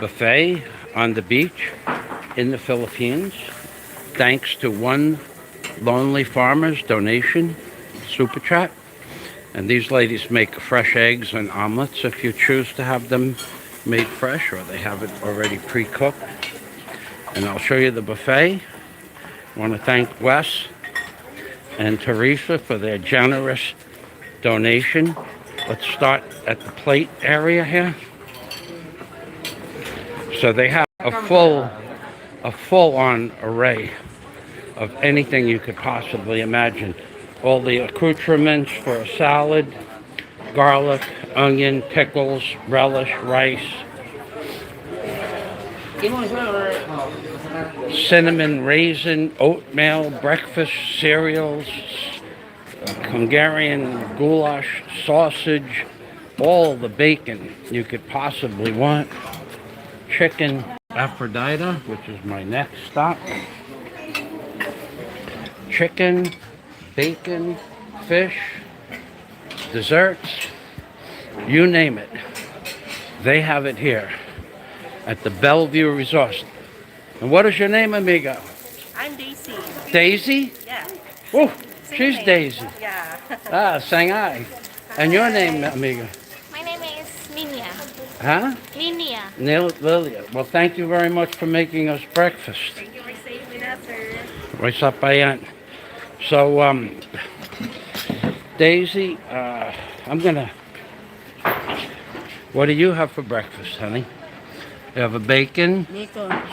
buffet on the beach in the Philippines, thanks to One Lonely Farmer's donation, super chat. And these ladies make fresh eggs and omelets if you choose to have them made fresh, or they have it already pre-cooked. And I'll show you the buffet. I want to thank Wes and TERESA for their generous donation. Let's start at the plate area here. So they have a full-on array of anything you could possibly imagine. All the accoutrements for a salad, garlic, onion, pickles, relish, rice, cinnamon, raisin, oatmeal, breakfast cereals, Hungarian goulash, sausage, all the bacon you could possibly want. Chicken Aphrodite, which is my next stop. Chicken, bacon, fish, desserts, you name it. They have it here at the Bellevue Resort. And what is your name, amiga? I'm Daisy. Daisy? Yeah. Oh, she's Daisy. Yeah. Ah, Shanghai. And your name, amiga? My name is Linia. Huh? Linia. Lilia. Well, thank you very much for making us breakfast. Thank you for staying with us, sir. What's up, Ayan? So, Daisy, what do you have for breakfast, honey? You have a bacon,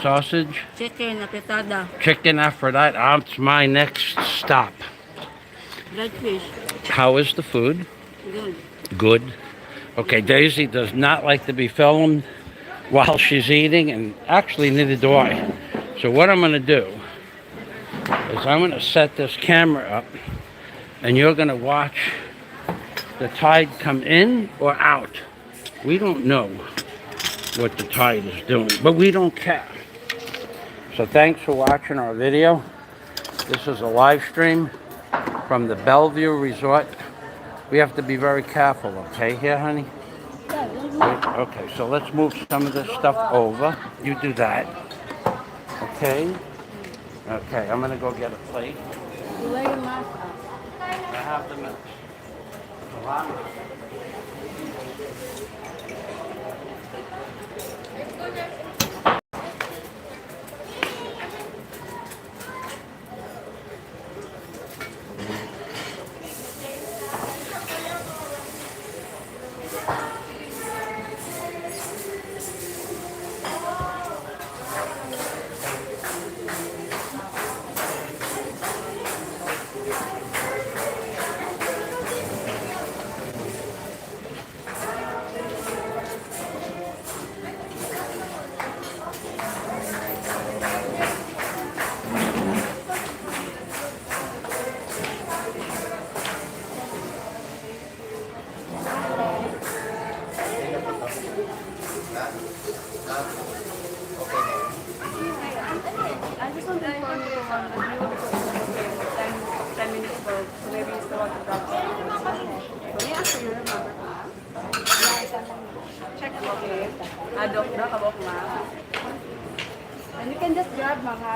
sausage, Chicken, apretada, chicken Aphrodite. That's my next stop. red fish. How is the food? Good. Good. Okay, Daisy does not like to be filmed while she's eating, and actually neither do I. So what I'm going to do is I'm going to set this camera up, and you're going to watch the tide come in or out. We don't know what the tide is doing, but we don't care. So thanks for watching our video. This is a live stream from the Bellevue Resort. We have to be very careful, okay, here, honey? Okay, so let's move some of this stuff over. You do that. Okay? Okay, I'm gonna go get a plate. I have the minutes. I just want to inform you on the new 10 minutes for so maybe you still want to drop it. So yeah, so you remember. Check it, okay. Adok na, kabok na. And you can just grab ma'am, ha?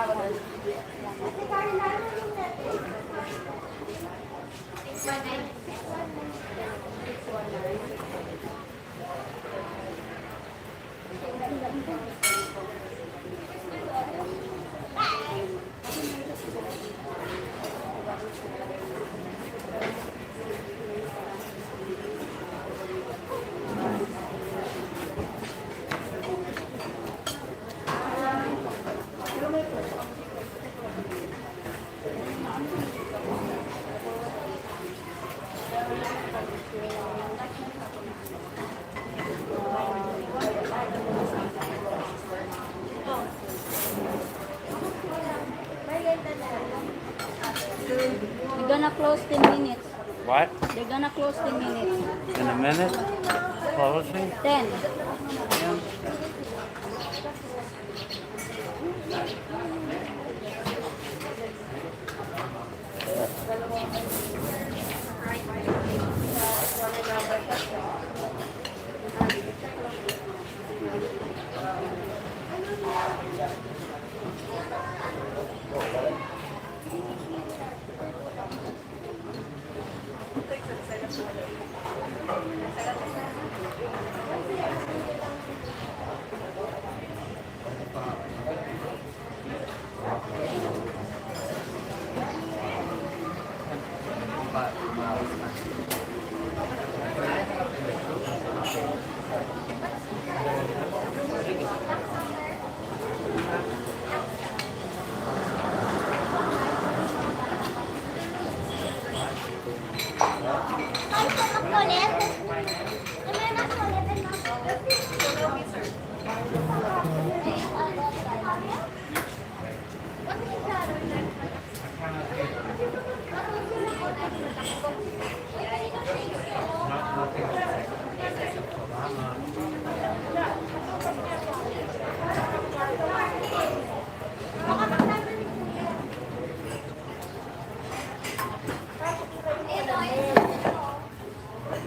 They're gonna close 10 minutes. What? They're gonna close 10 minutes. In a minute? Closing? 10.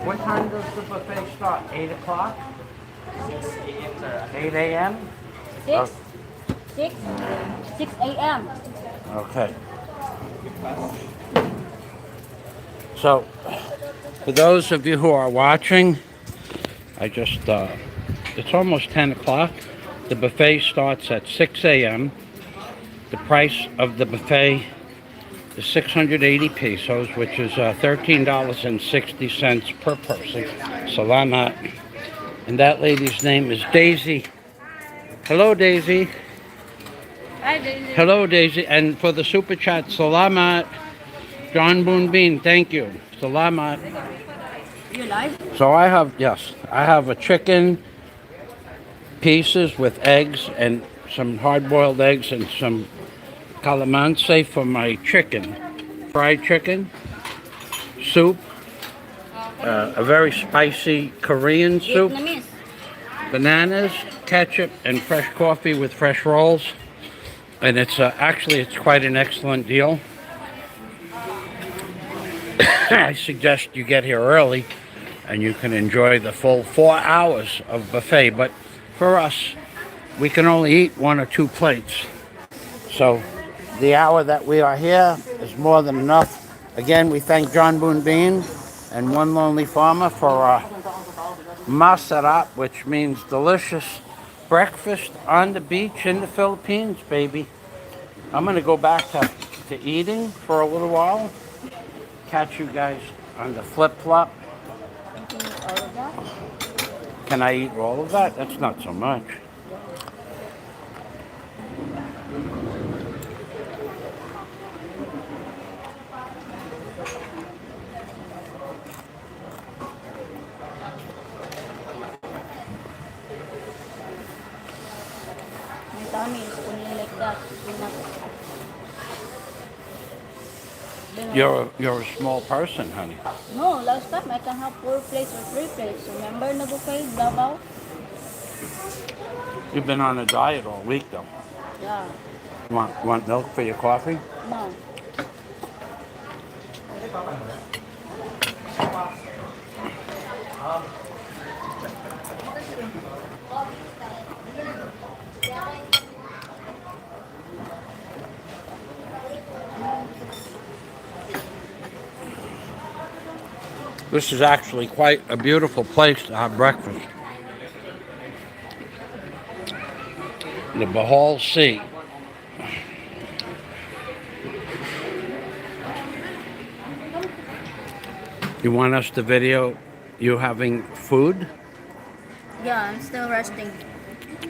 What time does the buffet start? 8 o'clock? 8 a.m.? 6? 6? 6 a.m. Okay. So, for those of you who are watching, it's almost 10 o'clock. The buffet starts at 6 a.m. The price of the buffet is 680 pesos, which is $13.60 per person. Salamat. And that lady's name is Daisy. Hello, Daisy. Hi, Daisy. Hello, Daisy. And for the super chat, Salamat. John Boonbean, thank you. Salamat. You live? So I have a chicken pieces with eggs and some hard-boiled eggs and some Calamansi for my chicken. Fried chicken, soup, a very spicy Korean soup, Vietnamese. bananas, ketchup, and fresh coffee with fresh rolls. And it's quite an excellent deal. I suggest you get here early and you can enjoy the full 4 hours of buffet. But for us, we can only eat 1 or 2 plates. So the hour that we are here is more than enough. Again, we thank John Boonbean and OneLonleyFarmer for masarap, which means delicious breakfast on the beach in the Philippines, baby. I'm going to go back to eating for a little while. Catch you guys on the flip-flop. Can I eat all of that? That's not so much. My tummy is only like that. You're a small person, honey. No, last time I can have 4 plates or 3 plates. Remember na buffet, Davao? You've been on a diet all week, though. Yeah. Want milk for your coffee? No. This is actually quite a beautiful place to have breakfast. The Bohol Sea. You want us to video you having food? Yeah, I'm still resting.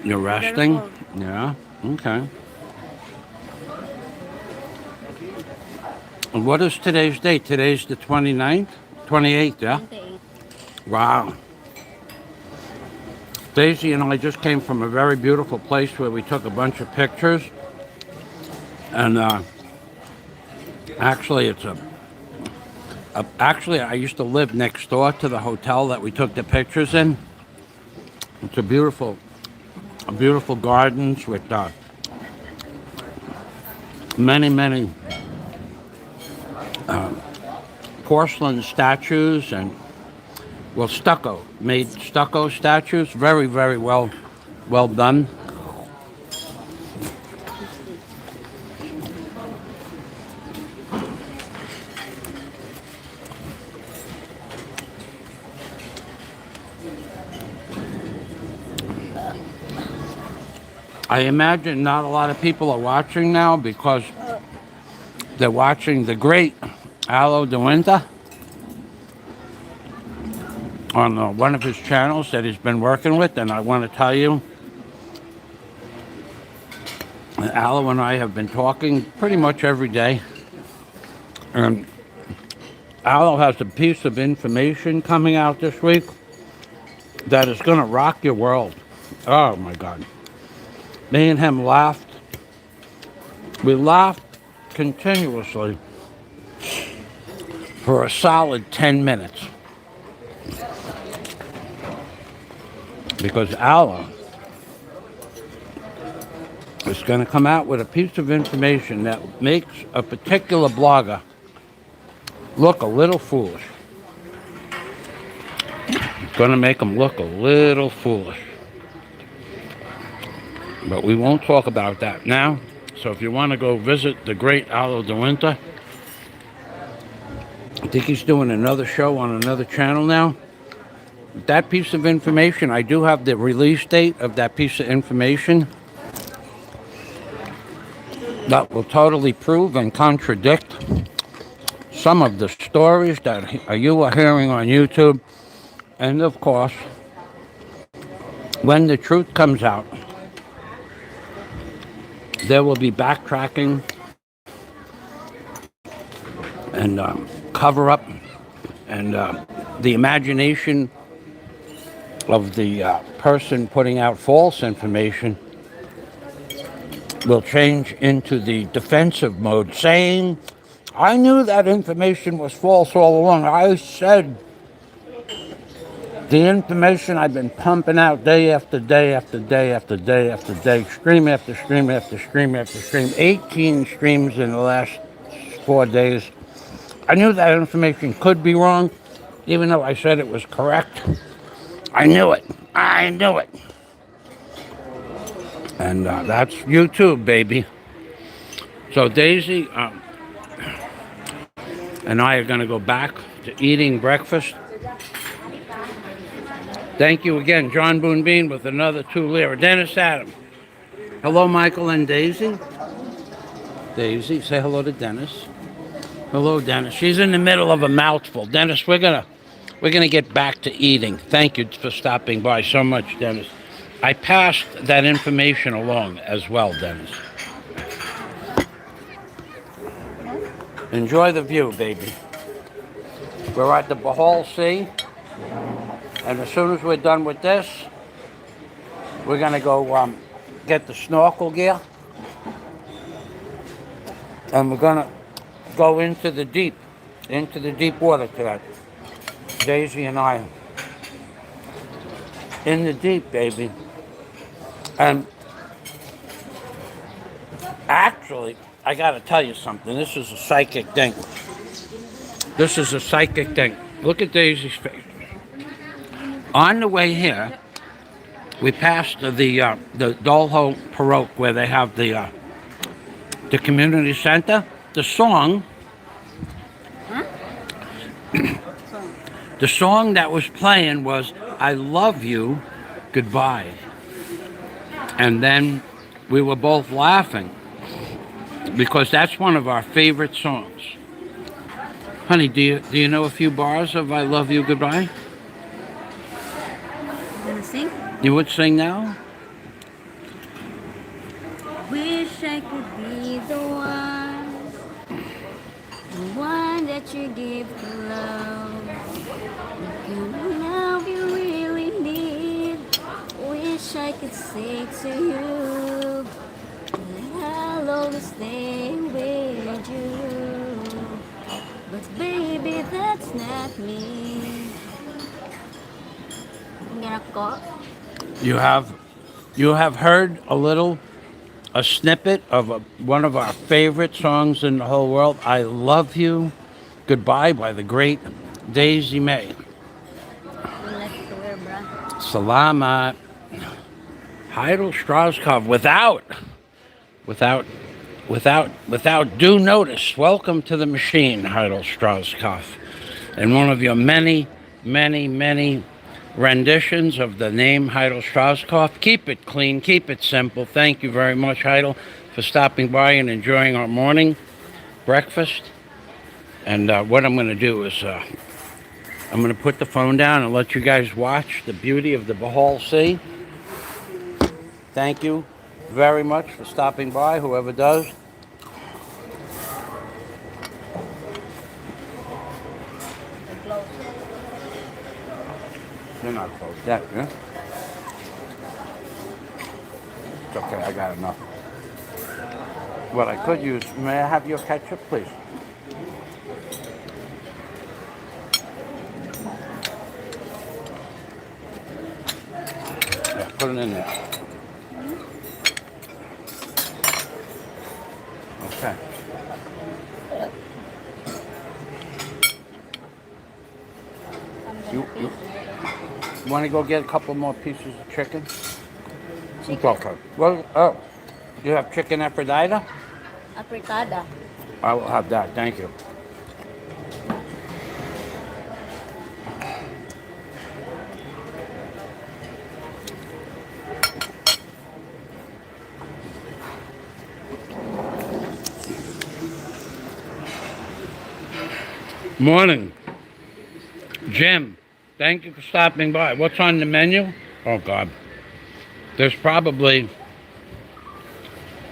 You're resting? cold. Yeah, okay. And what is today's date? Today's the 29th? 28th, yeah? 28. Wow. Daisy and I just came from a very beautiful place where we took a bunch of pictures. And actually, actually, I used to live next door to the hotel that we took the pictures in. It's a beautiful gardens with many porcelain statues and stucco statues, very well Well done. I imagine not a lot of people are watching now because they're watching the great Alo de Winter on one of his channels that he's been working with, and I want to tell you, Alo and I have been talking pretty much every day, and Alo has a piece of information coming out this week that is going to rock your world. Oh my God. Me and him laughed. We laughed continuously for a solid 10 minutes. Because Alo is going to come out with a piece of information that makes a particular blogger look a little foolish. It's going to make them look a little foolish. But we won't talk about that now. So if you want to go visit the great Alo de Winter, I think he's doing another show on another channel now. That piece of information, I do have the release date of that piece of information that will totally prove and contradict some of the stories that you are hearing on YouTube. And of course, when the truth comes out, there will be backtracking and cover up, and the imagination of the person putting out false information will change into the defensive mode, saying, I knew that information was false all along. I said the information I've been pumping out day after day after day after day after day, stream after stream after stream after stream, 18 streams in the last 4 days. I knew that information could be wrong, even though I said it was correct. I knew it. I knew it. And that's YouTube, baby. So Daisy and I are going to go back to eating breakfast. Thank you again, John Boone Bean, with another 2 lira. Dennis Adam. Hello, Michael and Daisy. Daisy, say hello to Dennis. Hello, Dennis. She's in the middle of a mouthful. Dennis, we're gonna get back to eating. Thank you for stopping by so much, Dennis. I passed that information along as well, Dennis. Enjoy the view, baby. We're at the Bohol Sea. And as soon as we're done with this, we're going to go get the snorkel gear. And we're going to go into the deep water today. Daisy and I. In the deep, baby. And actually, I got to tell you something. This is a psychic thing. This is a psychic thing. Look at Daisy's face. On the way here, we passed the Dolho Paroque where they have the community center. The song, the song that was playing was "I Love You, Goodbye," and then we were both laughing because that's one of our favorite songs. Honey, do you know a few bars of "I Love You, Goodbye"? Sing? You would sing now? Wish I could be the one that you give to love. The love you really need. Wish I could say to you that I'll always stay with you. But baby, that's not me. You have heard a snippet of one of our favorite songs in the whole world, "I Love You, Goodbye" by the great Daisy May. Salamat. Heidel Strauskopf without due notice. Welcome to the machine, Heidel Strauskopf. And one of your many renditions of the name Heidel Strauskopf. Keep it clean, keep it simple. Thank you very much, Heidel, for stopping by and enjoying our morning breakfast. And what I'm going to do is I'm going to put the phone down and let you guys watch the beauty of the Bohol Sea. Thank you very much for stopping by, whoever does. They're not closed yet, yeah? It's okay, I got enough. What I could use, may I have your ketchup, please? Yeah, put it in there. Okay. You want to go get a couple more pieces of chicken? It's okay. Well, oh, you have chicken aphrodite? Afritada. I will have that, thank you. Morning. Jim, thank you for stopping by. What's on the menu? Oh, God. There's probably...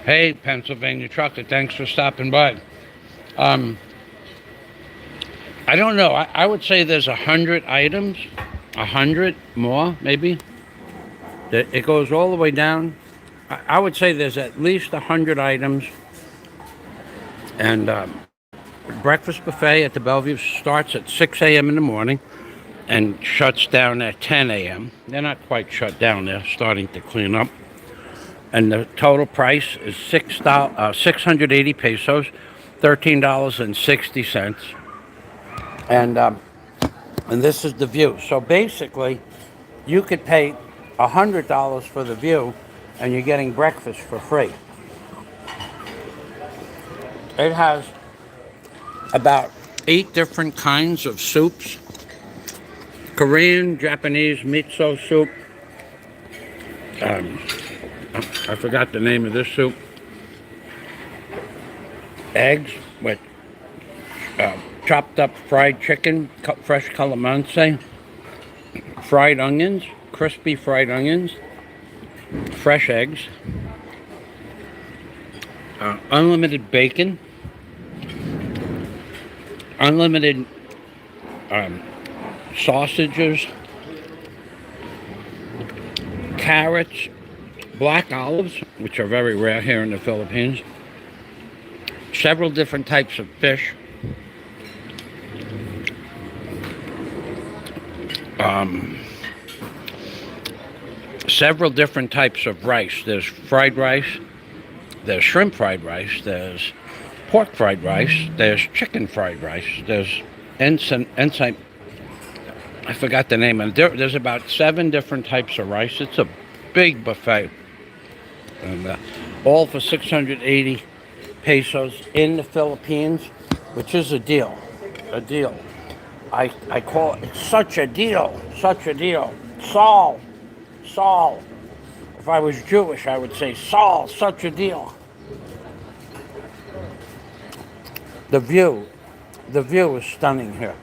Hey, Pennsylvania Trucker, thanks for stopping by. I don't know. I would say there's 100 items. 100 more, maybe. It goes all the way down. I would say there's at least 100 items. And breakfast buffet at the Bellevue starts at 6 a.m. in the morning and shuts down at 10 a.m. They're not quite shut down. They're starting to clean up. And the total price is 680 pesos, $13.60. And this is the view. So basically, you could pay $100 for the view, and you're getting breakfast for free. It has about 8 different kinds of soups. Korean, Japanese, miso soup. I forgot the name of this soup. Eggs with chopped up fried chicken, fresh calamansi, fried onions, crispy fried onions, fresh eggs, unlimited bacon, unlimited sausages, carrots, black olives, which are very rare here in the Philippines, several different types of fish, several different types of rice. There's fried rice, there's shrimp fried rice, there's pork fried rice, there's chicken fried rice, there's ensign. I forgot the name of it. There's about 7 different types of rice. It's a big buffet. And all for 680 pesos in the Philippines, which is a deal. A deal. I call it such a deal. Such a deal. Saul. Saul. If I was Jewish, I would say, Saul, such a deal. The view is stunning here.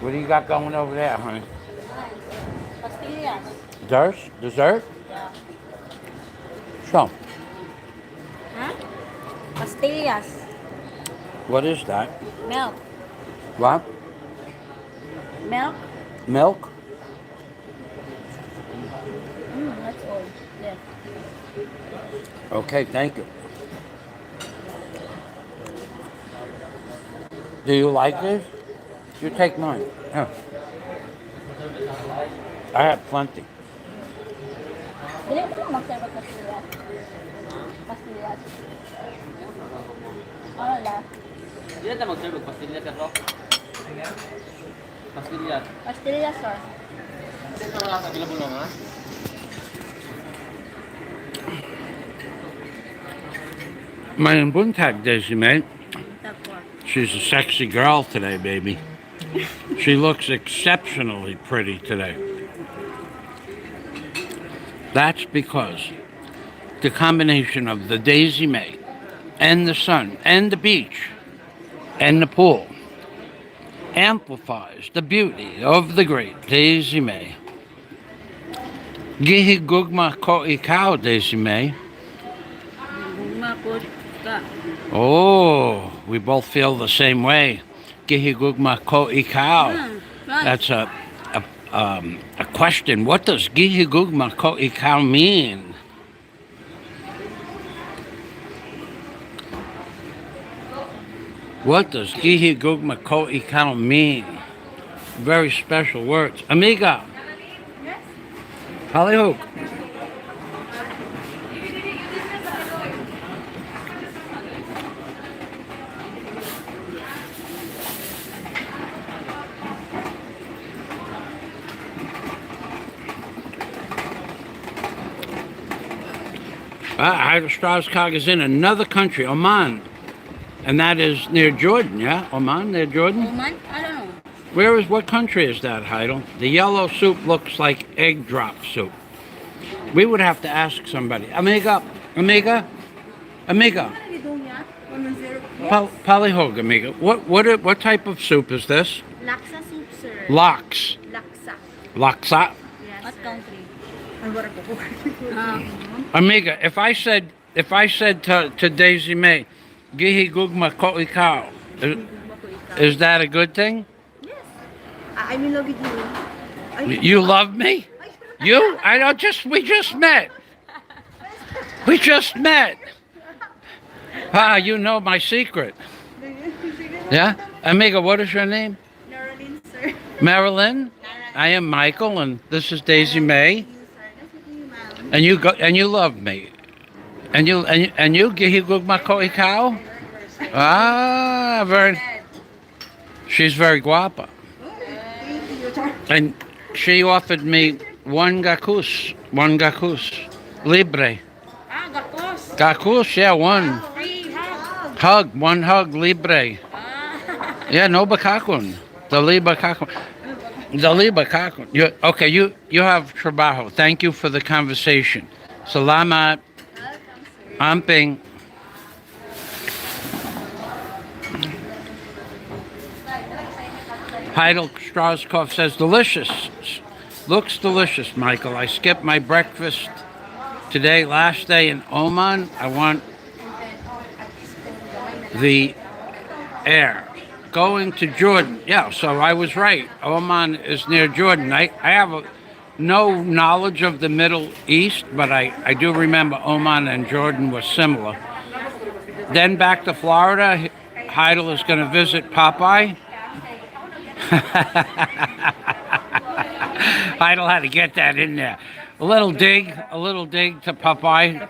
What do you got going over there, honey? Pastillas. Dessert? Yeah. So, Huh? Pastillas. what is that? Milk. What? Milk. Milk? That's all. Yeah. Okay, thank you. Do you like this? You take mine. Here. I have plenty. Dili ko lang mag-serve ng pastillas. Pastillas. Ano la? Hindi na mag-serve ng pastilya, pero Pastillas, sir. Mayan buntag, Daisy, mate. Tapos. She's a sexy girl today, baby. She looks exceptionally pretty today. That's because the combination of the Daisy May and the sun and the beach and the pool amplifies the beauty of the great Daisy May. Gihi gugma ko ikaw, Daisy May. Gumapot ka. Oh, we both feel the same way. Gihi gugma ko ikaw. Right. That's a question. What does gihi gugma ko ikaw mean? What does gihi gugma ko ikaw mean? Very special words. Amiga. Yes. Halihog. Idle Strauss-Cog is in another country, Oman. And that is near Jordan, yeah? Oman, near Jordan? Oman? I don't know. What country is that, Heidel? The yellow soup looks like egg drop soup. We would have to ask somebody. Amiga, amiga, amiga. Palihog, amiga. What type of soup is this? Laksa soup, sir. Lox. Laksa. Laksa. Yes. What country? Amiga, if I said to Daisy May, Gihi gugma ko ikaw, is that a good thing? Yes. I'm in love with you. You love me? You? I don't we just met. We just met. Ah, you know my secret. Yeah? Amiga, what is your name? Marilyn, sir. Marilyn? I am Michael, and this is Daisy May. And you love me. And you gihi gugma ko ikaw? Ah, she's very guapa. And she offered me one gakus. Libre. Ah, gakos. Gakus, yeah, one. Free One hug, libre. Yeah, no bakakun. Dali bakakun. Okay, you have trabajo. Thank you for the conversation. Salamat. Amping. Heidel Strauskopf says, delicious. Looks delicious, Michael. I skipped my breakfast today, last day in Oman. I want the air. Going to Jordan. Yeah, so I was right. Oman is near Jordan. I have no knowledge of the Middle East, but I do remember Oman and Jordan were similar. Then back to Florida. Heidel is going to visit Popeye. Heidel had to get that in there. A little dig to Popeye.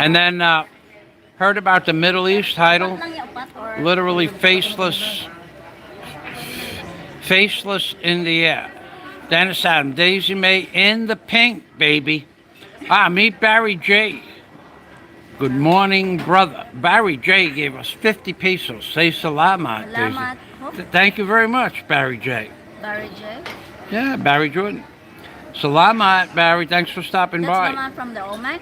And then heard about the Middle East, Heidel. Literally faceless in the air. Then it's out Daisy May in the pink, baby. Meet Barry J. Good morning, brother. Barry J gave us 50 pesos. Say salamat, Daisy. Thank you very much, Barry J. Barry J? Yeah, Barry Jordan. Salamat, Barry. Thanks for stopping by. That's the man from the Oman?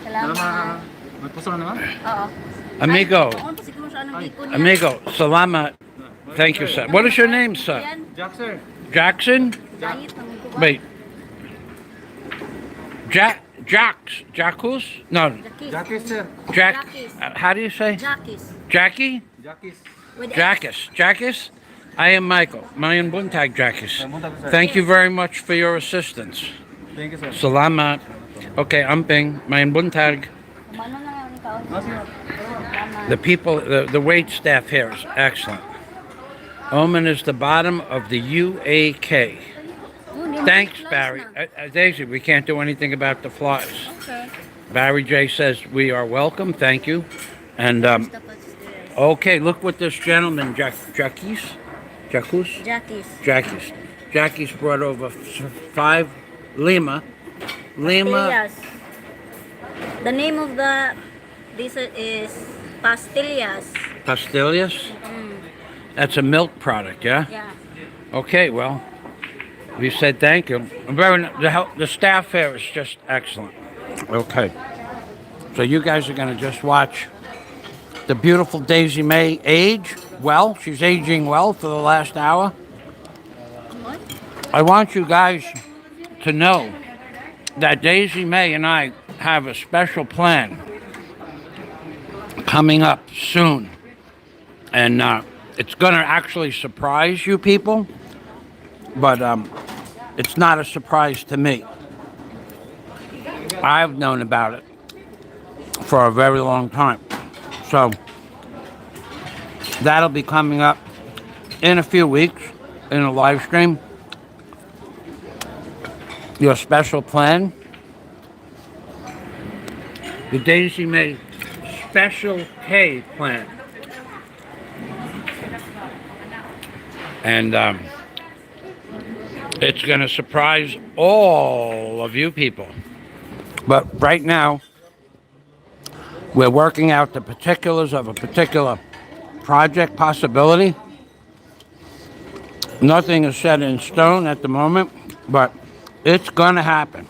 Salamat. Oo. Amigo. Ay, siguro siya ng biko niya. Amigo, salamat. Thank you, sir. What is your name, sir? Yan. Jackson? Diet ng biko ba? Wait. Jackus? No. Jackis, sir. How do you say? Jackis. Jackie? With Jackis? I am Michael. Mayan buntag, Jackis. Thank you very much for your assistance. Thank you, sir. Salamat. Okay, Amping. Mayan buntag. Umano na yung ikaw. The people, the wait staff here is excellent. Oman is the bottom of the UAK. Thanks, Barry. Daisy, we can't do anything about the flies. Okay. Barry J says we are welcome. Thank you. And Okay, look what this gentleman, Jackie's brought over 5 Lima. Pastillas. The name of this is pastillas. Pastillas. That's a milk product, yeah? Yeah. Okay, well, we said thank you. The staff here is just excellent. Okay. So you guys are going to just watch the beautiful Daisy May age well. She's aging well for the last hour. I want you guys to know that Daisy May and I have a special plan coming up soon. And it's going to actually surprise you people, but it's not a surprise to me. I've known about it for a very long time. So that'll be coming up in a few weeks in a live stream. Your special plan. The Daisy May Special K plan. And it's going to surprise all of you people. But right now, we're working out the particulars of a particular project possibility. Nothing is set in stone at the moment, but it's going to happen.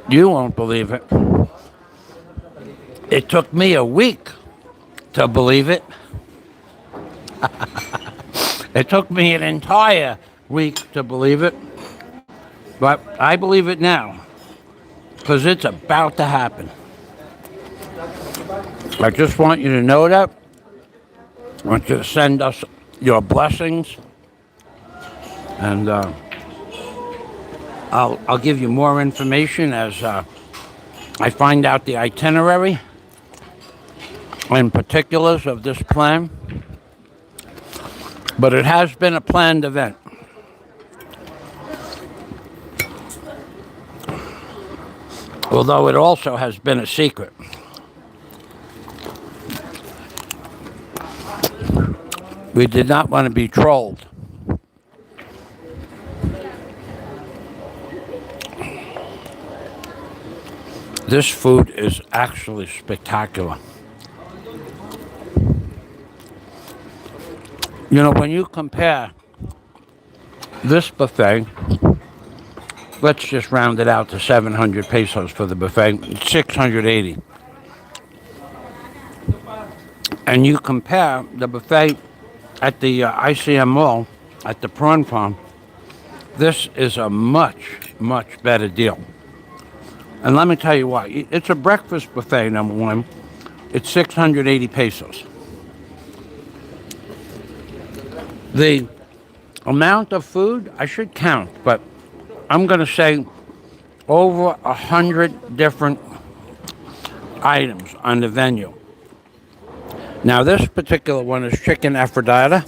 You won't believe it. It took me a week to believe it. It took me an entire week to believe it. But I believe it now, because it's about to happen. I just want you to know that. I want you to send us your blessings. And I'll give you more information as I find out the itinerary and particulars of this plan. But it has been a planned event. Although it also has been a secret. We did not want to be trolled. This food is actually spectacular. You know, when you compare this buffet, let's just round it out to 700 pesos for the buffet, 680. And you compare the buffet at the ICM Mall, at the Prawn Farm, this is a much, much better deal. And let me tell you why. It's a breakfast buffet, number one. It's 680 pesos. The amount of food, I should count, but I'm going to say over 100 different items on the menu. Now, this particular one is chicken aphrodite.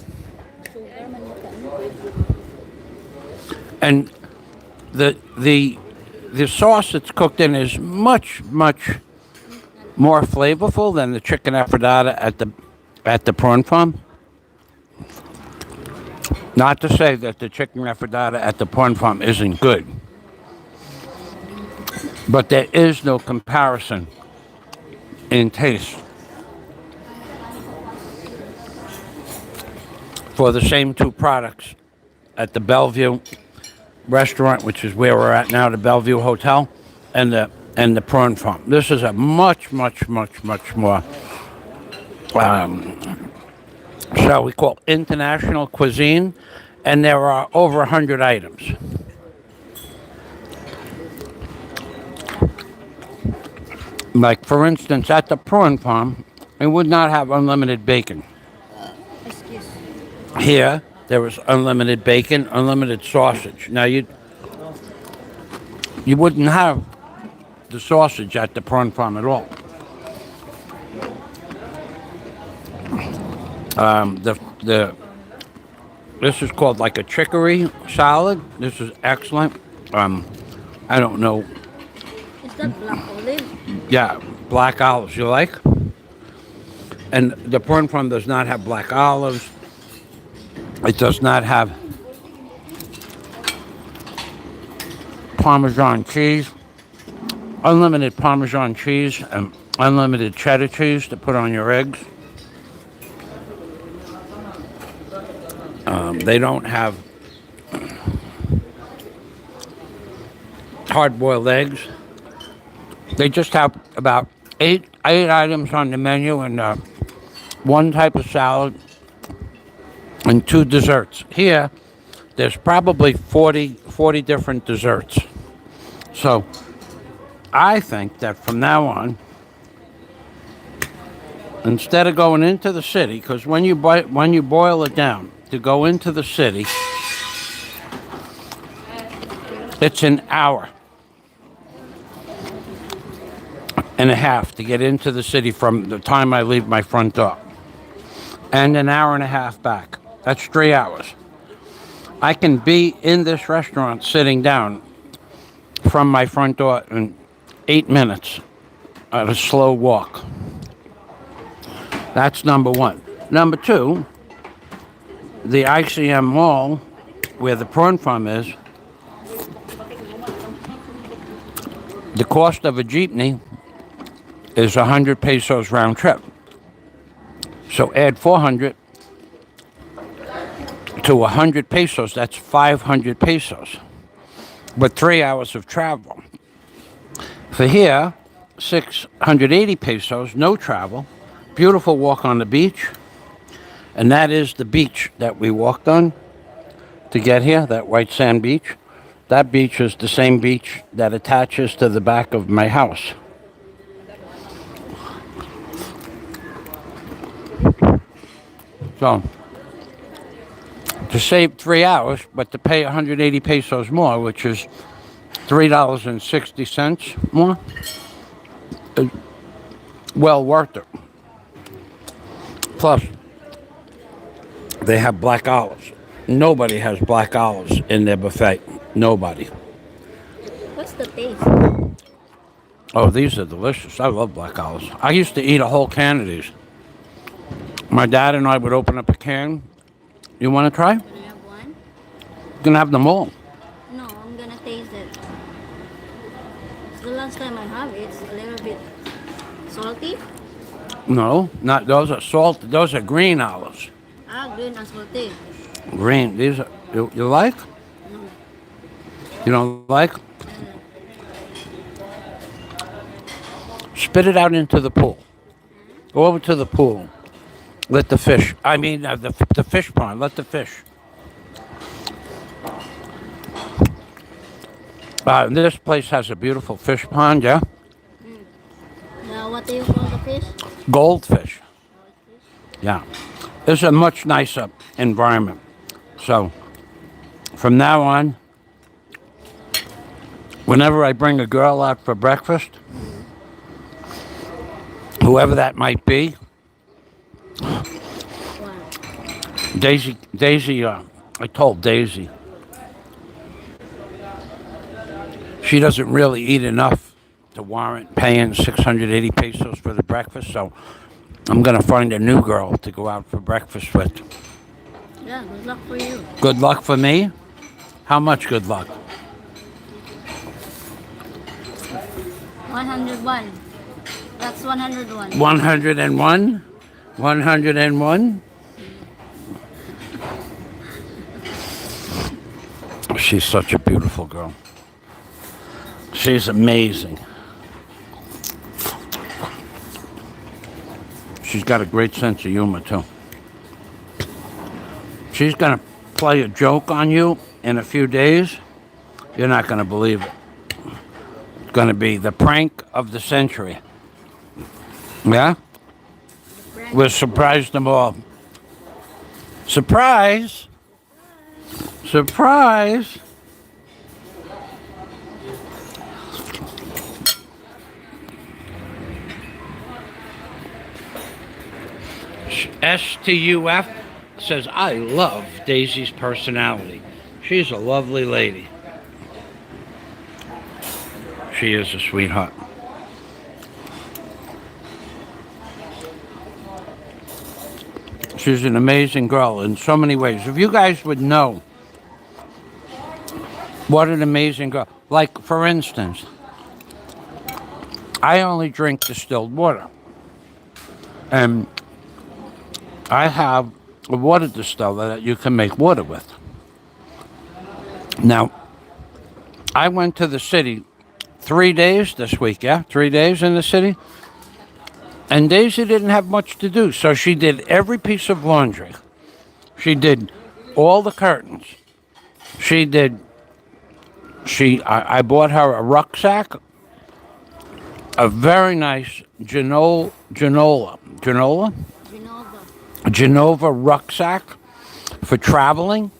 And the sauce it's cooked in is much, much more flavorful than the chicken aphrodite at the Prawn Farm. Not to say that the chicken aphrodite at the Prawn Farm isn't good, but there is no comparison in taste for the same two products at the Bellevue restaurant, which is where we're at now, the Bellevue Hotel, and the Prawn Farm. This is a much, much, much, much more, shall we call, international cuisine, and there are over 100 items. Like, for instance, at the Prawn Farm, it would not have unlimited bacon. Here, there was unlimited bacon, unlimited sausage. Now, you wouldn't have the sausage at the Prawn Farm at all. This is called like a chicory salad. This is excellent. I don't know. Is that black olive? Yeah, black olives. You like? And the prawn farm does not have black olives. It does not have Parmesan cheese, unlimited Parmesan cheese, and unlimited cheddar cheese to put on your eggs. They don't have hard-boiled eggs. They just have about eight items on the menu and one type of salad and 2 desserts. Here, there's probably 40 different desserts. So I think that from now on, instead of going into the city, because when you boil it down, to go into the city, it's an hour and a half to get into the city from the time I leave my front door, and an hour and a half back. That's 3 hours. I can be in this restaurant sitting down from my front door in 8 minutes at a slow walk. That's number one. Number two, the ICM Mall, where the prawn farm is, the cost of a jeepney is 100 pesos round trip. So add 400 to 100 pesos, that's 500 pesos. But 3 hours of travel. For here, 680 pesos, no travel, beautiful walk on the beach. And that is the beach that we walked on to get here, that white sand beach. That beach is the same beach that attaches to the back of my house. So, to save 3 hours, but to pay 180 pesos more, which is $3.60 more, is well worth it. Plus, they have black olives. Nobody has black olives in their buffet. Nobody. What's the taste? Oh, these are delicious. I love black olives. I used to eat a whole can of these. My dad and I would open up a can. You want to try? Can I have one? You can have them all. No, I'm gonna taste it. The last time I have it, it's a little bit salty. No, not those are salt. Those are green olives. Ah, green and salty. Green. These are you like? No. You don't like? Spit it out into the pool. Go over to the pool. Let the fish. I mean the fish pond. Let the fish. This place has a beautiful fish pond. Yeah. Now, what do you call the fish? Goldfish. Yeah. It's a much nicer environment. So, from now on, whenever I bring a girl out for breakfast, whoever that might be, Wow. Daisy, I told Daisy, she doesn't really eat enough to warrant paying 680 pesos for the breakfast, so I'm going to find a new girl to go out for breakfast with. Yeah, good luck for you. Good luck for me? How much good luck? 101. That's 101. 101? 101? She's such a beautiful girl. She's amazing. She's got a great sense of humor, too. She's going to play a joke on you in a few days. You're not going to believe it. It's going to be the prank of the century. Yeah? We'll surprise them all. Surprise! Surprise! STUF says, I love Daisy's personality. She's a lovely lady. She is a sweetheart. She's an amazing girl in so many ways. If you guys would know what an amazing girl. Like, for instance, I only drink distilled water. And I have a water distiller that you can make water with. Now, I went to the city 3 days this week, 3 days in the city. And Daisy didn't have much to do, so she did every piece of laundry. She did all the curtains. I bought her a rucksack, a very nice Genova rucksack for traveling,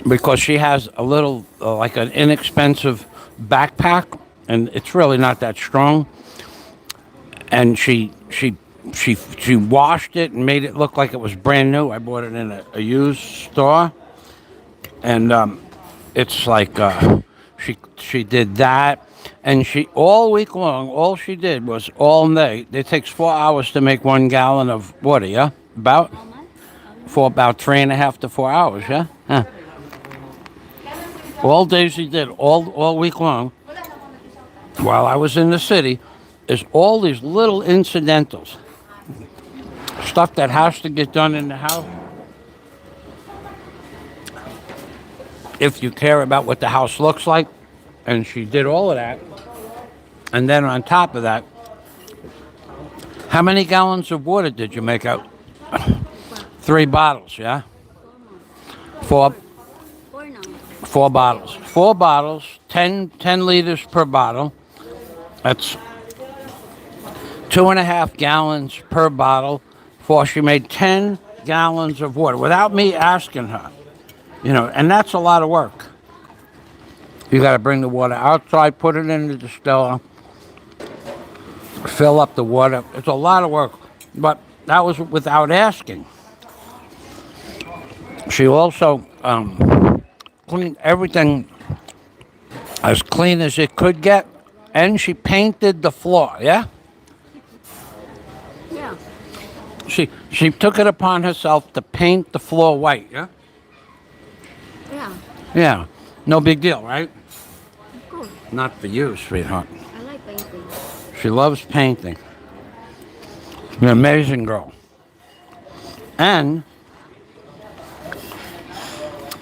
because she has a little, like an inexpensive backpack, and it's really not that strong. And she washed it and made it look like it was brand new. I bought it in a used store, and it's like she did that, and she all week long. All she did was all day. It takes 4 hours to make 1 gallon of water. Yeah, about 3.5 to 4 hours. Yeah. All Daisy did all week long, while I was in the city, is all these little incidentals, stuff that has to get done in the house. If you care about what the house looks like, and she did all of that. And then on top of that, how many gallons of water did you make out? 3 bottles, yeah? 4 bottles. 4 bottles, 10 liters per bottle. That's 2.5 gallons per bottle. She made 10 gallons of water without me asking her. And that's a lot of work. You got to bring the water outside, put it in the distiller, fill up the water. It's a lot of work, but that was without asking. She also cleaned everything as clean as it could get, and she painted the floor, yeah? Yeah. She took it upon herself to paint the floor white, yeah? Yeah. Yeah, no big deal, right? Of course. Not for you, sweetheart. I like painting. She loves painting. She's an amazing girl. And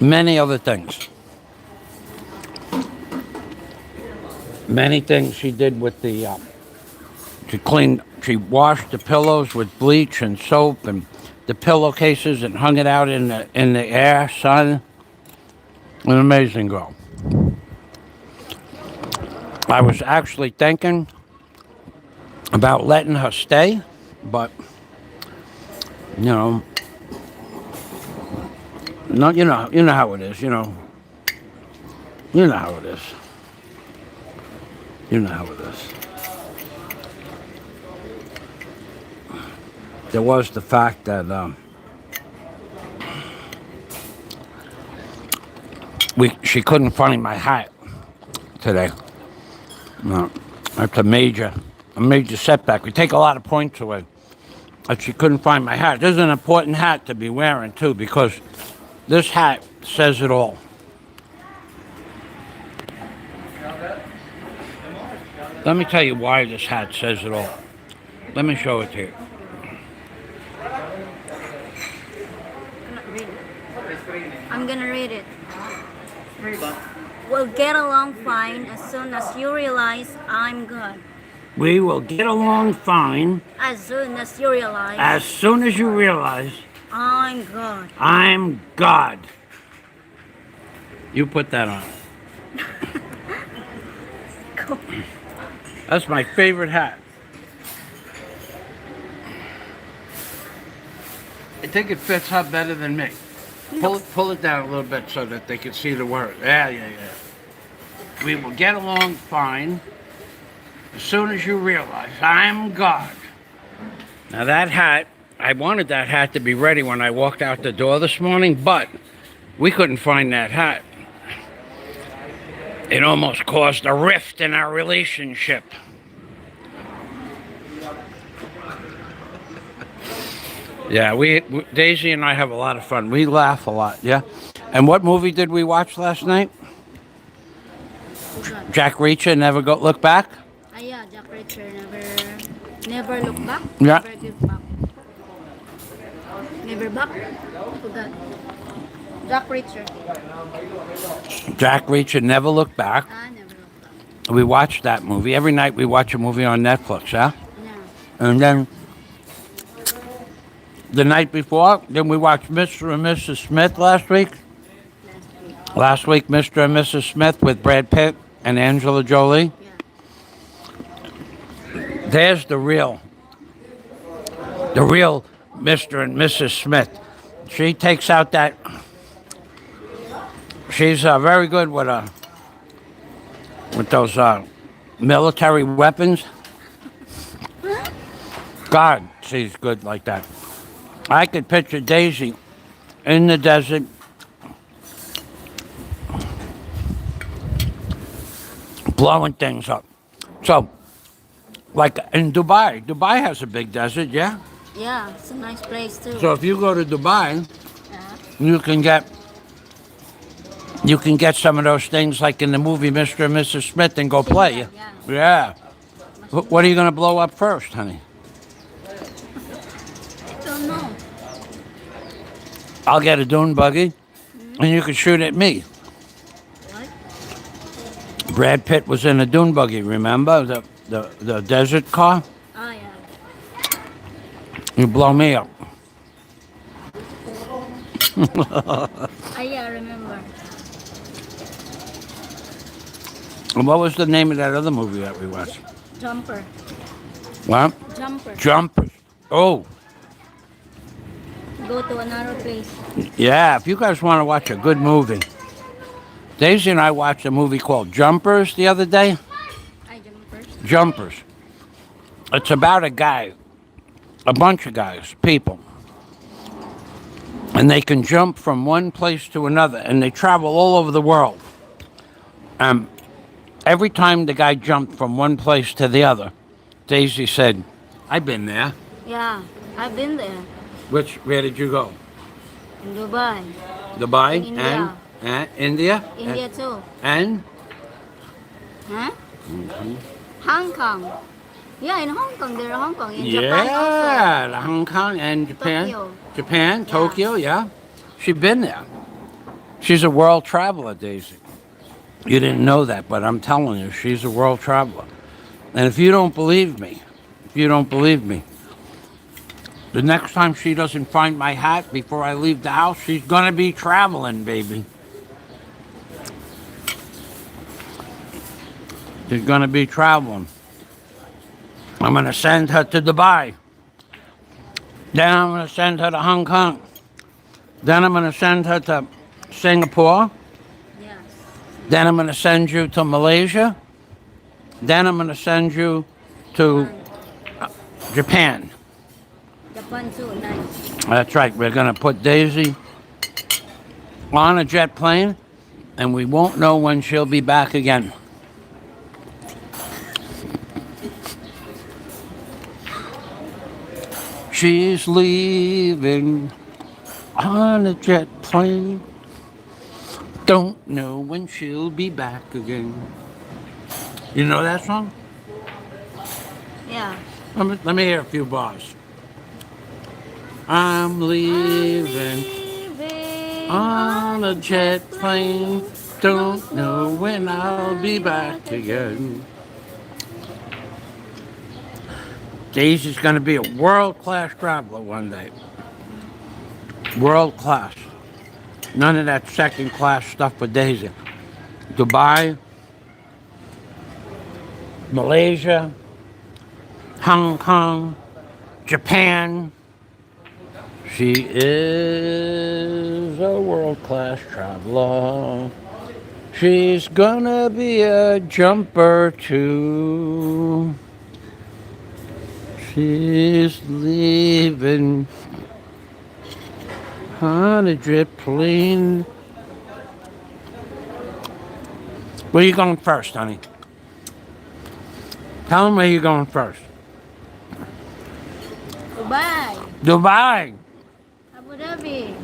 many other things. Many things she did with the, she washed the pillows with bleach and soap and the pillowcases and hung it out in the air, sun. An amazing girl. I was actually thinking about letting her stay, but no, you know how it is, you know how it is. You know how it is. There was the fact that she couldn't find my hat today. No, that's a major setback. We take a lot of points away. But she couldn't find my hat. This is an important hat to be wearing too, because this hat says it all. Let me tell you why this hat says it all. Let me show it to you. I'm gonna read it. We'll get along fine as soon as you realize I'm good. We will get along fine As soon as you realize as soon as you realize I'm good. I'm God. You put that on. Cool. That's my favorite hat. I think it fits her better than me. Pull it down a little bit so that they can see the word. Yeah. We will get along fine as soon as you realize I'm God. Now that hat, I wanted that hat to be ready when I walked out the door this morning, but we couldn't find that hat. It almost caused a rift in our relationship. Yeah, Daisy and I have a lot of fun. We laugh a lot, yeah? And what movie did we watch last night? Jack Reacher, Look Back? Ah, yeah, Jack Reacher, never look back. Yeah. Never give back. Never back. Forgot. Jack Reacher. Jack Reacher, Never Look Back. Ah, never look back. We watched that movie. Every night we watch a movie on Netflix, yeah? Yeah. And then the night before, then we watched Mr. and Mrs. Smith last week. Last week, Mr. and Mrs. Smith with Brad Pitt and Angela Jolie. Yeah. There's the real Mr. and Mrs. Smith. She takes out that. She's very good with those military weapons. God, she's good like that. I could picture Daisy in the desert, blowing things up. So, like in Dubai. Dubai has a big desert, yeah? Yeah, it's a nice place too. So if you go to Dubai, Yeah. you can get some of those things like in the movie Mr. and Mrs. Smith and go play. Yeah. Yeah. What are you going to blow up first, honey? I don't know. I'll get a dune buggy, and you can shoot at me. What? Brad Pitt was in a dune buggy, remember? The desert car? Oh, yeah. You blow me up. Ah, yeah, I remember. And what was the name of that other movie that we watched? Jumper. What? Jumper. Jumpers. Oh, Go to another place. yeah. If you guys want to watch a good movie, Daisy and I watched a movie called Jumpers the other day. I jumpers. Jumpers. It's about a guy, a bunch of guys, people. And they can jump from one place to another, and they travel all over the world. Every time the guy jumped from one place to the other, Daisy said, I've been there. Yeah, I've been there. Where did you go? In Dubai. Dubai? In India. And India? India too. And? Huh? Hong Kong. Yeah, in Hong Kong. There are Hong Kong. In Japan also. Yeah, Hong Kong and Japan. Tokyo. Japan, Yeah. Tokyo, yeah. She's been there. She's a world traveler, Daisy. You didn't know that, but I'm telling you, she's a world traveler. And if you don't believe me, the next time she doesn't find my hat before I leave the house, she's gonna be traveling, baby. She's gonna be traveling. I'm gonna send her to Dubai. Then I'm gonna send her to Hong Kong. Then I'm gonna send her to Singapore. Yes. Then I'm gonna send you to Malaysia. Then I'm gonna send you to Japan. Japan too. Nice. That's right. We're gonna put Daisy on a jet plane, and we won't know when she'll be back again. She's leaving on a jet plane. Don't know when she'll be back again. You know that song? Yeah. Let me hear a few bars. I'm leaving on a jet plane. Don't know when I'll be back again. Daisy's going to be a world-class traveler one day. World-class. None of that second-class stuff with Daisy. Dubai, Malaysia, Hong Kong, Japan. She is a world-class traveler. She's gonna be a jumper too. She's leaving on a jet plane. Where you going first, honey? Tell them where you're going first. Dubai. Dubai. Bali.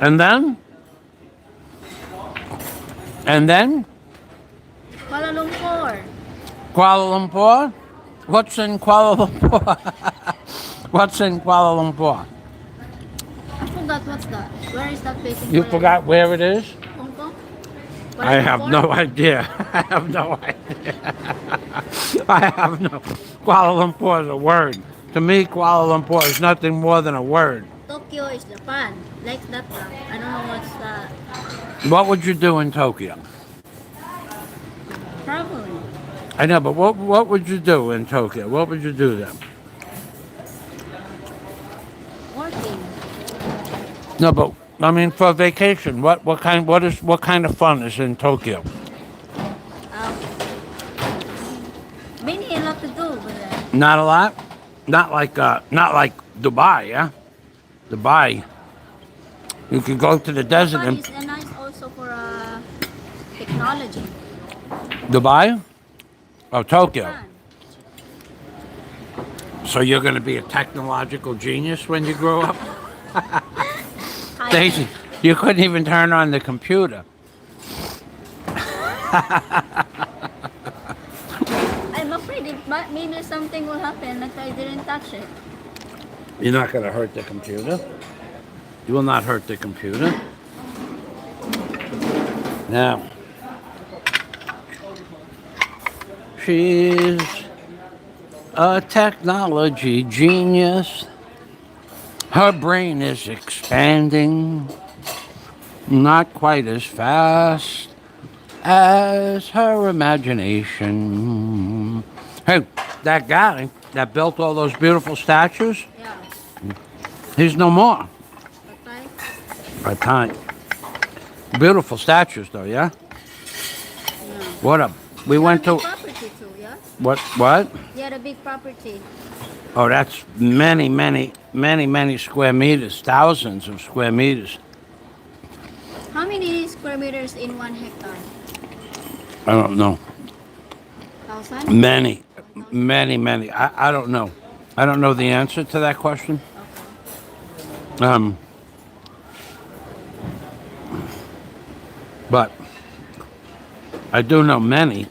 And then? And then? Kuala Lumpur. Kuala Lumpur? What's in Kuala Lumpur? What's in Kuala Lumpur? I forgot what's that. Where is that place in You Kuala forgot where it is? Lumpur? Hong Kong? I Kuala have Lumpur? no idea. I have no idea. I have no. Kuala Lumpur is a word. To me, Kuala Lumpur is nothing more than a word. Tokyo is Japan. Like that one. I don't know what's that. What would you do in Tokyo? Traveling. I know, but what would you do in Tokyo? What would you do there? Working. No, but I mean for vacation. What kind of fun is in Tokyo? Many a lot to do with that. Not a lot. Not like Dubai, yeah. Dubai. You could go to the desert Japan and is nice also for technology. Dubai. Oh, Tokyo. Japan. So you're going to be a technological genius when you grow up? Hi. Daisy, you couldn't even turn on the computer. I'm afraid maybe something will happen like I didn't touch it. You're not going to hurt the computer. You will not hurt the computer. Now, she's a technology genius. Her brain is expanding, not quite as fast as her imagination. Hey, that guy that built all those beautiful statues, Yeah. he's no more. Okay. I can't. Beautiful statues, though, yeah? Yeah. What up? We They went had a to big property too, yeah? what? They had a big property. Oh, that's many square meters, thousands of square meters. How many square meters in 1 hectare? I don't know. 1,000? Many. I don't know. I don't know the answer to that question. But I do know many.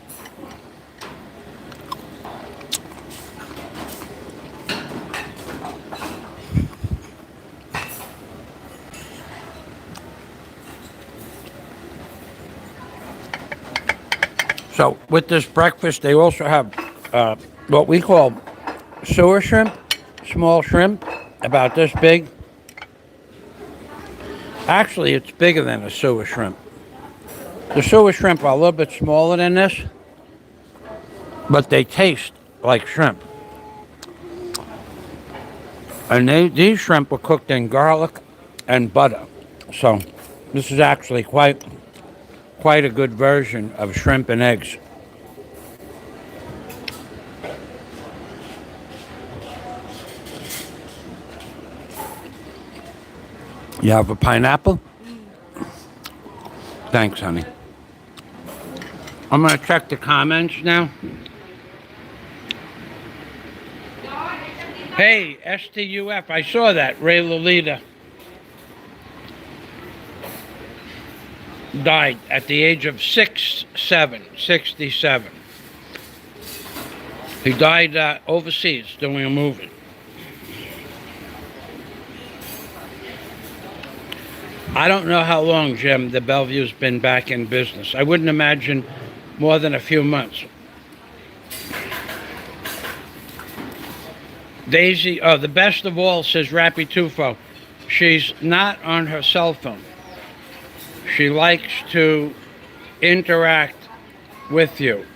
So with this breakfast, they also have what we call sewer shrimp, small shrimp, about this big. Actually, it's bigger than a sewer shrimp. The sewer shrimp are a little bit smaller than this, but they taste like shrimp. And these shrimp were cooked in garlic and butter. So this is actually quite a good version of shrimp and eggs. You have a pineapple? Thanks, honey. I'm going to check the comments now. Hey, STUF, I saw that. Ray Lolita died at the age of 67. He died overseas doing a movie. I don't know how long, Jim, the Bellevue's been back in business. I wouldn't imagine more than a few months. Daisy, oh, the best of all, says Rappy Tufo. She's not on her cell phone. She likes to interact with you.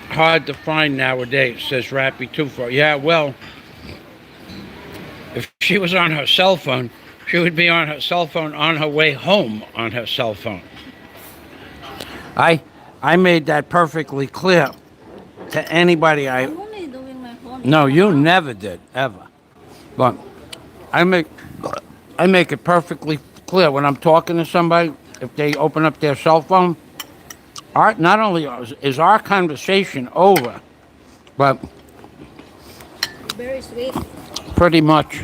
Hard to find nowadays, says Rappy Tufo. Yeah, well, if she was on her cell phone, she would be on her cell phone on her way home on her cell phone. I made that perfectly clear to anybody I'm only doing my home. No, you never did, ever. But I make it perfectly clear when I'm talking to somebody, if they open up their cell phone, not only is our conversation over, but Very sweet. pretty much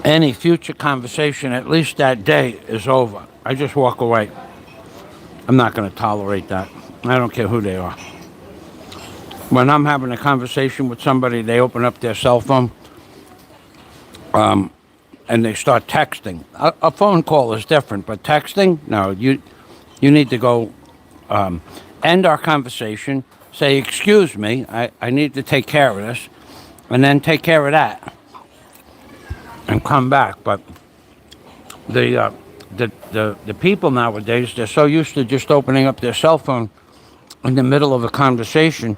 any future conversation, at least that day, is over. I just walk away. I'm not going to tolerate that. I don't care who they are. When I'm having a conversation with somebody, they open up their cell phone and they start texting. A phone call is different, but texting, no. You need to go end our conversation, say, excuse me, I need to take care of this, and then take care of that and come back. But the people nowadays, they're so used to just opening up their cell phone in the middle of a conversation.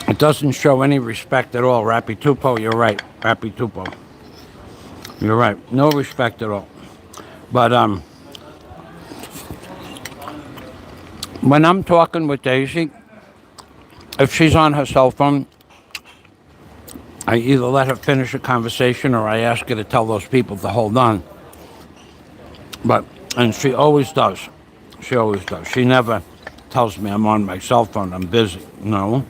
It doesn't show any respect at all. Rappy Tupo, you're right. Rappy Tupo. You're right. No respect at all. But when I'm talking with Daisy, if she's on her cell phone, I either let her finish a conversation or I ask her to tell those people to hold on. And she always does. She always does. She never tells me I'm on my cell phone, I'm busy. No.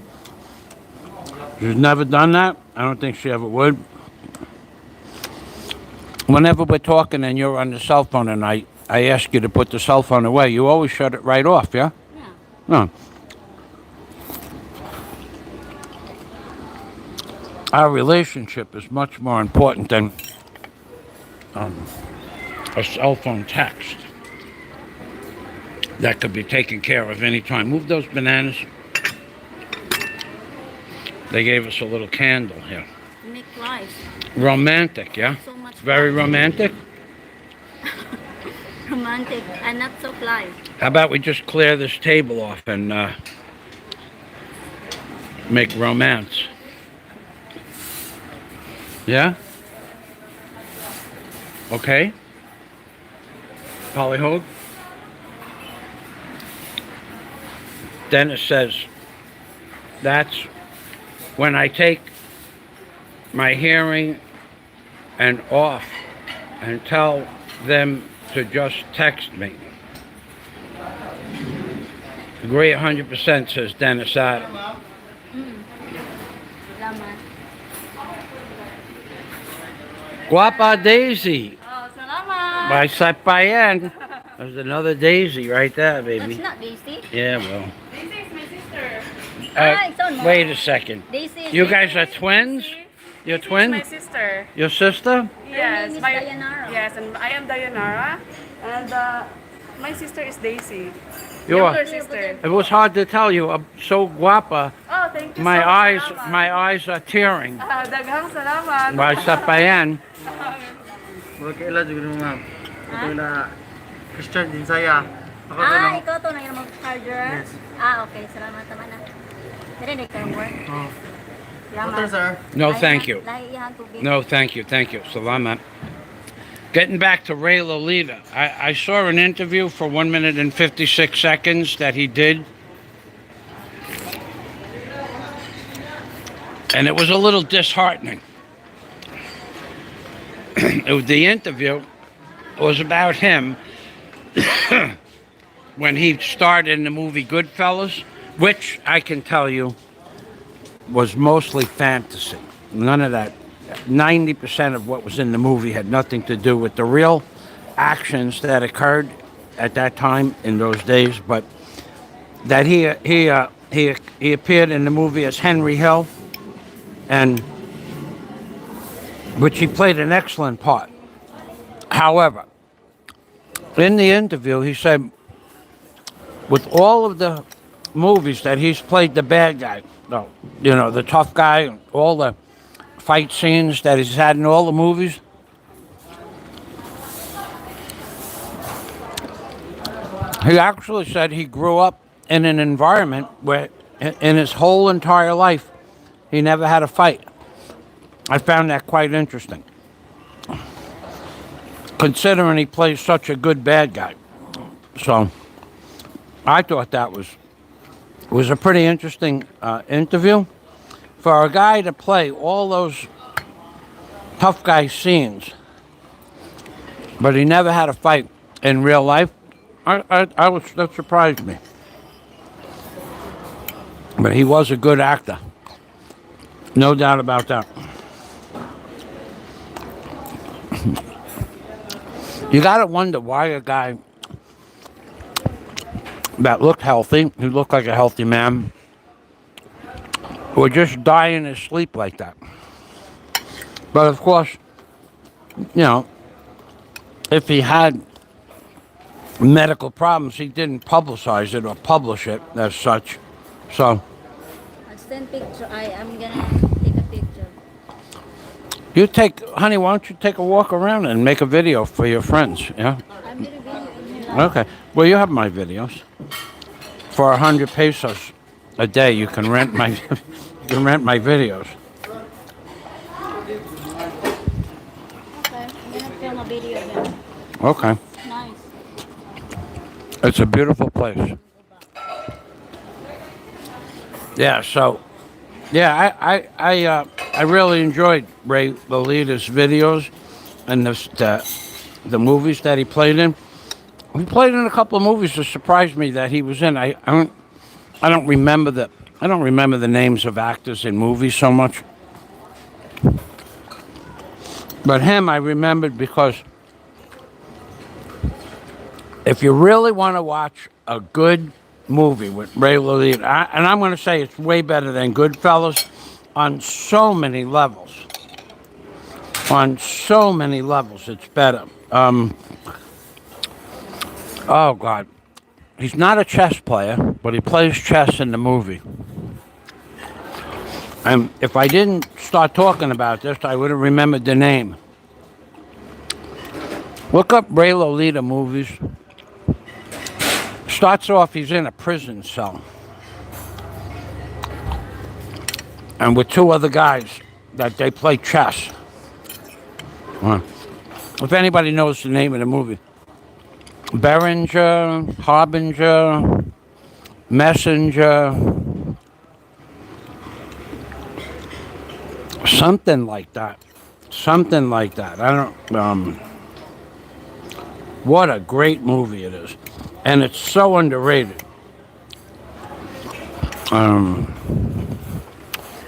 She's never done that. I don't think she ever would. Whenever we're talking and you're on the cell phone and I ask you to put the cell phone away, you always shut it right off, yeah? Yeah. No. Our relationship is much more important than a cell phone text that could be taken care of any time. Move those bananas. They gave us a little candle here. Make life. Romantic, yeah? So much Very romantic. romantic and not so fly. How about we just clear this table off and make romance? Yeah? Okay? Polyhold? Dennis says, that's when I take my hearing and off and tell them to just text me. Agree 100%, says Dennis Adam. Salamat. Guapa Daisy. Oh, salamat! By Sapayan. There's another Daisy right there, That's baby. not Daisy. Yeah, well. This is my sister. It's on Wait a second. Daisy is You guys are twins? You're My twins? sister. Your sister? Yes, name is my Dayanara. Yes, and I am Dayanara, and my sister is Daisy. You Younger are. sister. It was hard to tell you. I'm so guapa. Oh, thank you My so eyes, much. my eyes are tearing. Daghang salamat. By Sapayan. Magkaila juga mo ma'am. Ito na Christian din saya. Ako Ikaw to na yung mag-charger? Yes. Okay. Salamat naman na. Narinig ka yung work? Oh. Salamat. Water sir. No, thank you. Lahihan tubig. No, thank you. Thank you. Salamat. Getting back to Ray Lolita, I saw an interview for 1 minute and 56 seconds that he did. And it was a little disheartening. The interview was about him when he starred in the movie Goodfellas, which I can tell you was mostly fantasy. None of that. 90% of what was in the movie had nothing to do with the real actions that occurred at that time in those days, but that he appeared in the movie as Henry Hill, and which he played an excellent part. However, in the interview, he said, with all of the movies that he's played the bad guy, the tough guy, all the fight scenes that he's had in all the movies, he actually said he grew up in an environment where in his whole entire life he never had a fight. I found that quite interesting, considering he plays such a good bad guy. So I thought that was a pretty interesting interview. For a guy to play all those tough guy scenes, but he never had a fight in real life, that surprised me. But he was a good actor. No doubt about that. You gotta wonder why a guy that looked healthy, who looked like a healthy man, would just die in his sleep like that. But of course, you know, if he had medical problems, he didn't publicize it or publish it as such. So I'll send picture. I'm gonna take a picture. you take, honey, why don't you take a walk around and make a video for your friends? Yeah. I'm gonna video in here. Okay. Well, you have my videos. For 100 pesos a day, you can rent my you can rent my videos. Okay, I'm gonna film a video then. Okay. Nice. It's a beautiful place. Yeah. So, yeah, I really enjoyed Ray Lolita's videos and the movies that he played in. He played in a couple of movies that surprised me that he was in. I don't remember the names of actors in movies so much. But him I remembered because if you really want to watch a good movie with Ray Lolita, and I'm going to say it's way better than Goodfellas on so many levels. On so many levels, it's better. Oh, God. He's not a chess player, but he plays chess in the movie. And if I didn't start talking about this, I would have remembered the name. Look up Ray Lolita movies. Starts off, he's in a prison cell. And with two other guys that they play chess. If anybody knows the name of the movie. Berenger, Harbinger, Messenger, something like that. Something like that. I don't. What a great movie it is, and it's so underrated.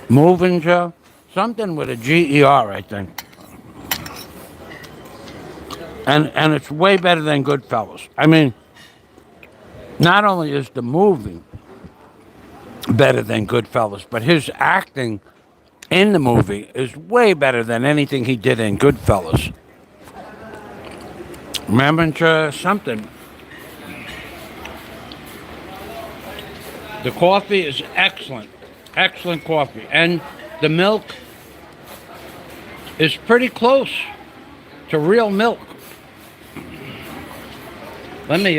Movinger, something with a GER, I think. And it's way better than Goodfellas. I mean, not only is the movie better than Goodfellas, but his acting in the movie is way better than anything he did in Goodfellas. Remember something. The coffee is excellent. Excellent coffee. And the milk is pretty close to real milk. Let me,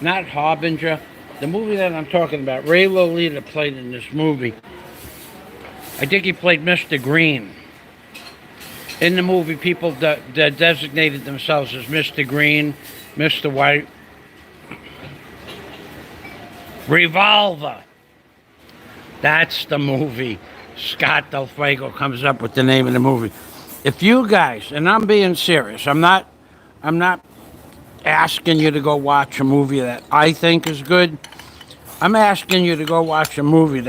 not Harbinger, the movie that I'm talking about, Ray Lolita played in this movie. I think he played Mr. Green. In the movie, people that designated themselves as Mr. Green, Mr. White. Revolver. That's the movie. Scott Del Fuego comes up with the name of the movie. If you guys, and I'm being serious, I'm not asking you to go watch a movie that I think is good. I'm asking you to go watch a movie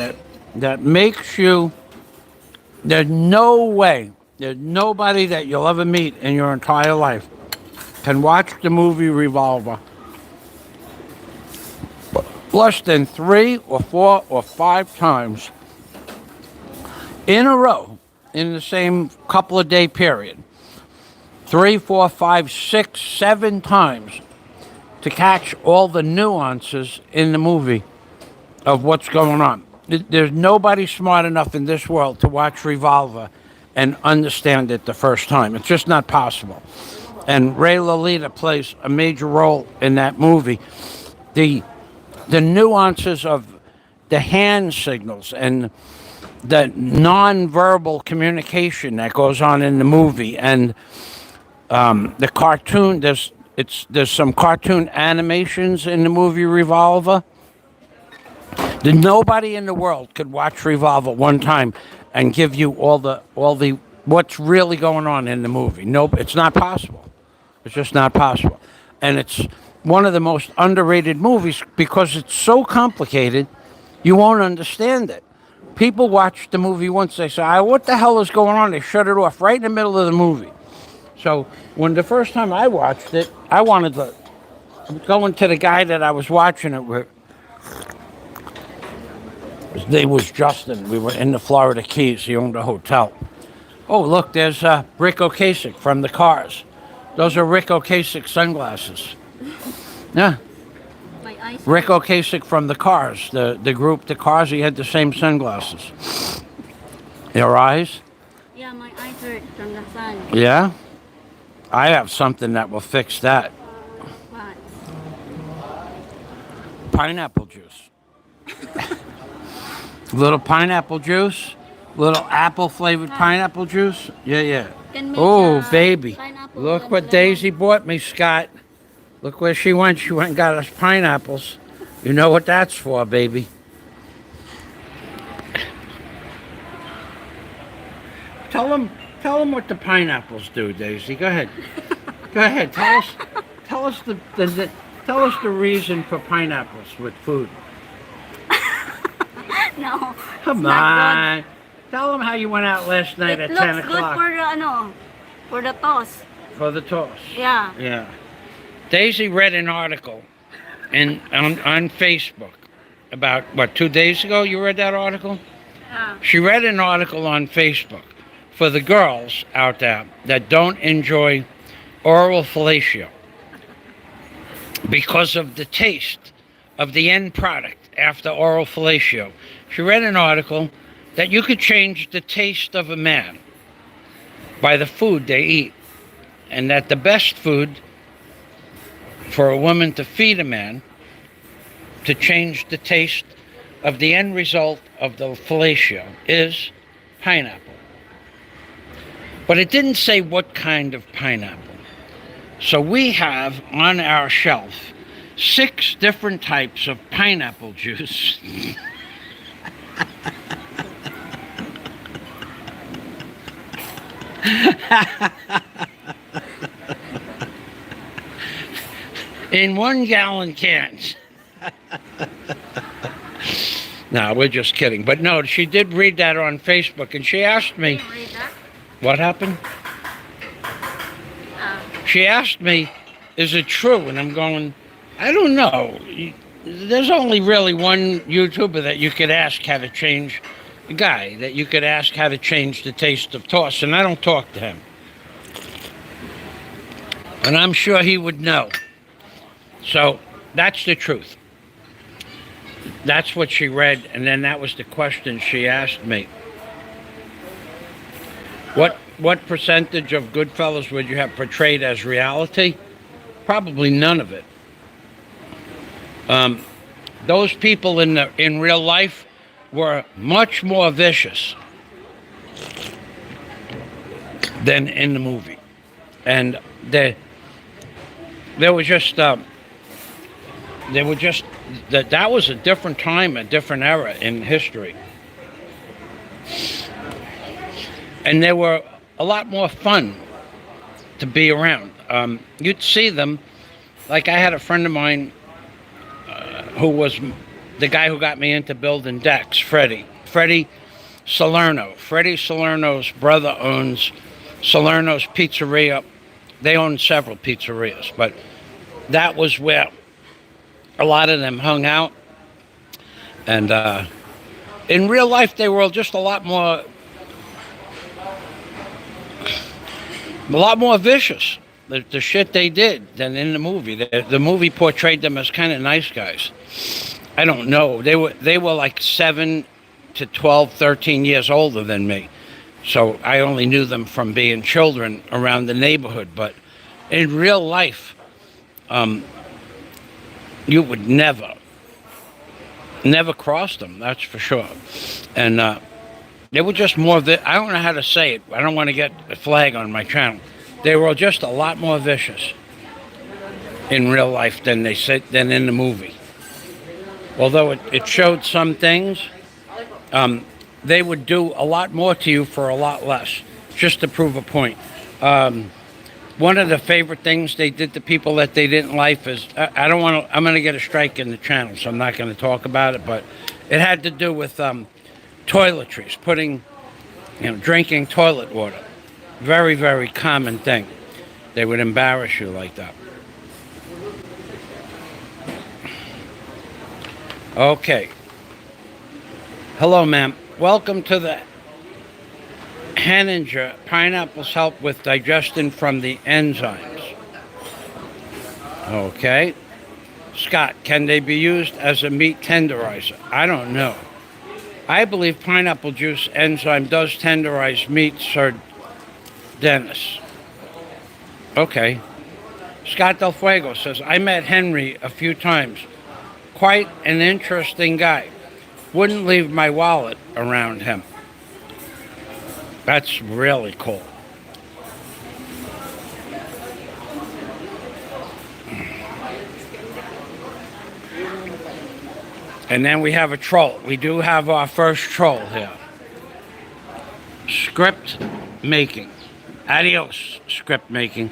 that makes you, there's no way, there's nobody that you'll ever meet in your entire life can watch the movie Revolver less than 3 or 4 or 5 times in a row in the same couple of day period. 3, 4, 5, 6, 7 times to catch all the nuances in the movie of what's going on. There's nobody smart enough in this world to watch Revolver and understand it the first time. It's just not possible. And Ray Lolita plays a major role in that movie. The nuances of the hand signals and the non-verbal communication that goes on in the movie, and the cartoon, there's some cartoon animations in the movie Revolver. Nobody in the world could watch Revolver one time and give you all the what's really going on in the movie. No, it's not possible. It's just not possible. And it's one of the most underrated movies because it's so complicated, you won't understand it. People watch the movie once, they say, what the hell is going on? They shut it off right in the middle of the movie. So when the first time I watched it, I wanted to go into the guy that I was watching it with. His name was Justin. We were in the Florida Keys. He owned a hotel. Oh, look, there's Rick Ocasek from the Cars. Those are Rick Ocasek sunglasses. Yeah, My eyes. Rick Ocasek from the Cars. The group, the Cars, he had the same sunglasses. Your eyes? Yeah, my eyes hurt from the sun. Yeah? I have something that will fix that. What? Pineapple juice. Little pineapple juice. Little apple flavored pineapple juice. Yeah. Can make, Oh, baby. pineapple Look and what lemon. Daisy bought me, Scott. Look where she went. She went and got us pineapples. You know what that's for, baby. Tell them what the pineapples do, Daisy. Go ahead. Go ahead. Tell us the reason for pineapples with food. No. Come it's not on. Tell them how you went out last good. night It at 10 looks good o'clock. for the toast. For the toss. Yeah. Yeah. Daisy read an article on Facebook about, 2 days ago you read that article? Yeah. She read an article on Facebook for the girls out there that don't enjoy oral fellatio because of the taste of the end product after oral fellatio. She read an article that you could change the taste of a man by the food they eat, and that the best food for a woman to feed a man to change the taste of the end result of the fellatio is pineapple. But it didn't say what kind of pineapple. So we have on our shelf 6 different types of pineapple juice. In 1-gallon cans. No, we're just kidding. But no, she did read that on Facebook, and she asked me, Read that. what happened? She asked me, is it true? And I'm going, I don't know. There's only really one YouTuber that you could ask how to change, a guy that you could ask how to change the taste of toss, and I don't talk to him. And I'm sure he would know. So that's the truth. That's what she read, and then that was the question she asked me. What percentage of Goodfellas would you have portrayed as reality? Probably none of it. Those people in real life were much more vicious than in the movie, and there was just that was a different time, a different era in history, and they were a lot more fun to be around. You'd see them, like I had a friend of mine who was the guy who got me into building decks, Freddie Salerno. Freddie Salerno's brother owns Salerno's Pizzeria. They own several pizzerias, but that was where a lot of them hung out. And in real life, they were just a lot more vicious, the shit they did, than in the movie. The movie portrayed them as kind of nice guys. I don't know. They were like 7 to 12, 13 years older than me. So I only knew them from being children around the neighborhood. But in real life, you would never cross them, that's for sure. And they were just more, I don't know how to say it. I don't want to get a flag on my channel. They were just a lot more vicious in real life than than in the movie. Although it showed some things, they would do a lot more to you for a lot less, just to prove a point. One of the favorite things they did to people that they didn't like is, I'm going to get a strike in the channel, so I'm not going to talk about it, but it had to do with toiletries, drinking toilet water. Very, very common thing. They would embarrass you like that. Okay. Hello, ma'am. Welcome to the Henninger. Pineapples help with digestion from the enzymes. Okay. Scott, can they be used as a meat tenderizer? I don't know. I believe pineapple juice enzyme does tenderize meat, Sir Dennis. Okay. Scott Del Fuego says, I met Henry a few times. Quite an interesting guy. Wouldn't leave my wallet around him. That's really cool. And then we have a troll. We do have our first troll here. Script making. Adios, script making.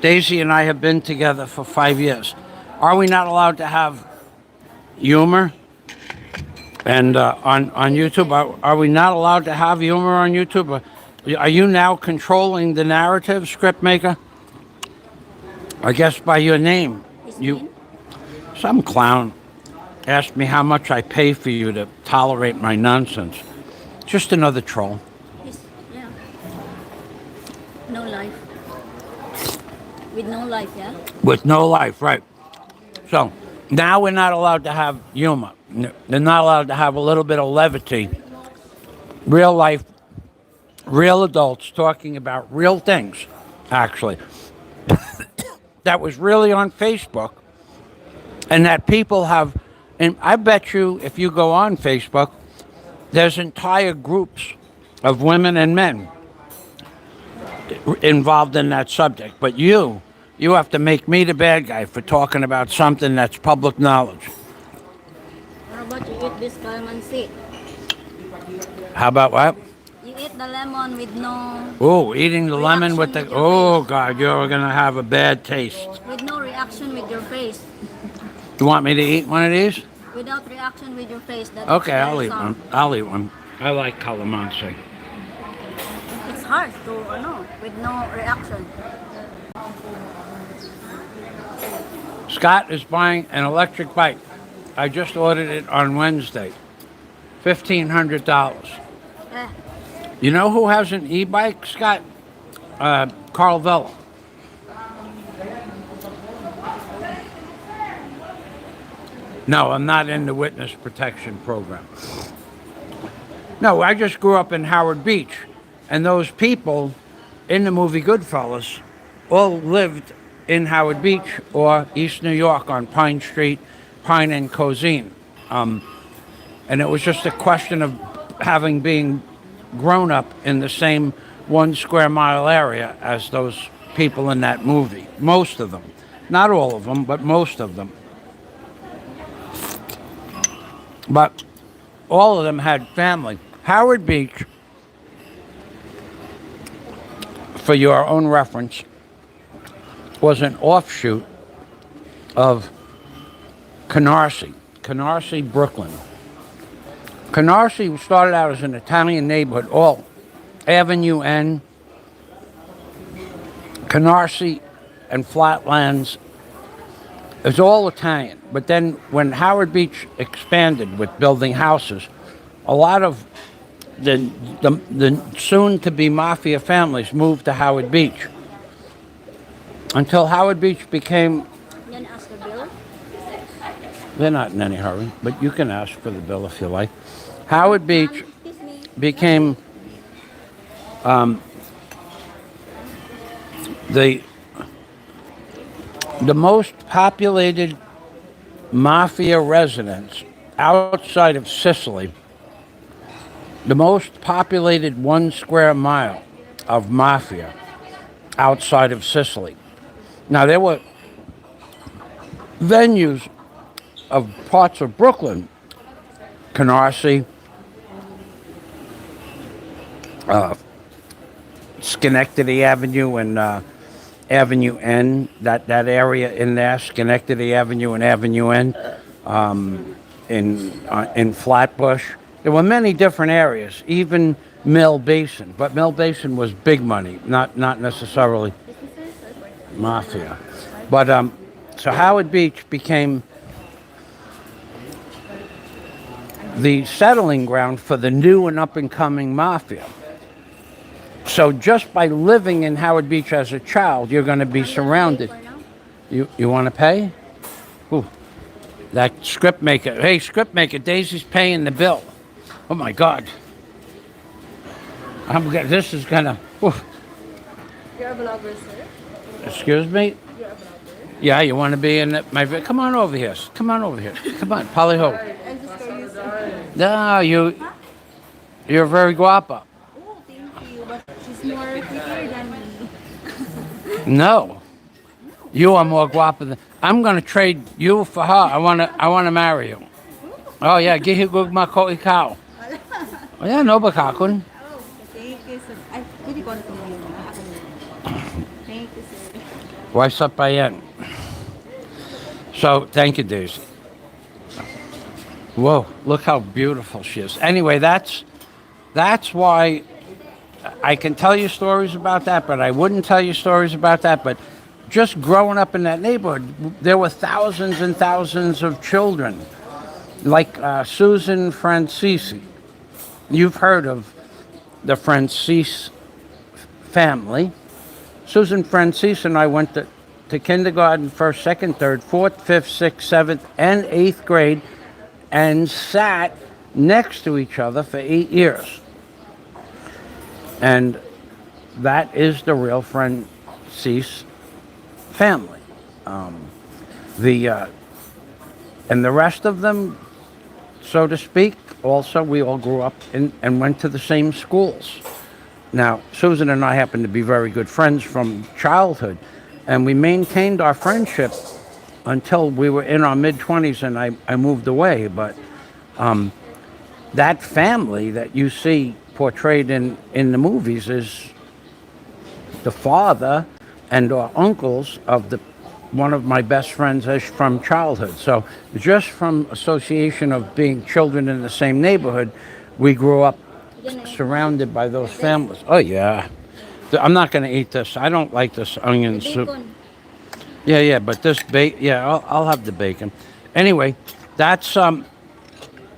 Daisy and I have been together for 5 years. Are we not allowed to have humor? And on YouTube, are we not allowed to have humor on YouTube? Are you now controlling the narrative, script maker? I guess by your name. Some clown asked me how much I pay for you to tolerate my nonsense. Just another troll. Yeah. No life. With no life, yeah? With no life, right. So now we're not allowed to have humor. They're not allowed to have a little bit of levity. Real life, real adults talking about real things, actually. That was really on Facebook. And that people have, and I bet you if you go on Facebook, there's entire groups of women and men involved in that subject. But you have to make me the bad guy for talking about something that's public knowledge. How about you eat this calamansi? How about what? You eat the lemon with no... Oh, eating the lemon with the... Reaction with your Oh, face. God, you're going to have a bad taste. With no reaction with your face. You want me to eat one of these? Without reaction with your face. That's Okay, I'll very eat soft. one. I'll eat one. I like calamansi. It's hard to, with no reaction. Scott is buying an electric bike. I just ordered it on Wednesday. $1,500. Eh, You know who has an e-bike, Scott? Carl Vella. No, I'm not in the witness protection program. No, I just grew up in Howard Beach, and those people in the movie Goodfellas all lived in Howard Beach or East New York on Pine Street, Pine and Cozine. And it was just a question of being grown up in the same 1 square mile area as those people in that movie. Most of them. Not all of them, but most of them. But all of them had family. Howard Beach, for your own reference, was an offshoot of Canarsie, Brooklyn. Canarsie started out as an Italian neighborhood, all Avenue N, Canarsie, and Flatlands. It's all Italian. But then when Howard Beach expanded with building houses, a lot of the soon-to-be mafia families moved to Howard Beach. Until Howard Beach became... yan ask the bill. They're not in any hurry, but you can ask for the bill if you like. Howard Beach Excuse me. became the most populated mafia residence outside of Sicily, the most populated 1 square mile of mafia outside of Sicily. Now, there were venues of parts of Brooklyn, Canarsie, Schenectady Avenue and Avenue N, that area in there, Schenectady Avenue and Avenue N, in Flatbush. There were many different areas, even Mill Basin, but Mill Basin was big money, not necessarily. Mafia. But so Howard Beach became the settling ground for the new and up and coming mafia. So just by living in Howard Beach as a child, you're going to be surrounded. You want to pay? Ooh, that script maker. Hey, script maker, Daisy's paying the bill. Oh my God. This is gonna. Ooh. You're a vlogger, sir? Excuse me. You're a vlogger? Yeah, you want to be in my? Come on over here. Come on over here. Come on, Polly Ho. I'm just for you, sir. No, you're very guapa. Oh, thank you. But she's more prettier than me. No, you are more guapa than. I'm gonna trade you for her. I wanna marry you. Oh yeah, gihi gugma ko ikaw. Oh yeah, no bakakun. Oh, thank you, sir. Ay, pwede ko na ito ngayon. Thank you, sir. What's up, Ian? So thank you, Daisy. Whoa, look how beautiful she is. Anyway, that's why I can tell you stories about that, but I wouldn't tell you stories about that. But just growing up in that neighborhood, there were thousands and thousands of children, like Susan Francisi. You've heard of the Francis family. Susan Francis and I went to kindergarten, first, second, third, fourth, fifth, sixth, seventh, and eighth grade, and sat next to each other for 8 years. And that is the real Francis family. And the rest of them, so to speak, also we all grew up and went to the same schools. Now, Susan and I happen to be very good friends from childhood, and we maintained our friendship until we were in our mid-20s and I moved away. But that family that you see portrayed in the movies is the father and our uncles of one of my best friends from childhood. So just from association of being children in the same neighborhood, we grew up surrounded by those families. Oh yeah. I'm not going to eat this. I don't like this onion soup. Bacon. Yeah, but this yeah, I'll have the bacon. Anyway, that's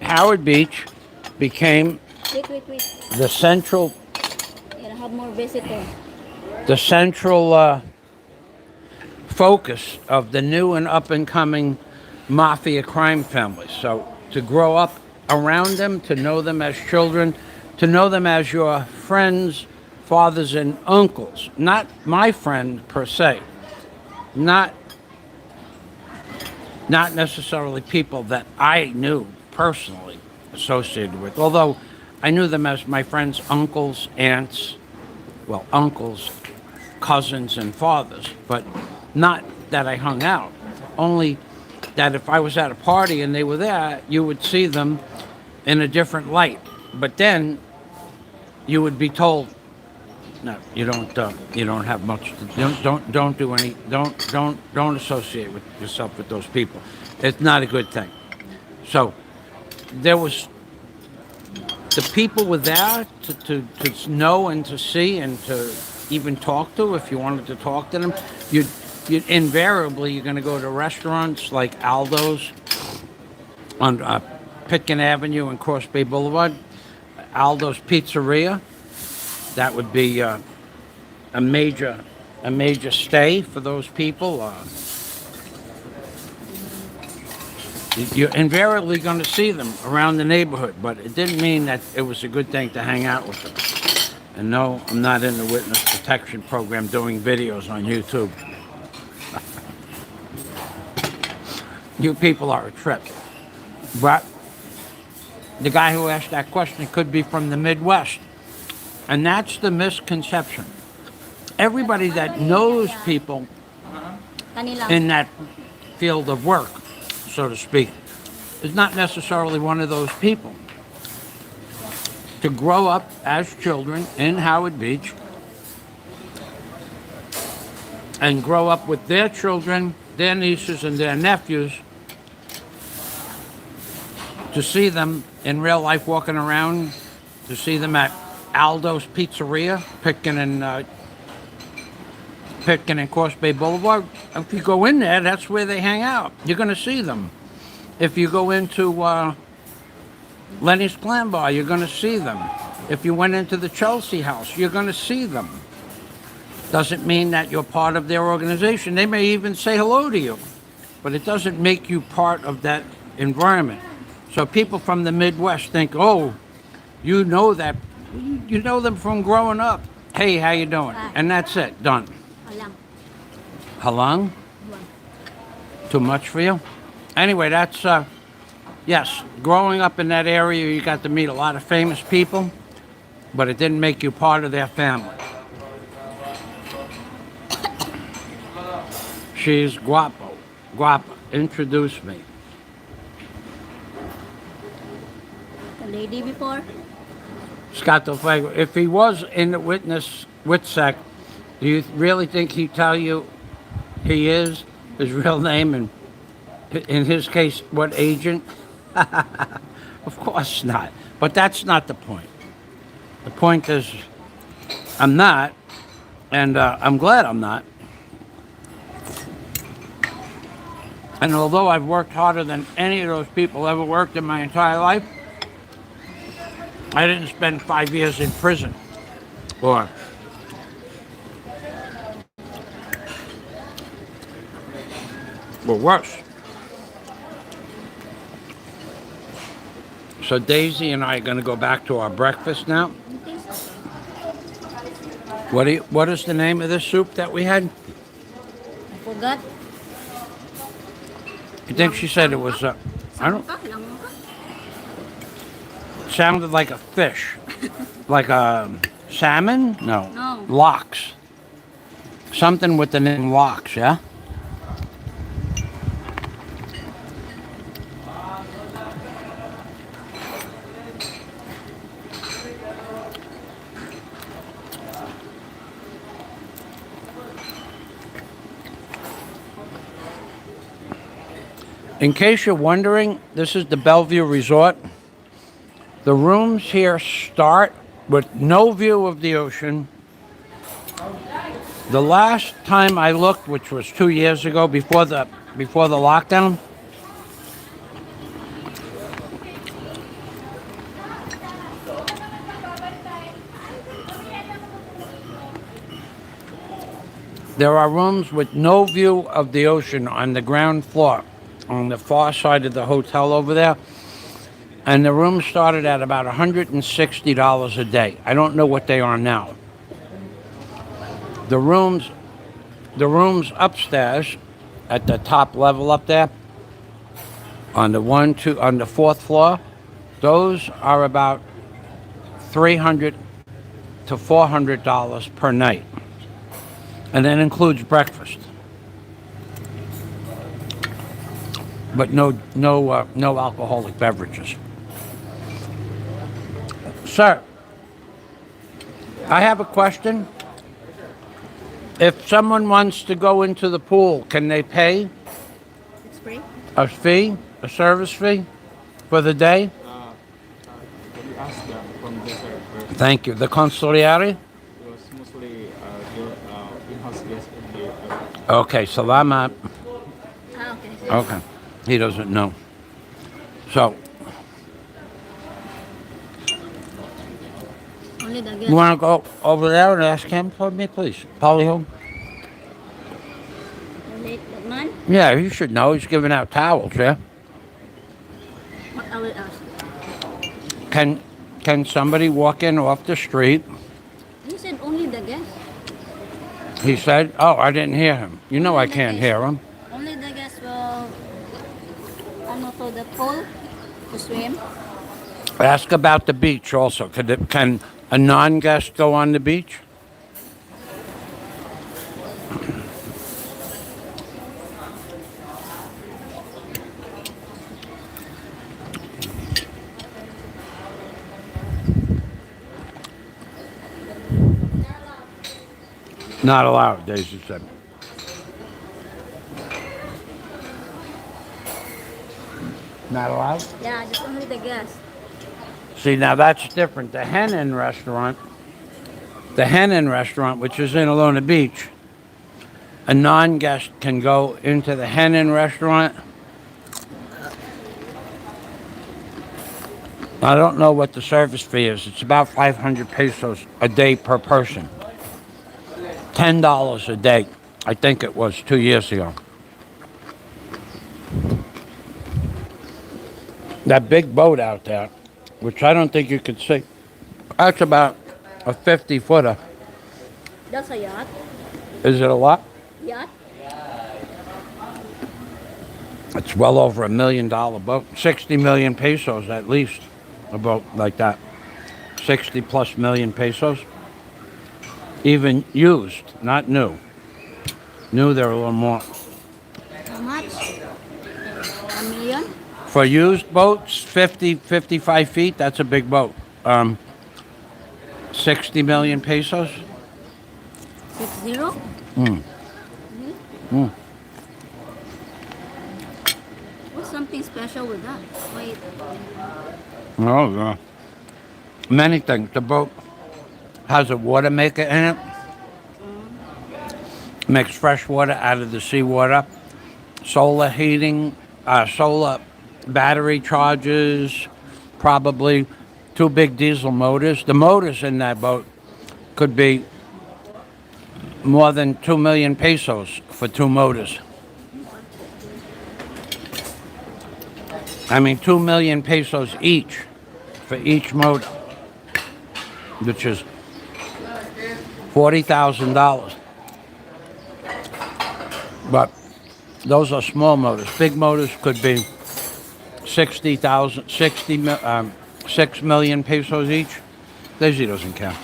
Howard Beach became Wait. the central Yeah, have more visitor. focus of the new and up and coming mafia crime families. So to grow up around them, to know them as children, to know them as your friends, fathers, and uncles. Not my friend per se. Not necessarily people that I knew personally associated with, although I knew them as my friends' uncles, aunts, uncles, cousins, and fathers, but not that I hung out. Only that if I was at a party and they were there, you would see them in a different light. But then you would be told, no, you don't have much. Don't associate with yourself with those people. It's not a good thing. So there was the people were there to know and to see and to even talk to. If you wanted to talk to them, you'd invariably you're going to go to restaurants like Aldo's on Pitkin Avenue and Cross Bay Boulevard. Aldo's Pizzeria. That would be a major stay for those people. You're invariably going to see them around the neighborhood, but it didn't mean that it was a good thing to hang out with them. And no, I'm not in the witness protection program doing videos on YouTube. You people are a trip. But the guy who asked that question could be from the Midwest. And that's the misconception. Everybody that knows people in that field of work, so to speak, is not necessarily one of those people. To grow up as children in Howard Beach and grow up with their children, their nieces, and their nephews, to see them in real life walking around, to see them at Aldo's Pizzeria, Pitkin and Pitkin and Course Bay Boulevard. If you go in there, that's where they hang out. You're going to see them. If you go into Lenny's Clam Bar, you're going to see them. If you went into the Chelsea House, you're going to see them. Doesn't mean that you're part of their organization. They may even say hello to you, but it doesn't make you part of that environment. So people from the Midwest think, oh, you know that, you know them from growing up. Hey, how you doing? And that's it, done. Alam. How long? Too much for you? Anyway, that's, yes, growing up in that area, you got to meet a lot of famous people, but it didn't make you part of their family. She's guapo. Guapa. Introduce me. The lady before? Scotto Flago. If he was in the WITSEC, do you really think he'd tell you he is, his real name, and in his case, what agent? Of course not. But that's not the point. The point is, I'm not, and I'm glad I'm not. And although I've worked harder than any of those people ever worked in my entire life, I didn't spend 5 years in prison or worse. So Daisy and I are going to go back to our breakfast now. What is the name of this soup that we had? I forgot. You think she said it was, I don't, it sounded like a fish. Like a salmon? No. No. Lox. Something with the name Lox, yeah? In case you're wondering, this is the Bellevue Resort. The rooms here start with no view of the ocean. The last time I looked, which was 2 years ago, before the lockdown, there are rooms with no view of the ocean on the ground floor, on the far side of the hotel over there. And the room started at about $160 a day. I don't know what they are now. The rooms upstairs at the top level up there, on the fourth floor, those are about $300 to $400 per night. And that includes breakfast. But no alcoholic beverages. Sir, I have a question. If someone wants to go into the pool, can they pay It's free. a fee, a service fee for the day? We asked them from the first. Thank you. The consigliere? It was mostly in-house guests only. Okay, salamat. Okay. Okay. He doesn't know. So, Only the you guest. want to go over there and ask him for me, please? Polly, That man? yeah, you should know. He's giving out towels, yeah? What I will ask. Can somebody walk in off the street? You said only the guest. He said, oh, I didn't hear him. You know I can't hear him. Only the guest will for the pool to swim. Ask about the beach also. Can a non-guest go on the beach? Not allowed, Daisy said. Not allowed? Yeah, just only the guest. See, now that's different. The Hennin restaurant, which is in Alona Beach, a non-guest can go into the Hen restaurant. I don't know what the service fee is. It's about 500 pesos a day per person. $10 a day. I think it was 2 years ago. That big boat out there, which I don't think you could see, that's about a 50-footer. That's a yacht. Is it a lot? Yacht? It's well over $1 million boat. 60 million pesos at least. A boat like that. 60 plus million pesos. Even used, not new. New, they're a little more. How much? $1 million? For used boats, 50, 55 feet, that's a big boat. 60 million pesos. 60? What's something special with that? Wait. Oh, yeah. Many things. The boat has a water maker in it. Makes fresh water out of the seawater. Solar heating, solar battery charges, probably 2 big diesel motors. The motors in that boat could be more than 2 million pesos for 2 motors. I mean, 2 million pesos each for each motor, which is $40,000. But those are small motors. Big motors could be 6 million pesos each. Daisy doesn't care.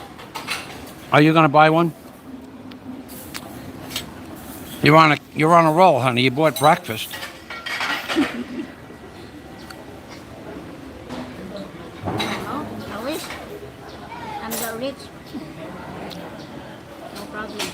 Are you going to buy one? You're on a roll, honey. You bought breakfast. Oh, I wish. I'm that rich. No problem.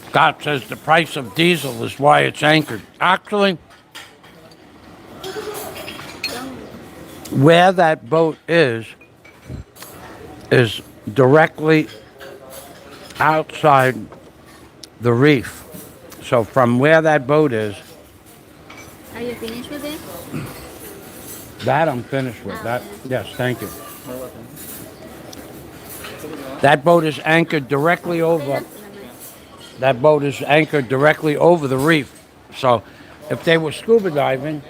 Scott says the price of diesel is why it's anchored. Actually, where that boat is directly outside the reef. So from where that boat is, Are you finished with it? that I'm finished with. That, yes, thank you. That boat is anchored directly over. That boat is anchored directly over the reef. So if they were scuba diving,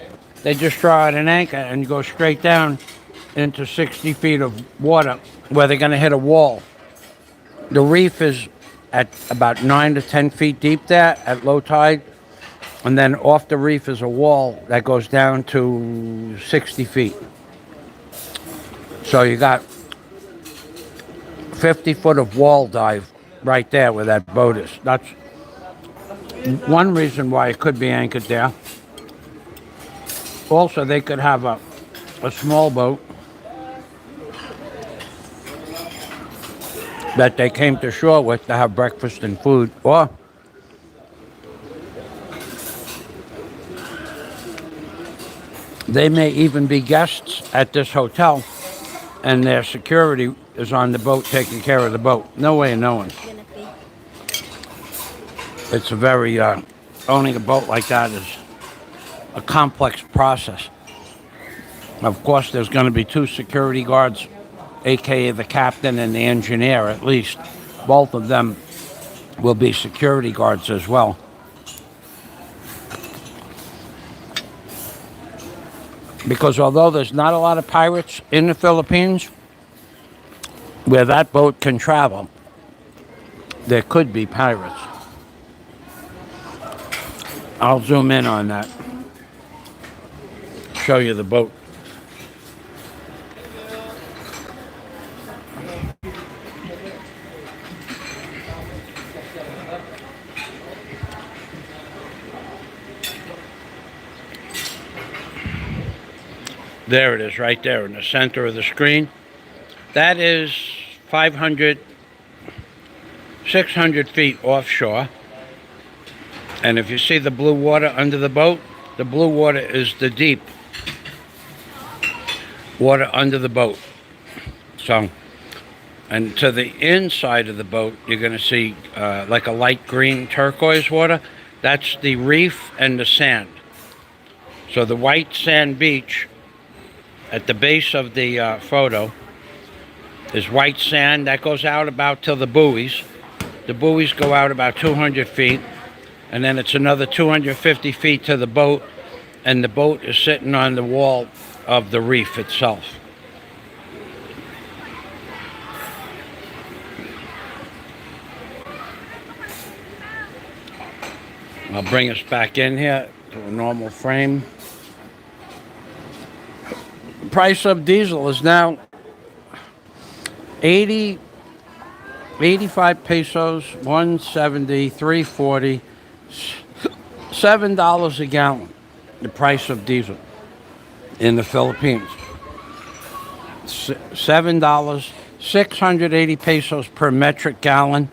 they just draw out an anchor and go straight down into 60 feet of water where they're going to hit a wall. The reef is at about 9 to 10 feet deep there at low tide. And then off the reef is a wall that goes down to 60 feet. So you got 50 foot of wall dive right there where that boat is. That's one reason why it could be anchored there. Also, they could have a small boat that they came to shore with to have breakfast and food, or they may even be guests at this hotel and their security is on the boat taking care of the boat. No way of knowing. Gonna pay. It's a very, owning a boat like that is a complex process. Of course, there's going to be 2 security guards, aka the captain and the engineer at least. Both of them will be security guards as well. Because although there's not a lot of pirates in the Philippines, where that boat can travel, there could be pirates. I'll zoom in on that. Show you the boat. There it is, right there in the center of the screen. That is 500, 600 feet offshore. And if you see the blue water under the boat, the blue water is the deep water under the boat. So, and to the inside of the boat, you're going to see like a light green turquoise water. That's the reef and the sand. So the white sand beach at the base of the photo is white sand. That goes out about till the buoys. The buoys go out about 200 feet. And then it's another 250 feet to the boat. And the boat is sitting on the wall of the reef itself. I'll bring us back in here to a normal frame. The price of diesel is now 85 pesos, 170, 340, $7 a gallon. The price of diesel in the Philippines. $7, 680 pesos per metric gallon.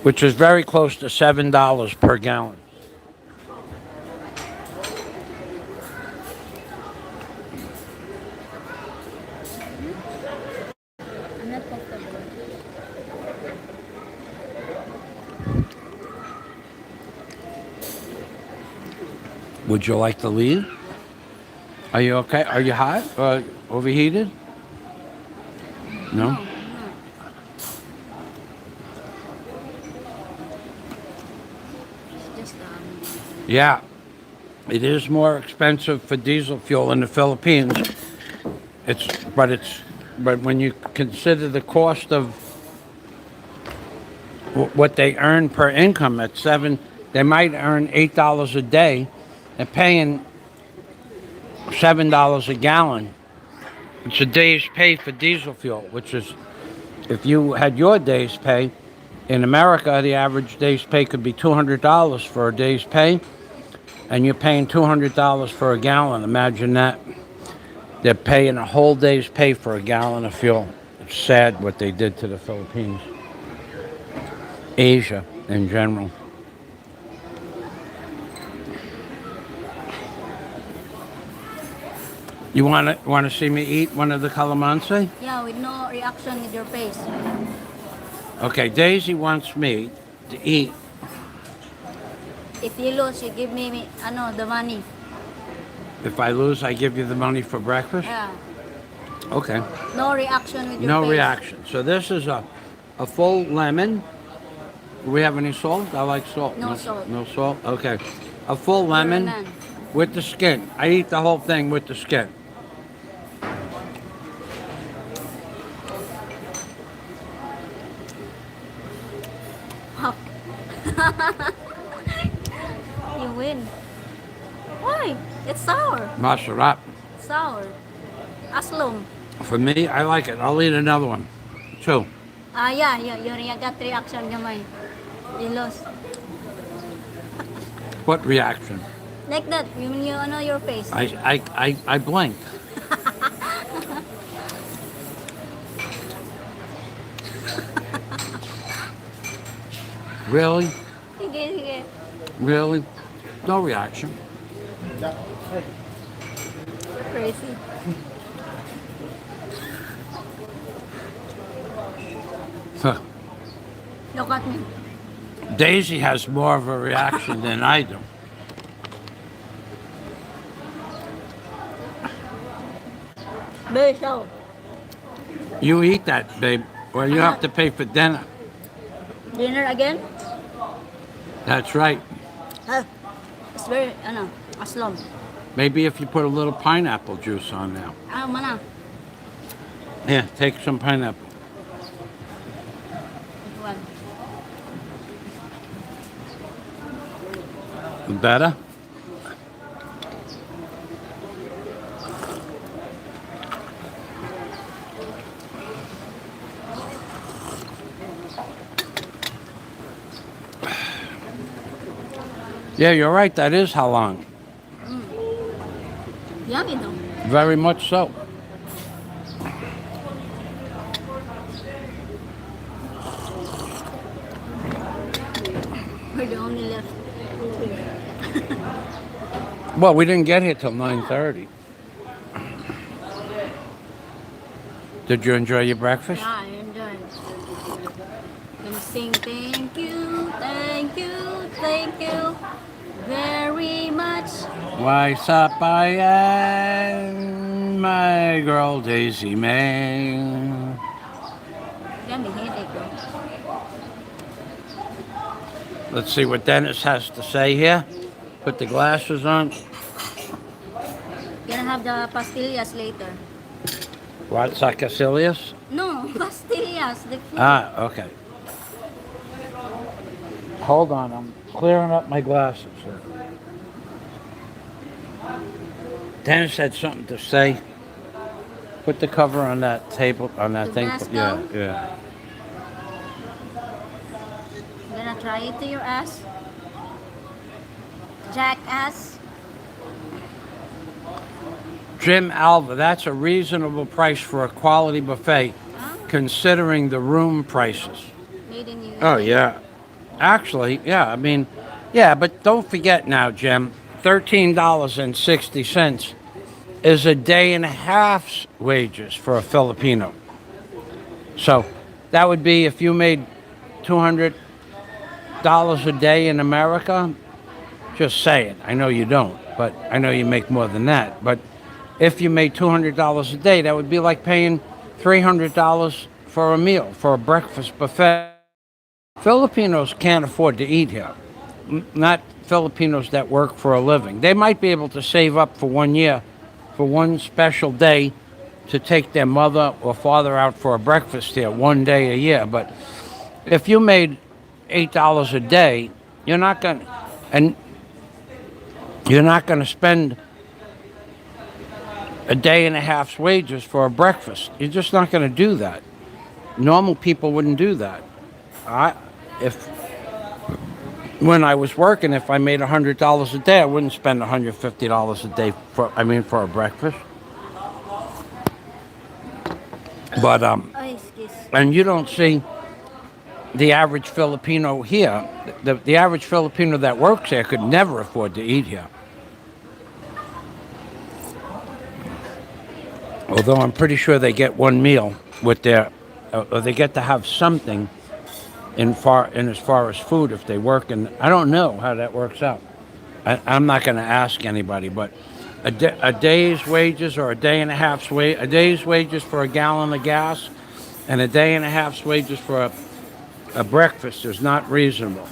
Which is very close to $7 per gallon. I'm not comfortable. Would you like to leave? Are you okay? Are you hot? Overheated? No? It's just Yeah. It is more expensive for diesel fuel in the Philippines. But when you consider the cost of what they earn per income at they might earn $8 a day and paying $7 a gallon. It's a day's pay for diesel fuel, which is, if you had your day's pay, in America, the average day's pay could be $200 for a day's pay, and you're paying $200 for a gallon. Imagine that. They're paying a whole day's pay for a gallon of fuel. It's sad what they did to the Philippines. Asia in general. You want to see me eat one of the calamansi? Yeah, with no reaction with your face. Okay, Daisy wants me to eat. If you lose, you give me the money. If I lose, I give you the money for breakfast? Yeah. Okay. No reaction with your No face. reaction. So this is a full lemon. Do we have any salt? I like salt. No salt. No salt? Okay. A full lemon with the skin. I eat the whole thing with the skin. You win. Why? It's sour. Masarap. Sour. Aslum. For me, I like it. I'll eat another one. Two. Yeah, you got reaction gamay. You lost. What reaction? Like that, when you know your face. I blinked. Really? Sige. Really? No reaction. Crazy. Huh. Look at me. Daisy has more of a reaction than I do. Very sour. You eat that, babe, or you have to pay for dinner. Dinner again? That's right. It's very, aslom. Maybe if you put a little pineapple juice on there. Mana? Here, take some pineapple. Which one? Better? Yeah, you're right. That is how long. Yummy though. Very much so. We're the only left. Well, we didn't get here till 9:30. Did you enjoy your breakfast? Yeah, I'm done. Gonna sing thank you, thank you, thank you very much. Why, stop by and my girl Daisy May. Got me headache though. Let's see what Dennis has to say here. Put the glasses on. Gonna have the pastillas later. What, Sacacilius? No, pastillas, the food. Ah, okay. Hold on, I'm clearing up my glasses here. Dennis had something to say. Put the cover on that table, on that The thing. glass Yeah, down? yeah. Gonna try it to your ass. Jackass. Jim Alva, that's a reasonable price for a quality buffet, considering the room prices. Made in USA. Oh, yeah. Actually, yeah, I mean, yeah, but don't forget now, Jim, $13.60 is a day and a half's wages for a Filipino. So that would be if you made $200 a day in America, just say it. I know you don't, but I know you make more than that. But if you made $200 a day, that would be like paying $300 for a meal, for a breakfast buffet. Filipinos can't afford to eat here. Not Filipinos that work for a living. They might be able to save up for 1 year, for one special day, to take their mother or father out for a breakfast here 1 day a year. But if you made $8 a day, you're not going to spend a day and a half's wages for a breakfast. You're just not going to do that. Normal people wouldn't do that. When I was working, if I made $100 a day, I wouldn't spend $150 a day for a breakfast. But Ay, excuse. and you don't see the average Filipino here. The average Filipino that works here could never afford to eat here. Although I'm pretty sure they get one meal with their, or they get to have something in as far as food if they work. And I don't know how that works out. I'm not going to ask anybody, but a day's wages or a day and a half's a day's wages for a gallon of gas and a day and a half's wages for a breakfast is not reasonable.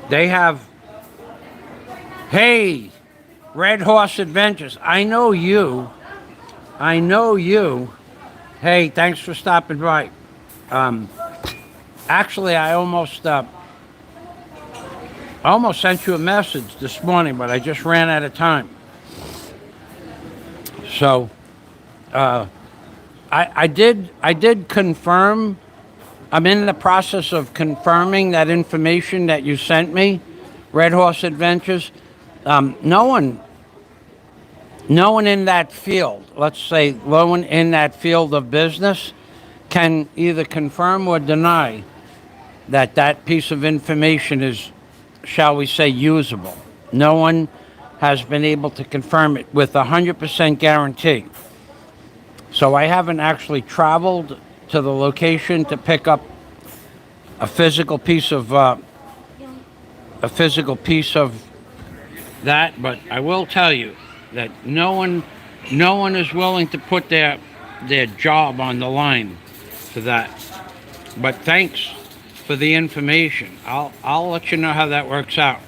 They have, hey, Red Horse Adventures. I know you. Hey, thanks for stopping by. Actually, I almost sent you a message this morning, but I just ran out of time. So, I did confirm. I'm in the process of confirming that information that you sent me, Red Horse Adventures. No one in that field, let's say no one in that field of business, can either confirm or deny that piece of information is, shall we say, usable. No one has been able to confirm it with 100% guarantee. So I haven't actually traveled to the location to pick up a physical piece of that, but I will tell you that no one is willing to put their job on the line for that. But thanks for the information. I'll let you know how that works out.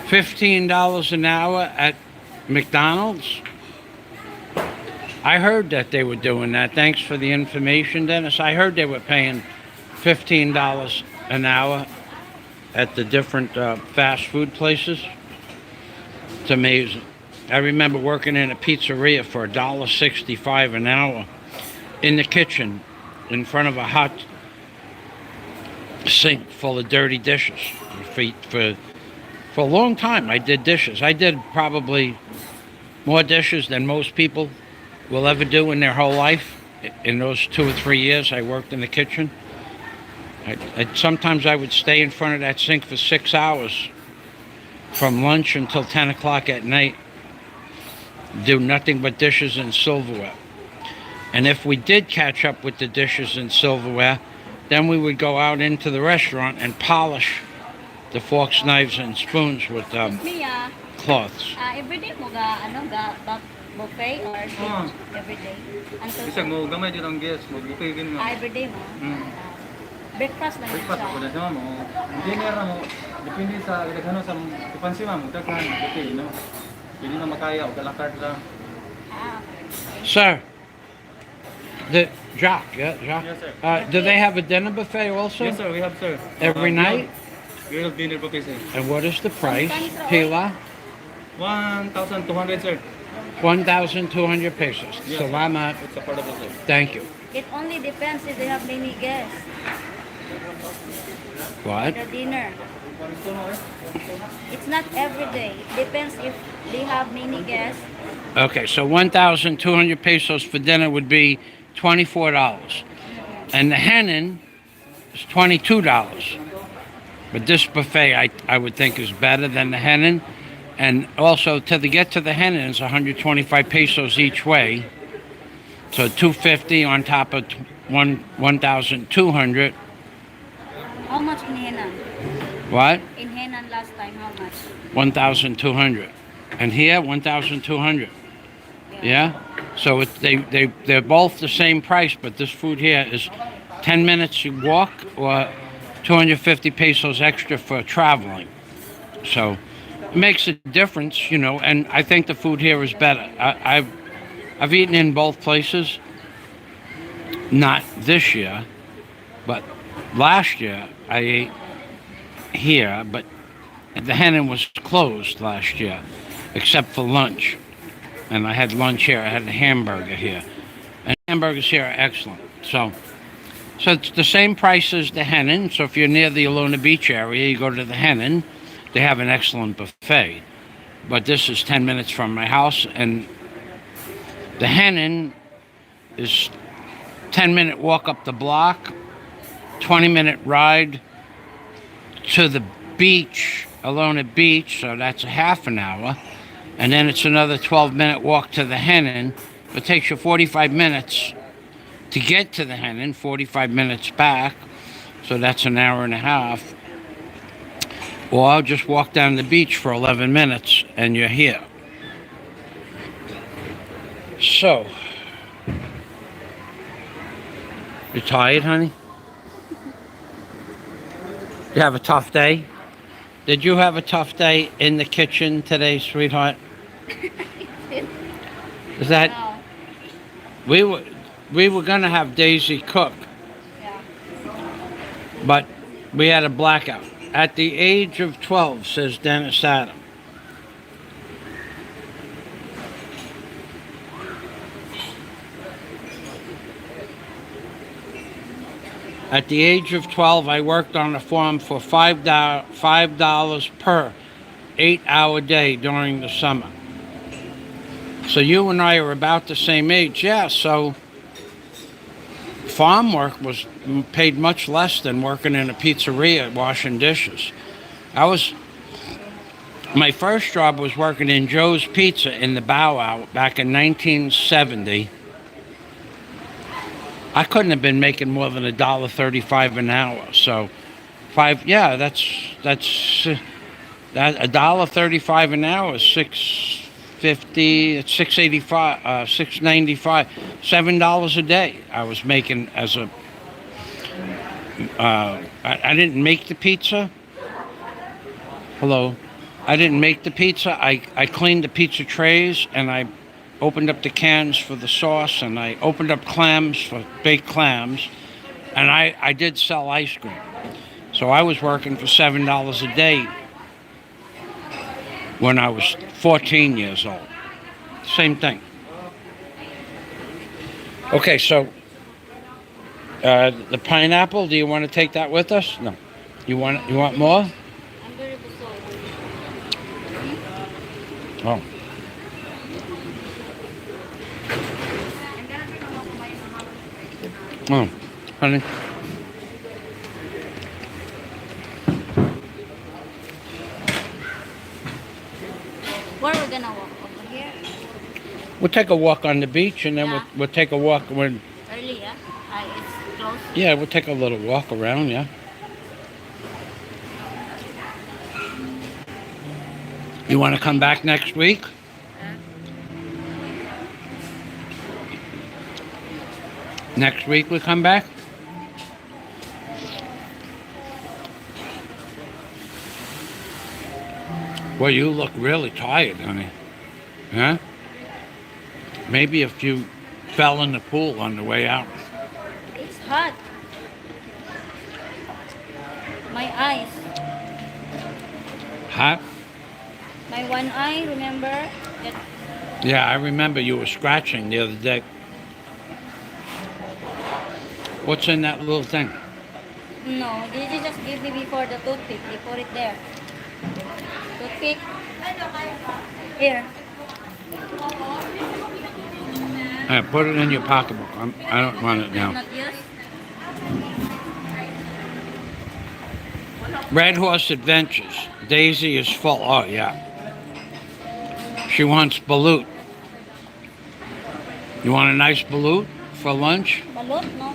$15 an hour at McDonald's. I heard that they were doing that. Thanks for the information, Dennis. I heard they were paying $15 an hour at the different fast food places. It's amazing. I remember working in a pizzeria for $1.65 an hour in the kitchen in front of a hot sink full of dirty dishes. For a long time, I did dishes. I did probably more dishes than most people will ever do in their whole life. In those 2 or 3 years I worked in the kitchen, sometimes I would stay in front of that sink for 6 hours from lunch until 10 o'clock at night, do nothing but dishes and silverware. And if we did catch up with the dishes and silverware, then we would go out into the restaurant and polish the forks, knives, and spoons with Mia, cloths. everyday mo ga buffet or everyday? Bisag mo gamay jud ang guest, mo buffet gini nga. Everyday mo? Breakfast lang Breakfast siya. ko na siya mo. Dinner na mo. Depende sa ano sa ipansi mo daghan buffet no. Hindi na makaya og kalakart lang. Sir, Jacques, yeah, Jacques. Yes, sir. Do they have a dinner buffet also? Yes sir, we have sir. Every night? We have dinner buffet sir. And what is the price? Pila? 1,200 sir. 1,200 pesos. Yes. Salamat. It's affordable sir. Thank you. It only depends if they have many guests. What? The dinner. It's not every day. It depends if they have many guests. Okay, so 1,200 pesos for dinner would be $24. And the Henin is $22. But this buffet, I would think, is better than the Henin. And also, get to the Henin is 125 pesos each way. So 250 on top of 1,200. How much in Henan? What? In Henan last time, how much? 1,200. And here, 1,200. Yeah? So they're both the same price, but this food here is 10 minutes you walk or 250 pesos extra for traveling. So it makes a difference, you know, and I think the food here is better. I've eaten in both places, not this year, but last year I ate here, but the Henan was closed last year, except for lunch. And I had lunch here. I had a hamburger here. And hamburgers here are excellent. So it's the same price as the Henan. So if you're near the Alona Beach area, you go to the Henan. They have an excellent buffet. But this is 10 minutes from my house. And the Henan is 10-minute walk up the block, 20-minute ride to the beach, Alona Beach. So that's a half an hour. And then it's another 12-minute walk to the Henan. It takes you 45 minutes to get to the Henan, 45 minutes back. So that's an hour and a half. Or I'll just walk down the beach for 11 minutes and you're here. So, you tired, honey? You have a tough day? Did you have a tough day in the kitchen today, sweetheart? Is that No. we were gonna have Daisy cook, Yeah. but we had a blackout. At the age of 12, says Dennis Adam. At the age of 12, I worked on a farm for $5 per 8-hour day during the summer. So you and I are about the same age. Yeah, so farm work was paid much less than working in a pizzeria washing dishes. My first job was working in Joe's Pizza in the Bow Wow back in 1970. I couldn't have been making more than $1.35 an hour. So that's $1.35 an hour is $6.50. It's $6.85, $6.95, $7 a day. I was making as a. I didn't make the pizza. Hello, I didn't make the pizza. I cleaned the pizza trays and I opened up the cans for the sauce, and I opened up clams for baked clams, and I did sell ice cream. So I was working for $7 a day when I was 14 years old. Same thing. Okay, so The pineapple, do you want to take that with us? No. You want more? I'm very busy. Oh. Oh, honey. Where are we gonna walk? Over here? We'll take a walk on the beach, and then Yeah. we'll take a walk when. Early, yeah? It's close. Yeah, we'll take a little walk around. Yeah. You want to come back next week? Next week we come back? Well, you look really tired, honey. Huh? Maybe if you fell in the pool on the way out. It's hot. My eyes. Hot? My one eye, remember? That Yeah, I remember you were scratching the other day. What's in that little thing? no, did you just give me before the toothpick? They put it there. Toothpick. Here. Put it in your pocketbook. I don't want it now. Not used? Red Horse Adventures. Daisy is full. Oh, yeah. She wants balut. You want a nice balut for lunch? Balut, no?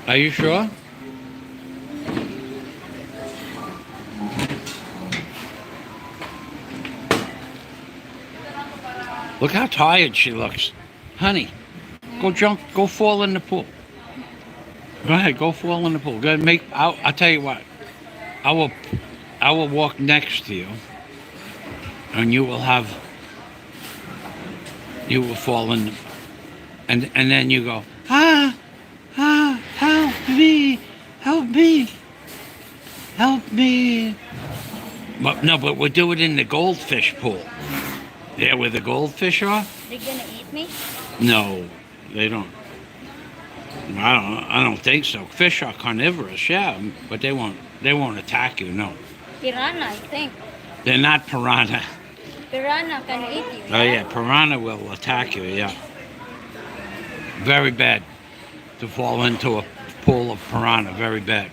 Are you sure? Look how tired she looks. Honey, go fall in the pool. Go ahead, go fall in the pool. Go ahead, I'll tell you what. I will walk next to you, and you will fall in, and then you go, help me, help me. But we'll do it in the goldfish pool. Yeah, where the goldfish are? They're gonna eat me? No, they don't. I don't think so. Fish are carnivorous, yeah, but they won't attack you, no. Piranha, I think. They're not piranha. Piranha can eat you. Oh yeah, piranha will attack you, yeah. Very bad to fall into a pool of piranha, very bad.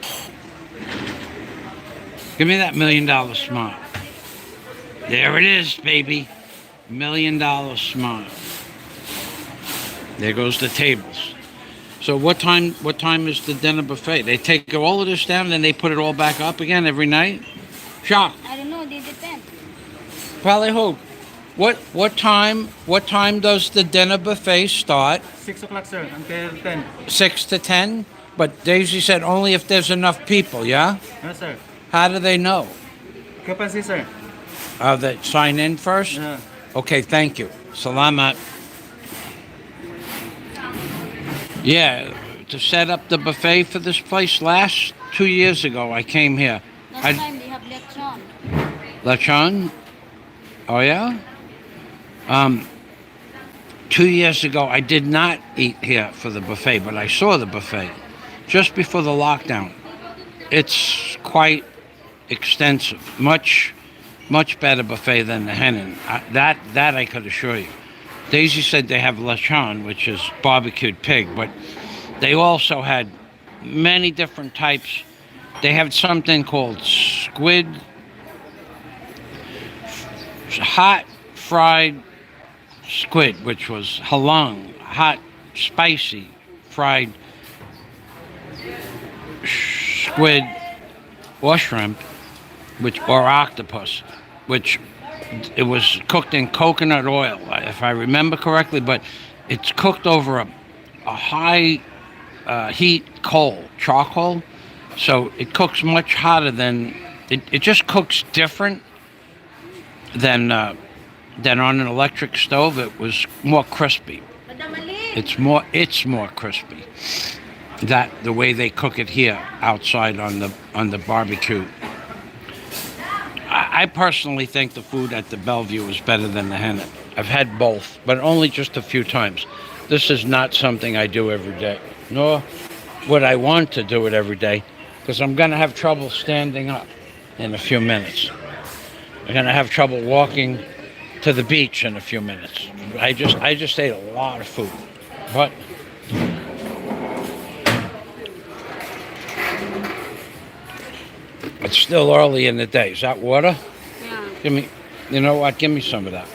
Give me that $1 million smile. There it is, baby. $1 million smile. There goes the tables. So what time is the dinner buffet? They take all of this down and then they put it all back up again every night? Shock. I don't know, they depend. Probably hope. What time does the dinner buffet start? 6 o'clock, sir, until 10. 6 to 10? But Daisy said only if there's enough people, yeah? Yes, sir. How do they know? Occupancy, sir. They sign in first? Yeah. Okay, thank you. Salamat. Yeah, to set up the buffet for this place last 2 years ago, I came here. Last time they have lechon. Lechon? Oh, yeah? 2 years ago, I did not eat here for the buffet, but I saw the buffet just before the lockdown. It's quite extensive, much better buffet than the Henin. That I could assure you. Daisy said they have lechon, which is barbecued pig, but they also had many different types. They have something called squid, hot fried squid, which was halong, hot, spicy, fried squid or shrimp, or octopus, which it was cooked in coconut oil, if I remember correctly, but it's cooked over a high heat coal, charcoal, so it cooks much hotter than, it just cooks different than on an electric stove. It was more crispy. It's more crispy. That the way they cook it here outside on the barbecue. I personally think the food at the Bellevue is better than the Henin. I've had both, but only just a few times. This is not something I do every day, nor would I want to do it every day, because I'm going to have trouble standing up in a few minutes. I'm going to have trouble walking to the beach in a few minutes. I just ate a lot of food, but it's still early in the day. Is that water? Yeah. Give me, you know what? Give me some of that.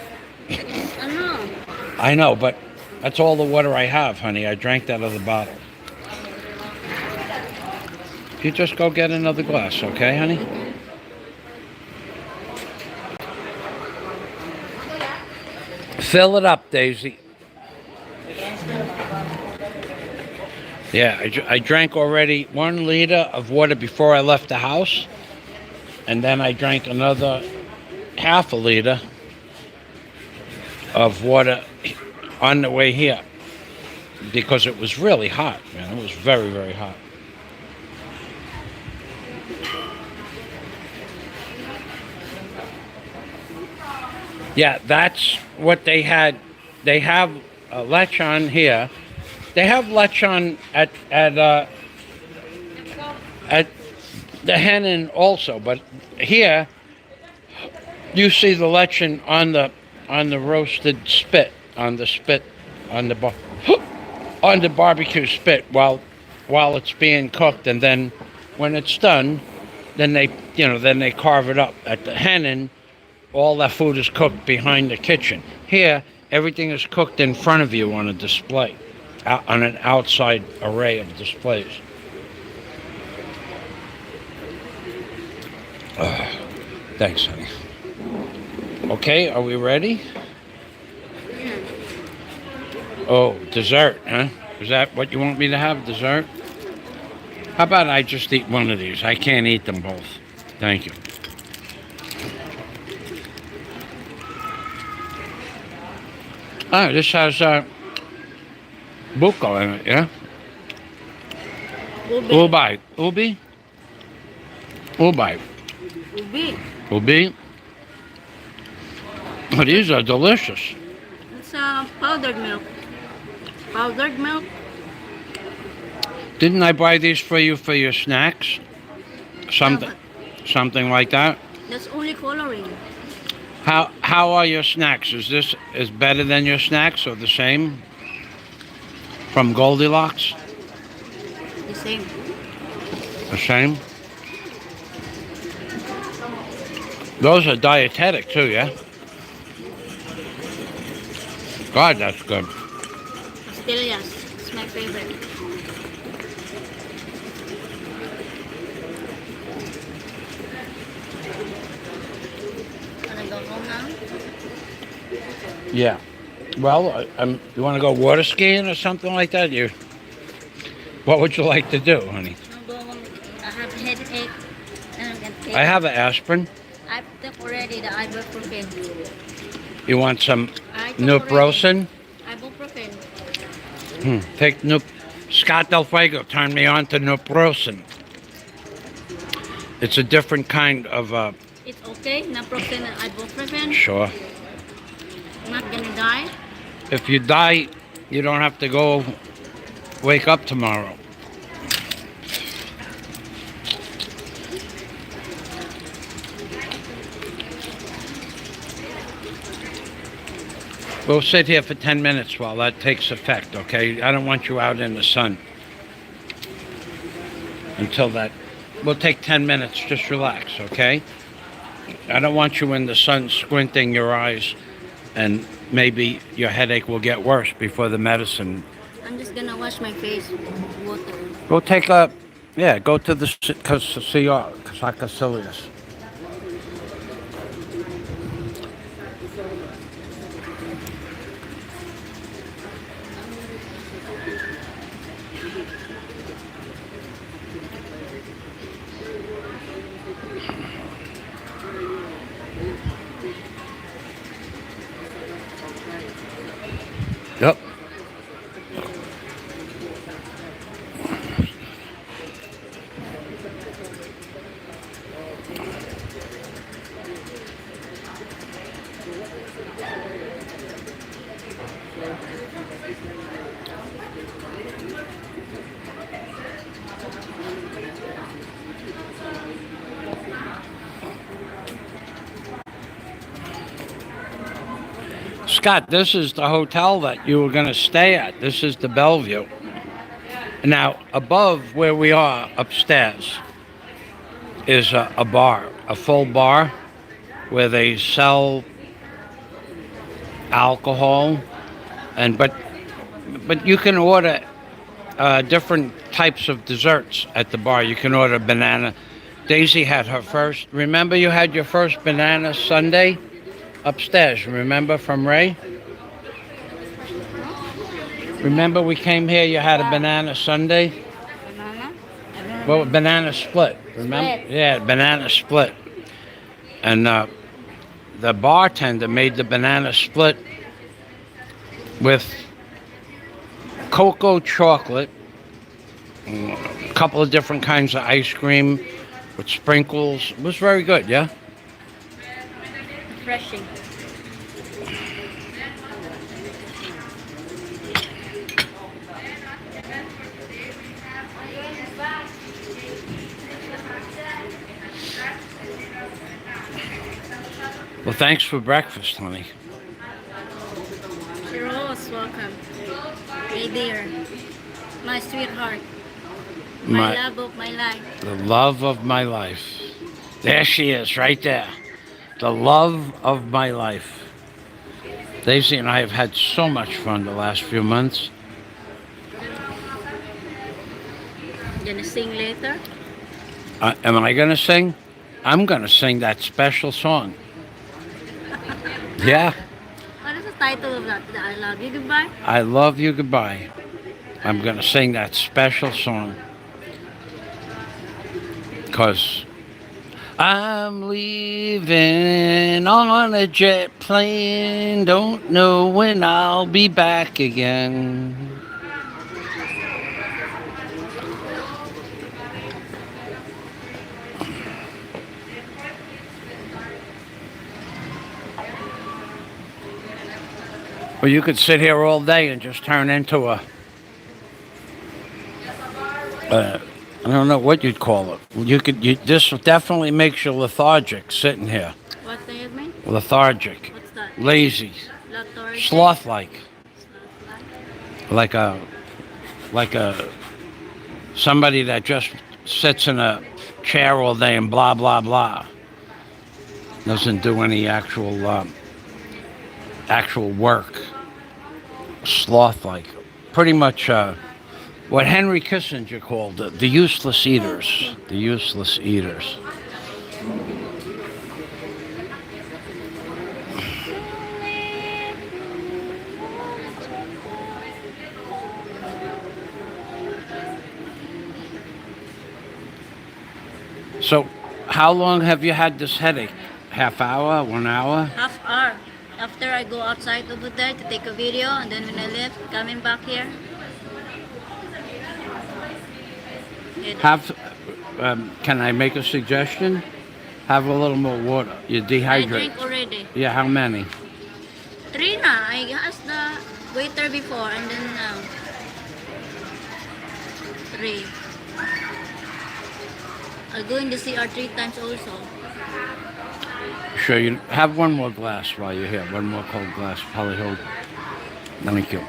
I know. I know, but that's all the water I have, honey. I drank that out of the bottle. You just go get another glass, okay, honey? Fill it up, Daisy. Yeah, I drank already 1 liter of water before I left the house. And then I drank another half a liter of water on the way here. Because it was really hot, man. It was very, very hot. Yeah, that's what they had. They have lechon here. They have lechon at the hen Inn also, but here you see the lechon on the roasted spit, on the on the barbecue spit while it's being cooked, and then when it's done, then they carve it up. At the hen Inn, all that food is cooked behind the kitchen. Here, everything is cooked in front of you on a display, on an outside array of displays. Thanks, honey. Okay, are we ready? Oh, dessert, huh? Is that what you want me to have, dessert? How about I just eat one of these? I can't eat them both. Thank you. Oh, this has buko in it, yeah? Ubi. Ubi? Ubi. Ubi. Ubi? Oh, these are delicious. It's powdered milk. Powdered milk. Didn't I buy these for you for your snacks? Something like that? That's only coloring. How are your snacks? Is this better than your snacks or the same? From Goldilocks? The same. The same? Those are dietetic too, yeah? God, that's good. Pastillas. It's my favorite. Wanna go home now? Yeah. Well, you want to go water skiing or something like that? What would you like to do, honey? I'll go home. I have headache and I'm gonna take. I have an aspirin. I took already the ibuprofen. You want some I took Nuprofen? already Ibuprofen. Take Scott Del Fuego turned me on to Nuprofen. It's a different kind of. It's okay. Naproxen and ibuprofen. Sure. I'm not gonna die. If you die, you don't have to go wake up tomorrow. We'll sit here for 10 minutes while that takes effect, okay? I don't want you out in the sun until that. We'll take 10 minutes, just relax, okay? I don't want you in the sun squinting your eyes, and maybe your headache will get worse before the medicine. I'm just gonna wash my face with water. Go take a, go to the Casacacilius. Yep. Scott, this is the hotel that you were going to stay at. This is the Bellevue. Now, above where we are, upstairs, is a bar, a full bar, where they sell alcohol, and but you can order different types of desserts at the bar. You can order banana. Daisy had her first. Remember, you had your first banana sundae upstairs. Remember from Ray? Remember we came here. You had a banana sundae. Banana? Well, banana split. Remember? Split. Yeah, banana split. And the bartender made the banana split with cocoa chocolate, a couple of different kinds of ice cream with sprinkles. It was very good, yeah? Refreshing. Well, thanks for breakfast, honey. You're always welcome. Hey dear. My sweetheart. My love of my life. The love of my life. There she is, right there. The love of my life. Daisy and I have had so much fun the last few months. Gonna sing later? Am I going to sing? I'm going to sing that special song. Yeah. What is the title of that? The I Love You Goodbye? I love you goodbye. I'm going to sing that special song. Because I'm leaving on a jet plane. Don't know when I'll be back again. Well, you could sit here all day and just turn into a, I don't know what you'd call it. This definitely makes you lethargic sitting here. What do you mean? Lethargic, What's that? lazy, Lethargic? sloth-like, like a somebody that just sits in a chair all day and blah blah blah. Doesn't do any actual work. Sloth-like, pretty much what Henry Kissinger called the useless eaters. The useless eaters. So, how long have you had this headache? Half hour? 1 hour? Half hour. After I go outside over there to take a video, and then when I leave, coming back here. Can I make a suggestion? Have a little more water. You're I dehydrated. drink already. Yeah, how many? 3 na. I asked the waiter before, and then now 3. I'll go in the CR 3 times also. Sure, you have one more glass while you're here. One more cold glass. Probably hold. Thank you.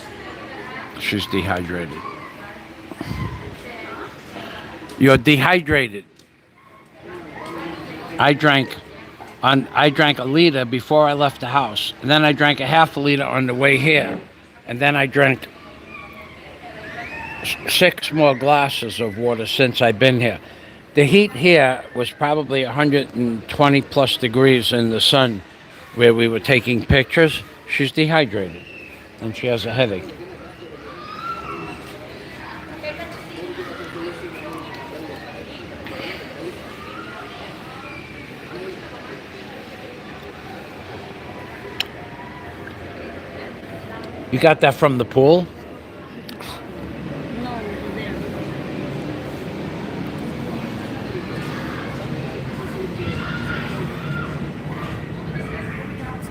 She's dehydrated. You're dehydrated. I drank a liter before I left the house, and then I drank a half a liter on the way here, and then I drank 6 more glasses of water since I've been here. The heat here was probably 120 plus degrees in the sun where we were taking pictures. She's dehydrated and she has a headache. You got that from the pool? No, over there.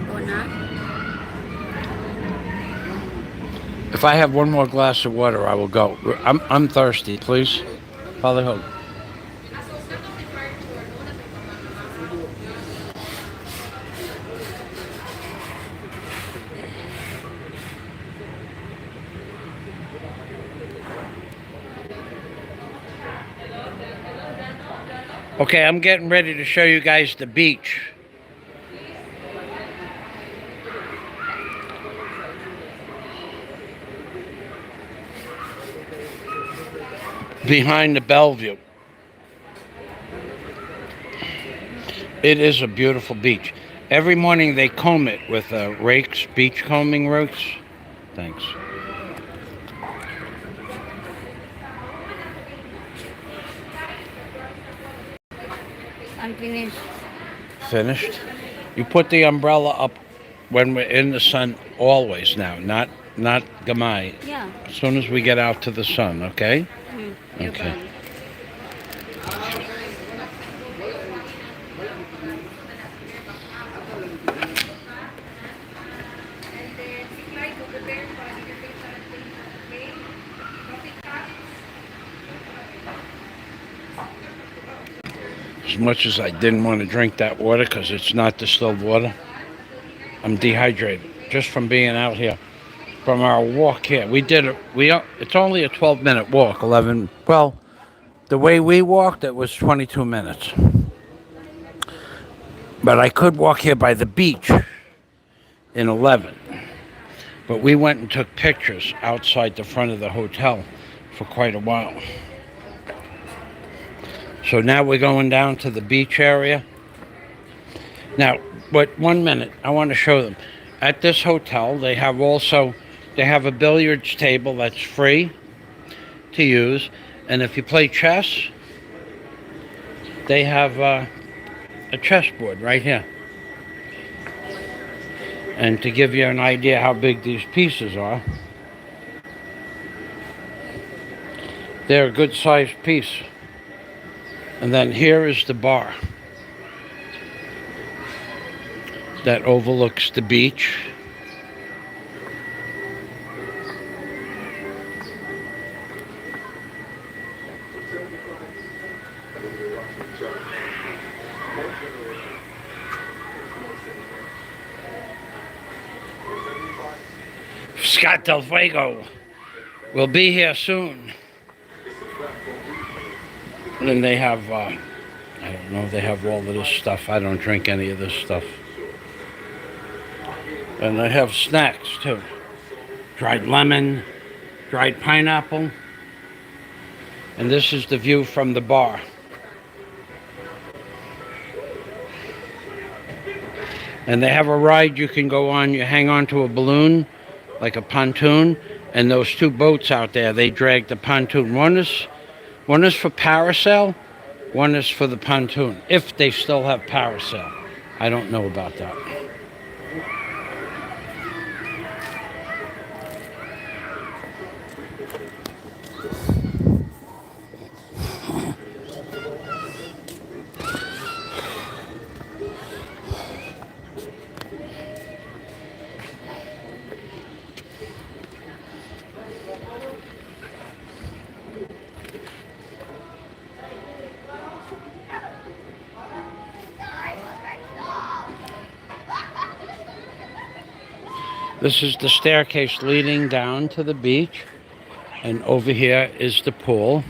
Go na. If I have one more glass of water, I will go. I'm thirsty, please. Father Hope. Okay, I'm getting ready to show you guys the beach. Behind the Bellevue. It is a beautiful beach. Every morning they comb it with rakes, beach combing rakes. Thanks. I'm finished. Finished? You put the umbrella up when we're in the sun always now, not gamai. Yeah. As soon as we get out to the sun, okay? No Okay. problem. As much as I didn't want to drink that water because it's not distilled water, I'm dehydrated just from being out here. From our walk here, it's only a 12-minute walk. 11. Well, the way we walked, it was 22 minutes. But I could walk here by the beach in 11. But we went and took pictures outside the front of the hotel for quite a while. So now we're going down to the beach area. Now, but 1 minute, I want to show them. At this hotel, they have a billiards table that's free to use. And if you play chess, they have a chessboard right here. And to give you an idea how big these pieces are, they're a good sized piece. And then here is the bar that overlooks the beach. Scott Del Fuego will be here soon. And then they have, I don't know, they have all of this stuff. I don't drink any of this stuff. And they have snacks too. Dried lemon, dried pineapple. And this is the view from the bar. And they have a ride you can go on. You hang on to a balloon, like a pontoon. And those two boats out there, they drag the pontoon. One is for parasail, one is for the pontoon, if they still have parasail. I don't know about that. This is the staircase leading down to the beach, and over here is the pool.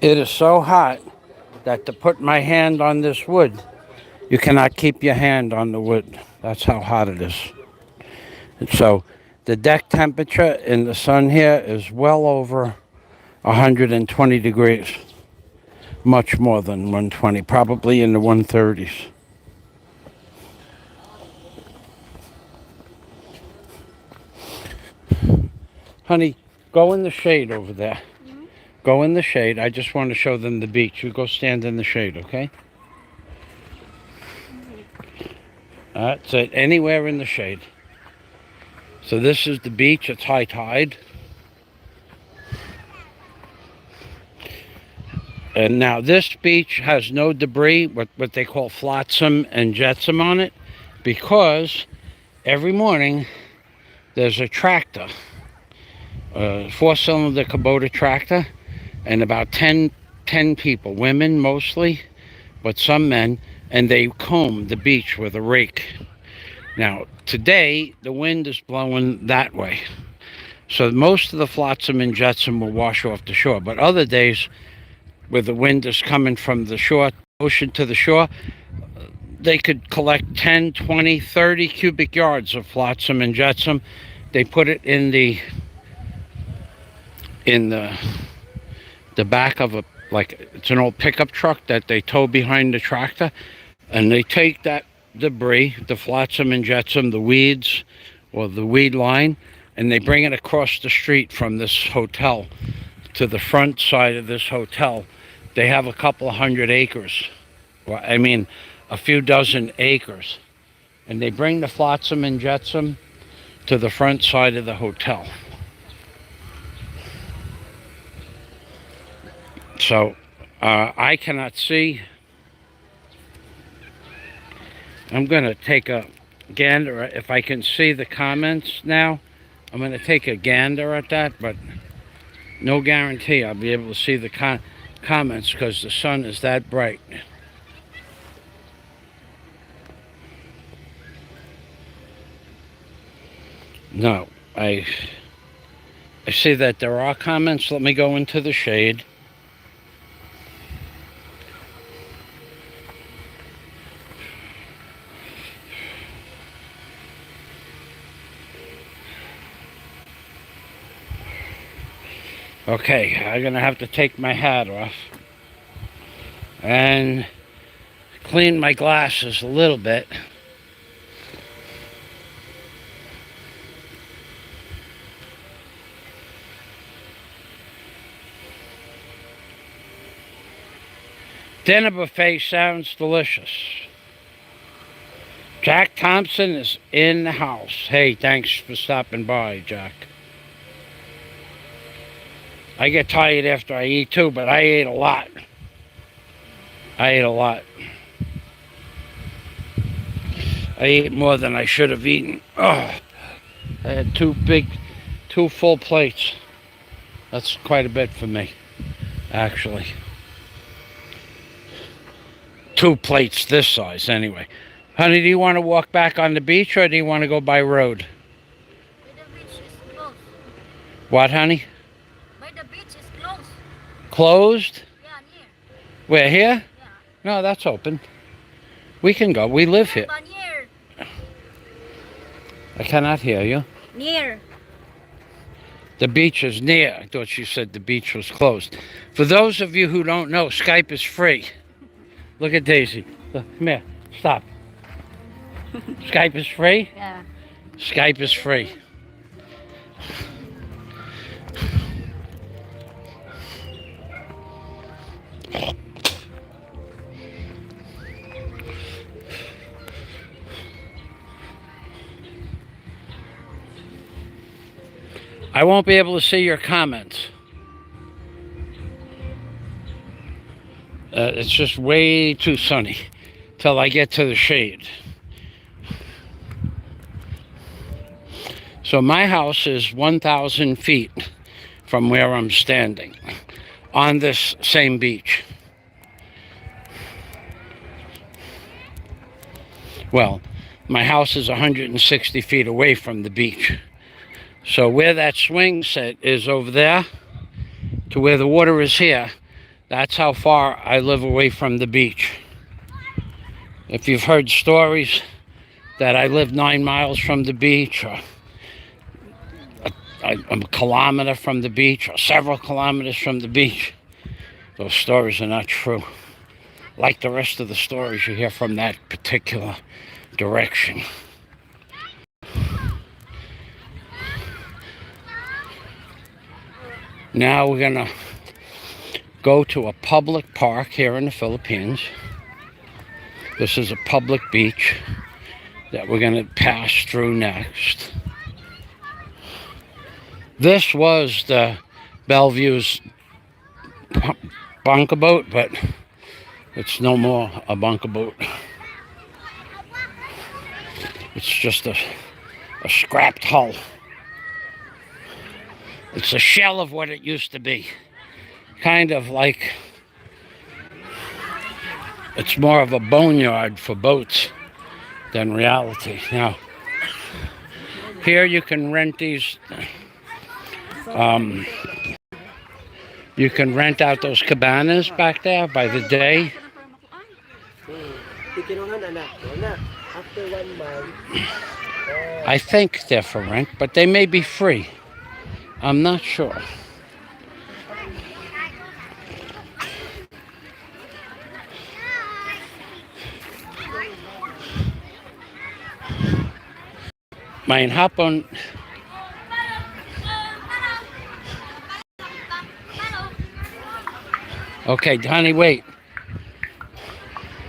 It is so hot that to put my hand on this wood, you cannot keep your hand on the wood. That's how hot it is. And so the deck temperature in the sun here is well over 120 degrees. Much more than 120, probably in the 130s. Honey, go in the shade over there. Go in the shade. I just want to show them the beach. You go stand in the shade, okay? That's it. Anywhere in the shade. So this is the beach. It's high tide. And now this beach has no debris, what they call flotsam and jetsam on it, because every morning there's a tractor, a 4-cylinder Kubota tractor, and about 10 people, women mostly, but some men, and they comb the beach with a rake. Now, today, the wind is blowing that way. So most of the flotsam and jetsam will wash off the shore, but other days, where the wind is coming from the shore, ocean to the shore, they could collect 10, 20, 30 cubic yards of flotsam and jetsam. They put it in the back of it's an old pickup truck that they tow behind the tractor, and they take that debris, the flotsam and jetsam, the weeds or the weed line, and they bring it across the street from this hotel to the front side of this hotel. They have a couple of 100 acres. Well, I mean, a few dozen acres. And they bring the flotsam and jetsam to the front side of the hotel. So, I cannot see. I'm going to take a gander. If I can see the comments now, I'm going to take a gander at that, but no guarantee I'll be able to see the comments because the sun is that bright. No, I see that there are comments. Let me go into the shade. Okay, I'm gonna have to take my hat off and clean my glasses a little bit. Dinner buffet sounds delicious. Jack Thompson is in the house. Hey, thanks for stopping by, Jack. I get tired after I eat too, but I ate a lot. I ate more than I should have eaten. Oh, I had two full plates. That's quite a bit for me, actually. 2 plates this size, anyway. Honey, do you want to walk back on the beach or do you want to go by road? The beach is closed. What, honey? The beach is closed. Closed? Yeah, near. We're here? Yeah. No, that's open. We can go. We live here. But near. I cannot hear you. Near. The beach is near. I thought you said the beach was closed. For those of you who don't know, Skype is free. Look at Daisy. Look, come here. Stop. Skype is free? Yeah. Skype is free. I won't be able to see your comments. It's just way too sunny till I get to the shade. So my house is 1,000 feet from where I'm standing on this same beach. Well, my house is 160 feet away from the beach. So where that swing set is over there to where the water is here, that's how far I live away from the beach. If you've heard stories that I live 9 miles from the beach, or I'm a kilometer from the beach, or several kilometers from the beach, those stories are not true. Like the rest of the stories you hear from that particular direction. Now we're gonna go to a public park here in the Philippines. This is a public beach that we're going to pass through next. This was the Bellevue's bunker boat, but it's no more a bunker boat. It's just a scrapped hull. It's a shell of what it used to be. Kind of like, it's more of a boneyard for boats than reality. Now, here you can rent these, you can rent out those cabanas back there by the day. After 1 month. I think they're for rent, but they may be free. I'm not sure. Mein hapon. Okay, honey, wait.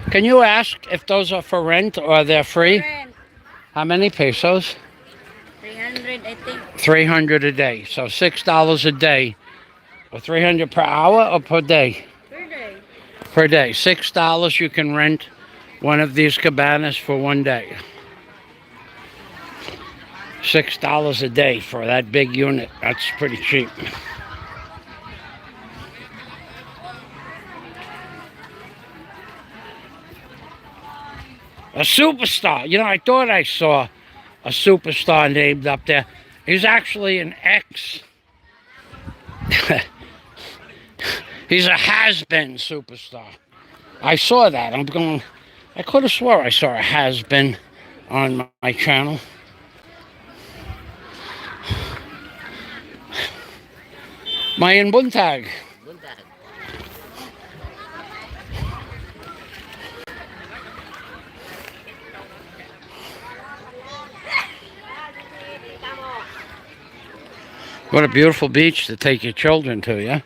Can you ask if those are for rent or they're free? Rent. How many pesos? 300, I think. 300 a day. So $6 a day. Or 300 per hour or per day? Per day. Per day. $6 you can rent one of these cabanas for 1 day. $6 a day for that big unit. That's pretty cheap. A superstar. You know, I thought I saw a superstar named up there. He's actually an ex. He's a has-been superstar. I saw that. I'm going, I could have swore I saw a has-been on my channel. Mayan buntag. What a beautiful beach to take your children to, yeah?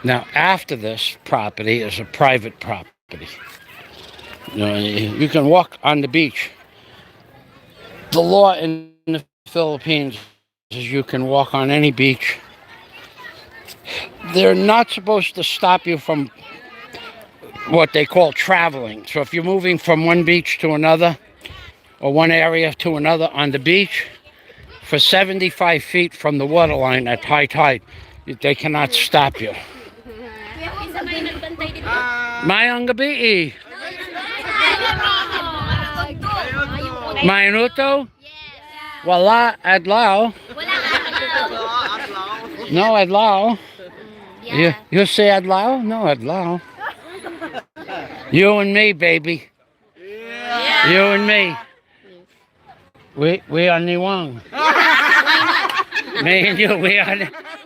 Now, after this property is a private property. You know, you can walk on the beach. The law in the Philippines is you can walk on any beach. They're not supposed to stop you from what they call traveling. So if you're moving from one beach to another, or one area to another on the beach, for 75 feet from the waterline at high tide, they cannot stop you. Mayang gabi. Mayunuto? Wala adlaw. No adlaw. You say adlaw? No adlaw. You and me, baby. Yeah. You and me. We are Niwang. Me and you, we are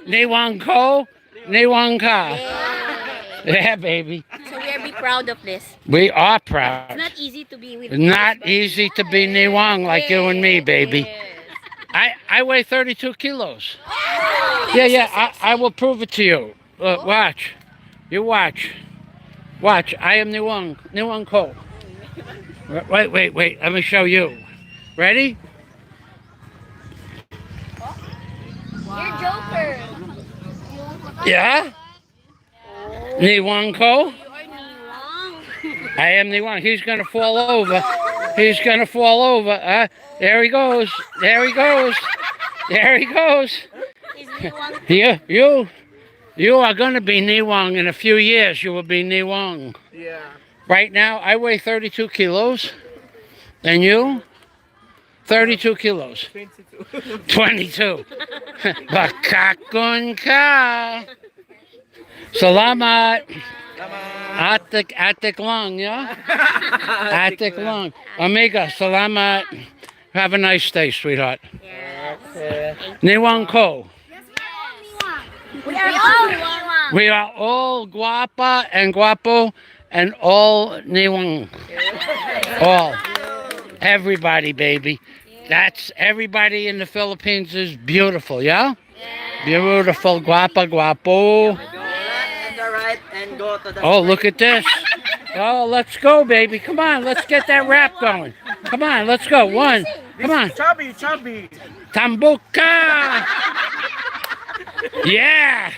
Niwang Ko, Niwang Ka. Yeah, baby. So we are be proud of this. We are proud. It's not easy to be with Not easy to be Niwang like you and me, baby. Yes. I weigh 32 kilos. Yeah, I will prove it to you. Watch. You watch. Watch, I am Niwang Ko. Wait. Let me show you. Ready? You're Joker. Yeah? Niwang Ko? You are Niwang. I am Niwang. He's gonna fall over. He's gonna fall over. There he goes. There he goes. There he goes. Is Niwang. You are going to be Niwang in a few years. You will be Niwang. Yeah. Right now, I weigh 32 kilos. And you? 32 kilos. 22. Bakakun ka. Salamat. Atik lang, yeah? Atik lang. Amiga, salamat. Have a nice day, sweetheart. Okay. Niwang Ko. We are all Niwang. We are all guapa and guapo and all Niwang. All. Everybody, baby. That's everybody in the Philippines is beautiful, yeah? Beautiful, guapa, guapo. And the right and go to the Oh, look at this. Oh, let's go, baby. Come on, let's get that rap going. Come on, let's go. One. Come on. chubby, chubby. Tambuka! Yeah!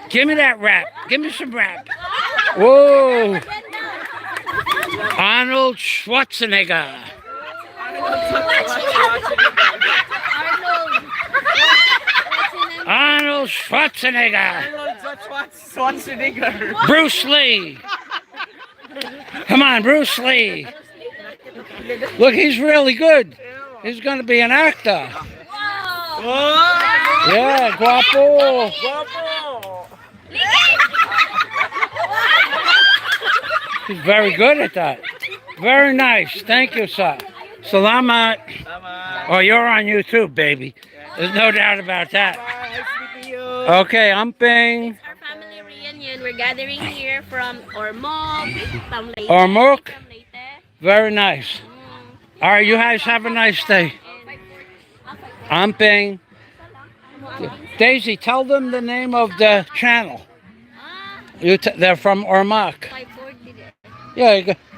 Give me that rap. Give me some rap. Whoa! Arnold Schwarzenegger. Arnold Schwarzenegger. Schwarzenegger. Bruce Lee. Come on, Bruce Lee. Look, he's really good. He's going to be an actor. Yeah, guapo. He's very good at that. Very nice. Thank you, sir. Salamat. Oh, you're on YouTube, baby. There's no doubt about that. Okay, Amping. Our family reunion. We're gathering here from Ormoc, from Leyte. Ormoc. From Leyte. Very nice. All right, you guys have a nice day. Amping. Daisy, tell them the name of the channel. They're from Ormoc. 540 there.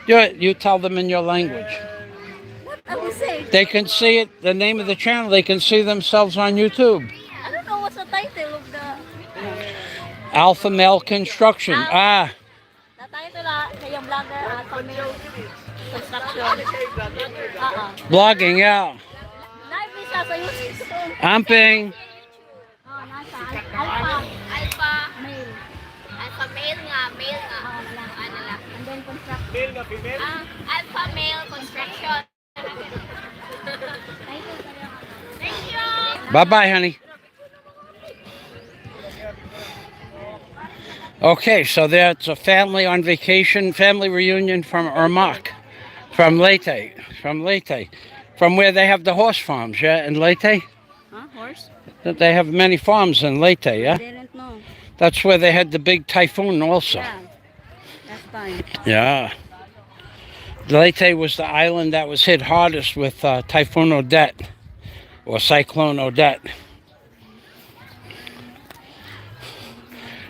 Yeah, you tell them in your language. What I will say? They can see it, the name of the channel, they can see themselves on YouTube. I don't know what's the title of the Alpha Male Construction. The title kaya vlogger Alpha Male Construction. Blogging, yeah. Live isa sa YouTube. Amping. Nasa Alpha Male. Alpha Male nga, male nga. Ano lang. And then construction. Male na female? Alpha Male Construction. Thank you. Bye-bye, honey. Okay, so that's a family on vacation, family reunion from Ormoc, from Leyte, from where they have the horse farms, yeah, in Leyte? Huh? Horse? That they have many farms in Leyte, yeah? Didn't know. That's where they had the big typhoon also. Yeah. That's fine. Yeah. Leyte was the island that was hit hardest with Typhoon Odette, or Cyclone Odette.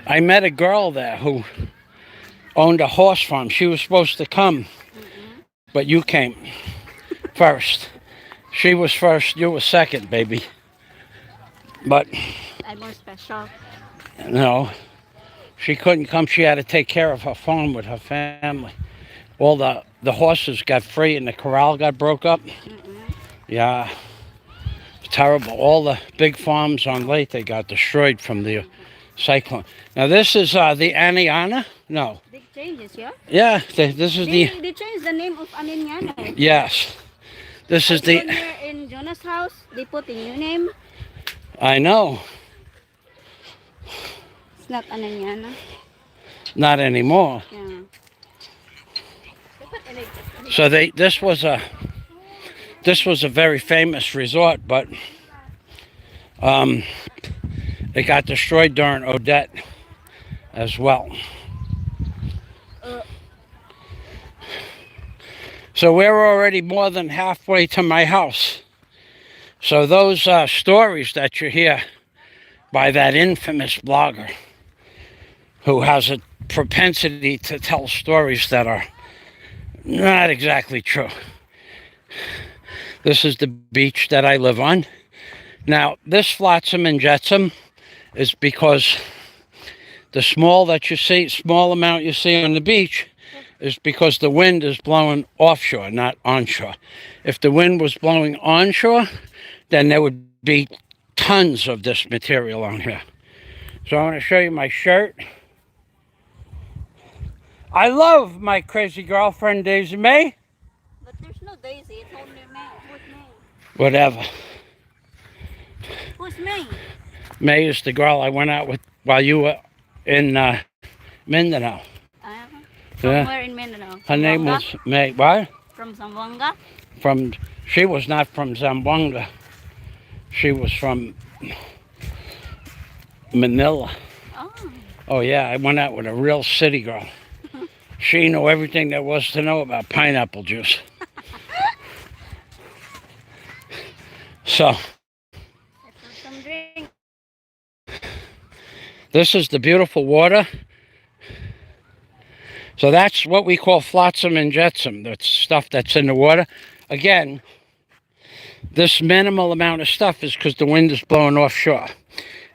I met a girl there who owned a horse farm. She was supposed to come, but you came first. She was first, you were second, baby. But I'm more special. no, she couldn't come. She had to take care of her farm with her family. All the horses got free and the corral got broke up. Yeah, terrible. All the big farms on Leyte, they got destroyed from the cyclone. Now this is the Aniana? No. Big changes, yeah? Yeah, this is They changed the name of Aniniana. Yes. This is When we're in Jonah's house, they put a new name. I know. It's not Aniniana. Not anymore. Yeah. So this was a very famous resort, but it got destroyed during Odette as well. So we're already more than halfway to my house. So those stories that you hear by that infamous blogger who has a propensity to tell stories that are not exactly true. This is the beach that I live on. Now, this flotsam and jetsam is because the small amount you see on the beach is because the wind is blowing offshore, not onshore. If the wind was blowing onshore, then there would be tons of this material on here. So I want to show you my shirt. I love my crazy girlfriend, Daisy May. But there's no Daisy, it's only May. Who's May? Whatever. Who's May? May is the girl I went out with while you were in Mindanao. Somewhere in Mindanao. Her name was May. What? From Zamboanga? She was not from Zamboanga. She was from Manila. Oh. Oh yeah, I went out with a real city girl. She knew everything there was to know about pineapple juice. So For some drink. this is the beautiful water. So that's what we call flotsam and jetsam. That's stuff that's in the water. Again, this minimal amount of stuff is because the wind is blowing offshore.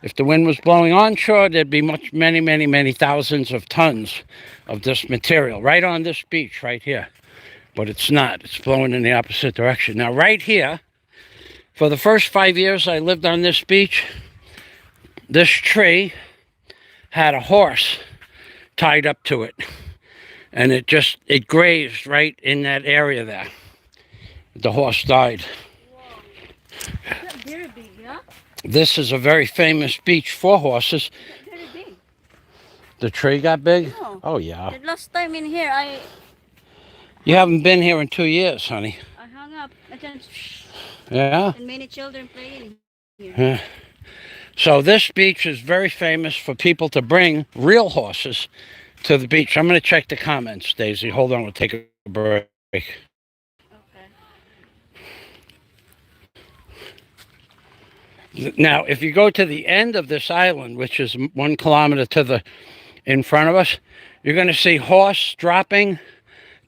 If the wind was blowing onshore, there'd be many thousands of tons of this material right on this beach right here. But it's not. It's blowing in the opposite direction. Now, right here, for the first 5 years I lived on this beach, this tree had a horse tied up to it. And it grazed right in that area there. The horse died. That's very big, yeah? This is a very famous beach for horses. Very big. The tree got big? No. Oh, yeah. The last time in here, You haven't been here in 2 years, honey. I hung up. Yeah? And many children playing here. Yeah. So this beach is very famous for people to bring real horses to the beach. I'm going to check the comments, Daisy. Hold on, we'll take a break. Okay. Now, if you go to the end of this island, which is 1 kilometer in front of us, you're going to see horse dropping,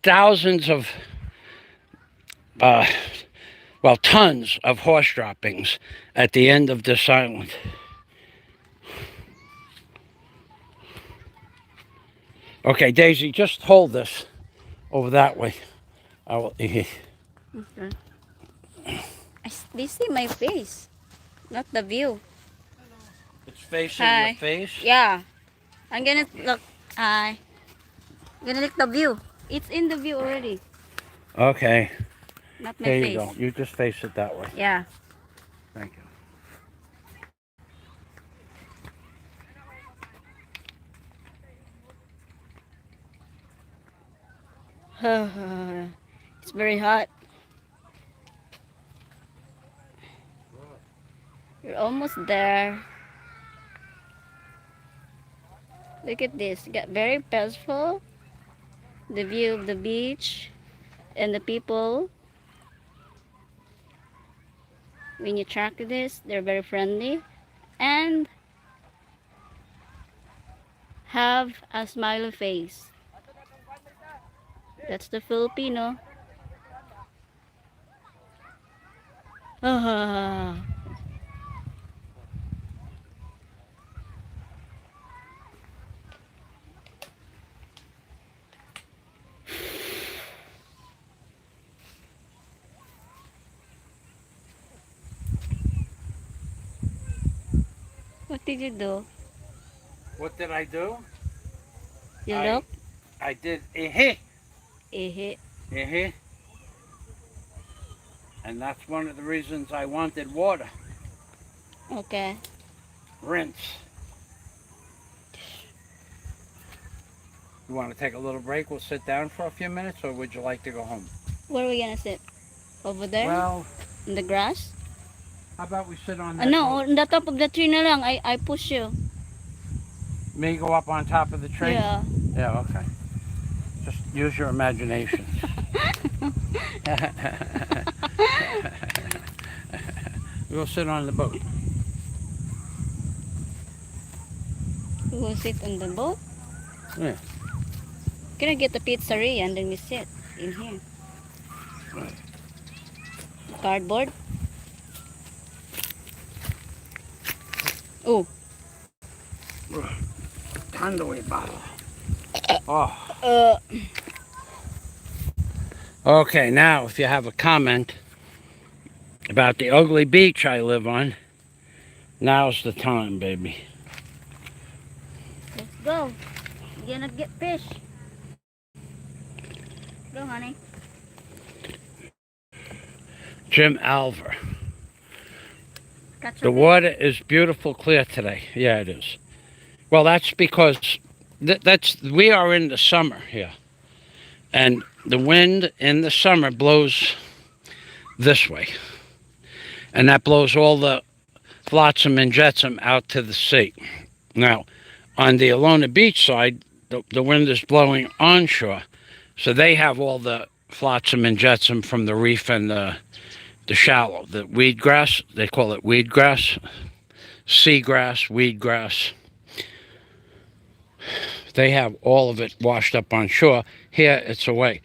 thousands of, tons of horse droppings at the end of this island. Okay, Daisy, just hold this over that way. I will. Okay. They see my face, not the view. It's facing Hi. your face. Yeah. I'm gonna look. I'm gonna look the view. It's in the view already. Okay. Not my There face. you go. You just face it that way. Yeah. Thank you. It's very hot. You're almost there. Look at this. Got very peaceful. The view of the beach and the people. When you track this, they're very friendly and have a smiley face. That's the Filipino. Ah. What did you do? What did I do? You I- look? I did eh Eh. and that's one of the reasons I wanted water. Okay. Rinse. You want to take a little break? We'll sit down for a few minutes, or would you like to go home? Where are we gonna sit? Over there? Well, In the grass? how about we sit on that? No, boat? on the top of the tree na lang. I push you. Me go up on top of the tree? Yeah. Yeah, okay. Just use your imagination. We'll sit on the boat. We will sit on the boat. Yeah. Can I get the pizzeria and then we sit in here? Right. Cardboard. Oh. Tandoori bottle. Oh. Uh. Okay, now if you have a comment about the ugly beach I live on, now's the time, baby. Let's go. You're gonna get fish. Go, honey. Jim Alver. Catch The your fish. water is beautiful, clear today. Yeah, it is. Well, that's because we are in the summer here, and the wind in the summer blows this way, and that blows all the flotsam and jetsam out to the sea. Now, on the Alona Beach side, the wind is blowing onshore, so they have all the flotsam and jetsam from the reef and the the shallow, the weed grass. They call it weed grass, seagrass, weed grass. They have all of it washed up on shore. Here, it's away.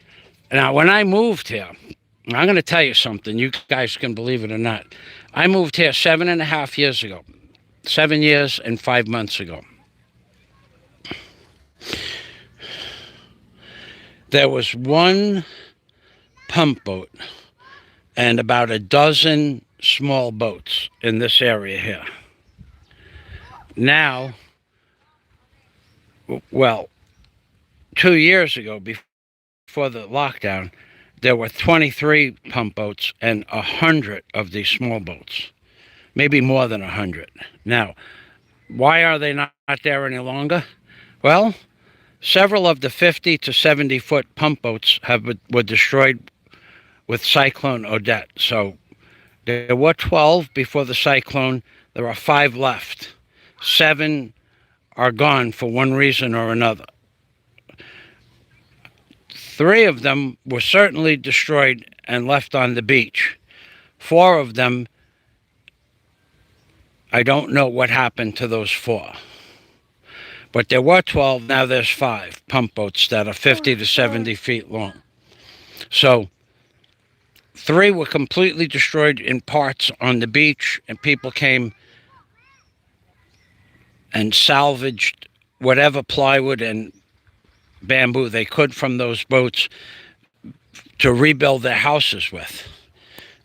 Now, when I moved here, I'm going to tell you something. You guys can believe it or not. I moved here 7.5 years ago. 7 years and 5 months ago. There was one pump boat and about a dozen small boats in this area here. Now, well, 2 years ago, before the lockdown, there were 23 pump boats and 100 of these small boats, maybe more than 100. Now, why are they not there any longer? Well, several of the 50 to 70 foot pump boats were destroyed with Cyclone Odette. So there were 12 before the cyclone. There are 5 left. 7 are gone for one reason or another. 3 of them were certainly destroyed and left on the beach. 4 of them, I don't know what happened to those 4. But there were 12, now there's 5 pump boats that are 50 to 70 feet long. So 3 were completely destroyed in parts on the beach, and people came and salvaged whatever plywood and bamboo they could from those boats to rebuild their houses with.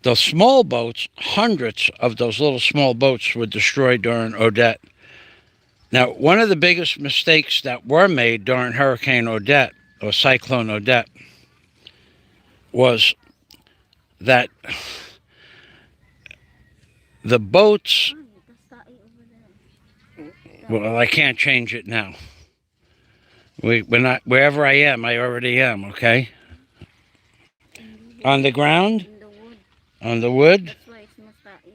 The small boats, hundreds of those little small boats were destroyed during Odette. Now, one of the biggest mistakes that were made during Hurricane Odette, or Cyclone Odette, was that the boats, well, I can't change it now. We're not, wherever I am, I already am, okay? On the ground? In the wood. On the wood? That's why it's masai.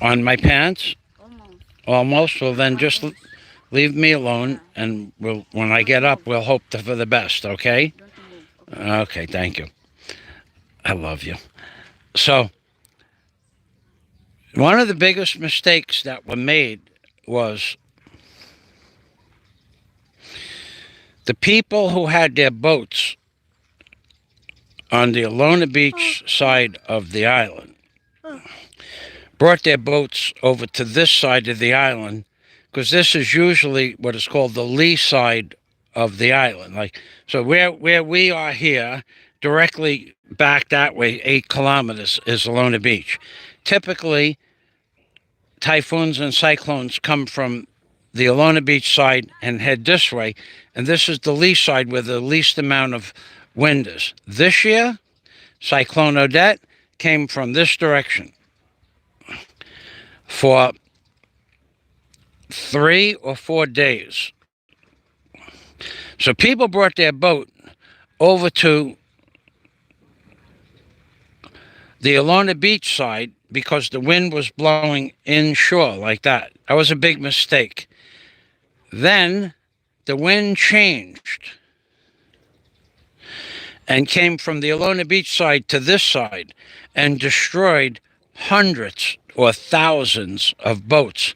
On my pants? Almost. Almost. Well, then just leave me alone, and when I get up, we'll hope for the best, okay? Don't move. Okay, thank you. I love you. So, one of the biggest mistakes that were made was the people who had their boats on the Alona Beach side of the island brought their boats over to this side of the island, because this is usually what is called the lee side of the island. Like, so where we are here, directly back that way, 8 kilometers, is Alona Beach. Typically, typhoons and cyclones come from the Alona Beach side and head this way, and this is the lee side where the least amount of wind is. This year, Cyclone Odette came from this direction for 3 or 4 days. So people brought their boat over to the Alona Beach side because the wind was blowing inshore like that. That was a big mistake. Then the wind changed and came from the Alona Beach side to this side and destroyed hundreds or thousands of boats,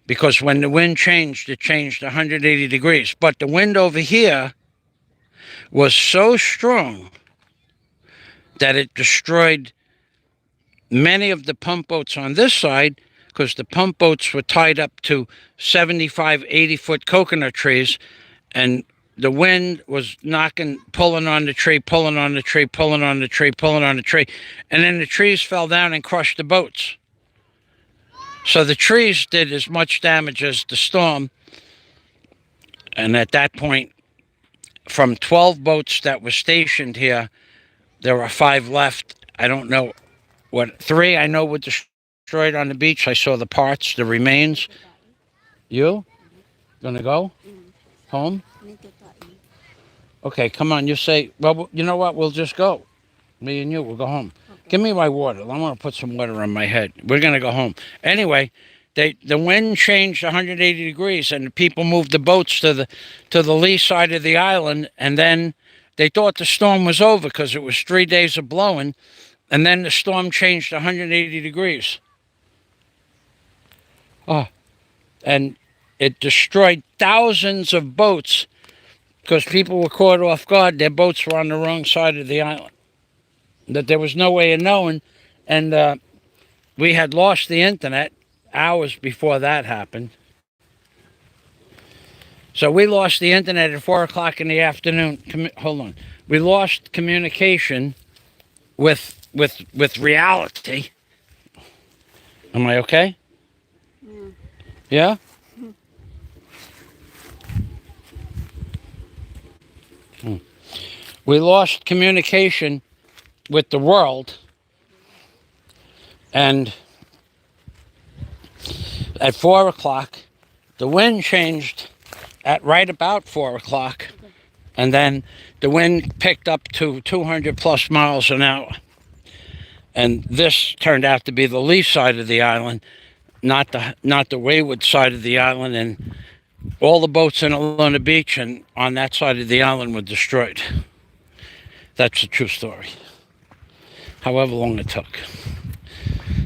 because when the wind changed, it changed 180 degrees. But the wind over here was so strong that it destroyed many of the pump boats on this side, because the pump boats were tied up to 75, 80-foot coconut trees, and the wind was pulling on the tree, pulling on the tree, pulling on the tree, pulling on the tree, and then the trees fell down and crushed the boats. So the trees did as much damage as the storm, and at that point, from 12 boats that were stationed here, there are 5 left. I don't know what, 3 I know were destroyed on the beach. I saw the parts, the remains. You? Gonna go? Home? Okay, come on, you say, well, you know what, we'll just go. Me and you, we'll go home. Give me my water. I want to put some water on my head. We're going to go home. Anyway, the wind changed 180 degrees, and the people moved the boats to the lee side of the island, and then They thought the storm was over because it was 3 days of blowing, and then the storm changed 180 degrees. Oh, and it destroyed thousands of boats because people were caught off guard. Their boats were on the wrong side of the island. That there was no way of knowing, and we had lost the internet hours before that happened. So we lost the internet at 4 o'clock in the afternoon. Hold on. We lost communication with reality. Am I okay? Yeah? We lost communication with the world, and at 4 o'clock, the wind changed at right about 4 o'clock, and then the wind picked up to 200 plus miles an hour. And this turned out to be the lee side of the island, not the wayward side of the island, and all the boats in Alona Beach and on that side of the island were destroyed. That's a true story. However long it took.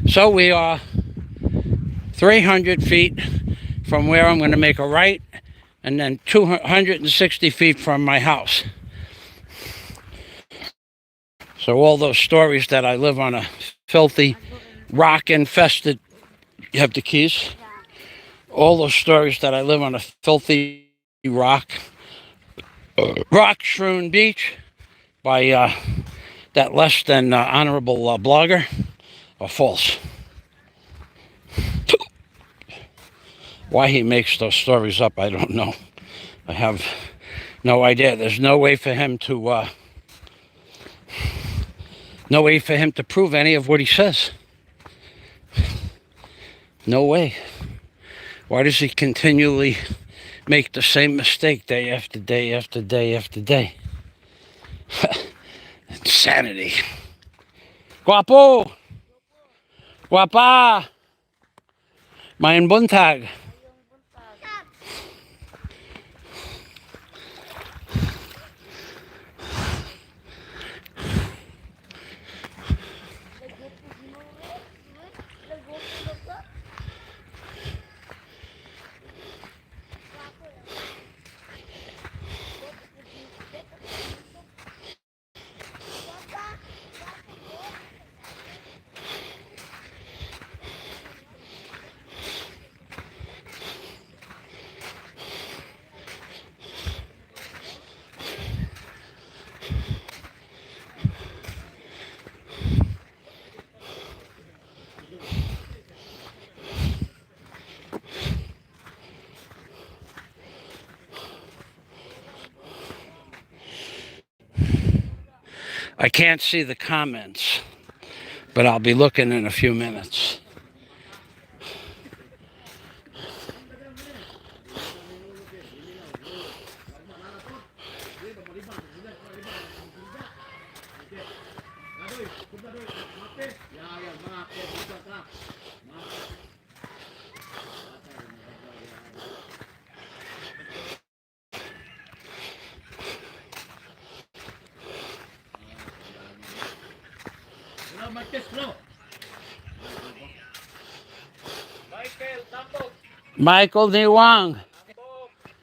So we are 300 feet from where I'm going to make a right, and then 260 feet from my house. So all those stories that I live on a filthy, rock-infested, you have the keys? All those stories that I live on a filthy rock-strewn beach by that less than honorable blogger are false. Why he makes those stories up, I don't know. I have no idea. There's no way for him to prove any of what he says. No way. Why does he continually make the same mistake day after day after day after day? Insanity. Guapo! Guapa! Mayan buntag. I can't see the comments, but I'll be looking in a few minutes. Michael Niwang.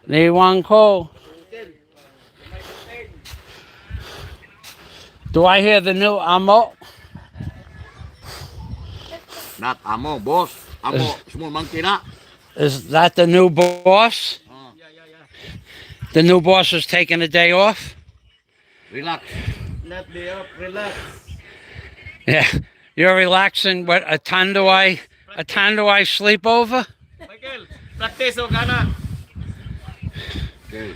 Niwang Ko. Do I hear the new Amo? Not Amo, boss. Amo, small monkey na. Is that the new boss? The new boss is taking a day off? Relax. Not day off, relax. Yeah. You're relaxing, what, a Tanduay sleepover? Michael, practice o kana. Okay.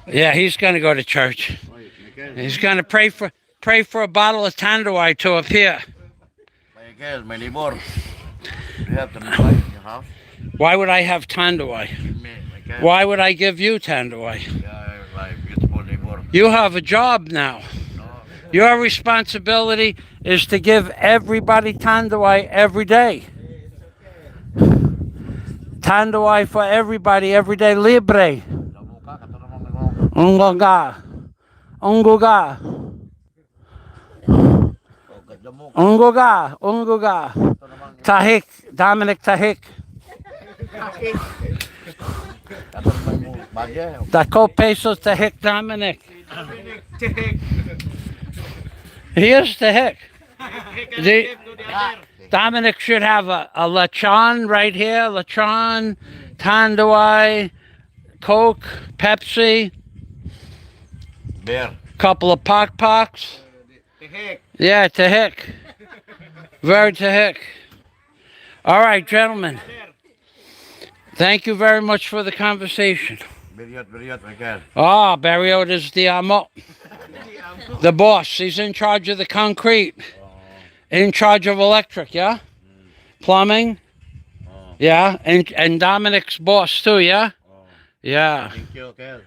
Yeah, he's going to go to church. Wait, Michael. He's going to pray for a bottle of Tanduay to appear. Michael, my neighbor. You have to invite in your house. Why would I have Tanduay? Michael. Why would I give you Tanduay? Yeah, my beautiful neighbor. You have a job now. No. Your responsibility is to give everybody Tanduay every day. Tanduay for everybody every day, libre. Ungaga. Unguga. O, gadlamok. Unguga. Unguga. Ito naman, Tahik. Dominic Tahik. ito naman mo, bagay. Dako pesos Tahik Dominic. He is Tahik. The- Dominic should have a lechon right here. Lechon, tanduay, Coke, Pepsi, Beer. couple of pox. Yeah, Tahik. Very Tahik. All right, gentlemen. Thank you very much for the conversation. Beriot, Michael. Ah, Barrio is the the boss. He's in charge of the concrete. In charge of electric, yeah? Plumbing? Yeah. And Dominic's boss too, yeah? Yeah. Thank you, Kel.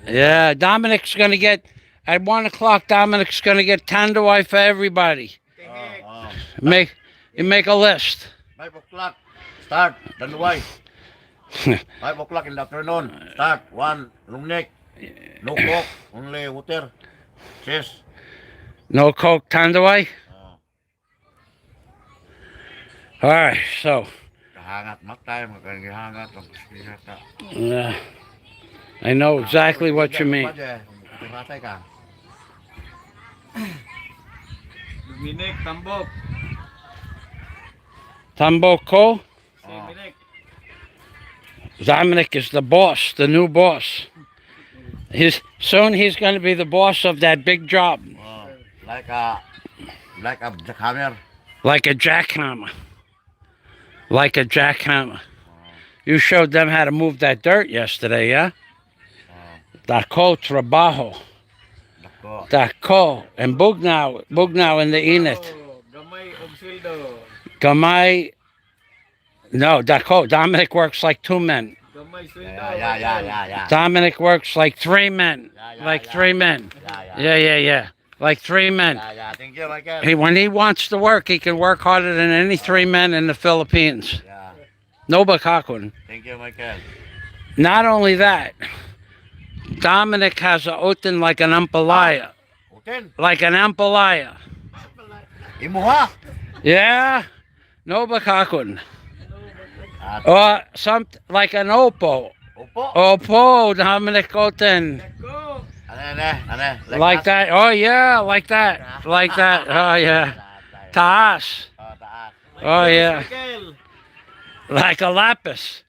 Yeah. Dominic's gonna get at 1 o'clock. Dominic's gonna get tandoy for everybody. You make a list. 5 o'clock, start, Danuway. 5 o'clock in the afternoon, start, 1, lumnek. No coke, only water. Cheers. No Coke tandoy. All right, so Kahangat mak tayo, magkahangat. I know exactly what you mean. Ratay ka. Dominic, tambok. Tamboko. Dominic. Dominic is the boss, the new boss. Soon he's going to be the boss of that big job, Like a jackhammer. like a jackhammer. Like a jackhammer. You showed them how to move that dirt yesterday, yeah? Dako trabajo. Dako. Dako. And Bugnaw in the init. Gamay og sweldo. Gamay. No, Dako. Dominic works like 2 men. Gamay sweldo. Yeah. Dominic works like 3 men. Yeah, Like yeah. 3 men. Yeah. Like 3 men. Yeah, thank you, Michael. When he wants to work, he can work harder than any 3 men in the Philippines. Yeah, No bakakun. thank you, Michael. Not only that, Dominic has a oten like an ampalaya. Uten, Like an ampalaya. imuha. Yeah? No bakakun. At Or like an opo. upo. Opo, Dominic oten. Ane. Like that. Oh, yeah, like that. Like that. Oh, yeah. Taas. Taas. Oh, yeah. Like a lapis.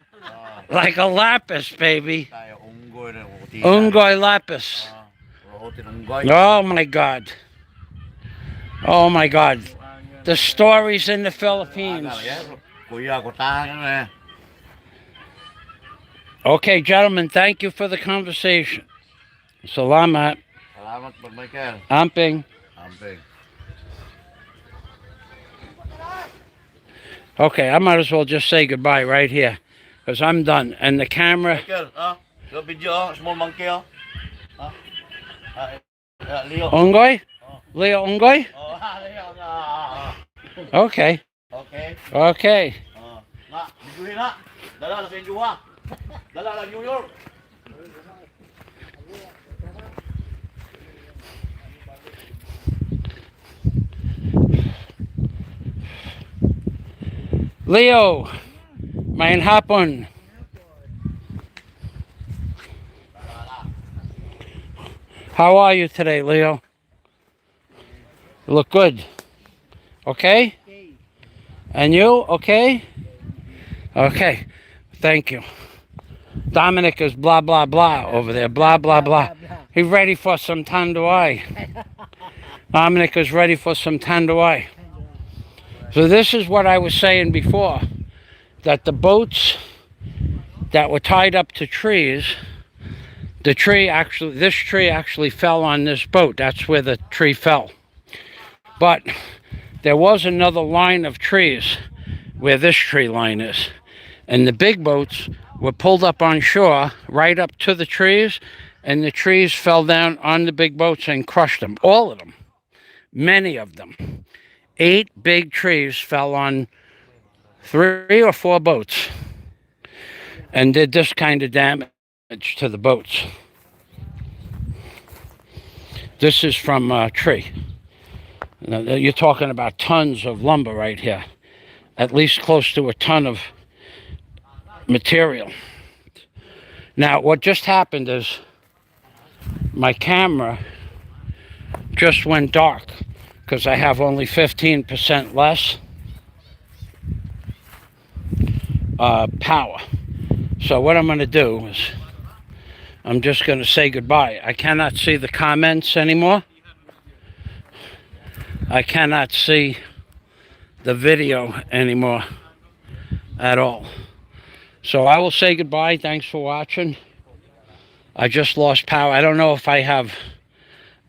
Like a lapis, baby. Tayo unggoy na uti. Ungoy lapis. Uti unggoy. Oh, my God. Oh, my God. The stories in the Philippines. Kuya ko tahan eh. Okay, gentlemen, thank you for the conversation. Salamat. Salamat po, Michael. Amping. Amping. Okay, I might as well just say goodbye right here. Because I'm done. And the camera... Michael, yung video, small monkey, Leo. Ungoy? Leo Ungoy? Leo. Okay. Okay. Okay. Nga, biguhin na. Dala lang sa India. Dala lang New York. Leo, main hapon. How are you today, Leo? You look good. Okay? And you, okay? Okay. Thank you. Dominic is blah, blah, blah over there. Blah, blah, blah. He's ready for some tandoy. Dominic is ready for some tandoy. So this is what I was saying before, that the boats that were tied up to trees, this tree actually fell on this boat. That's where the tree fell. But there was another line of trees where this tree line is. And the big boats were pulled up on shore right up to the trees, and the trees fell down on the big boats and crushed them. All of them. Many of them. 8 big trees fell on 3 or 4 boats and did this kind of damage to the boats. This is from a tree. Now, you're talking about tons of lumber right here. At least close to a ton of material. Now, what just happened is my camera just went dark because I have only 15% less power. So what I'm going to do is I'm just going to say goodbye. I cannot see the comments anymore. I cannot see the video anymore at all. So I will say goodbye. Thanks for watching. I just lost power. I don't know if I have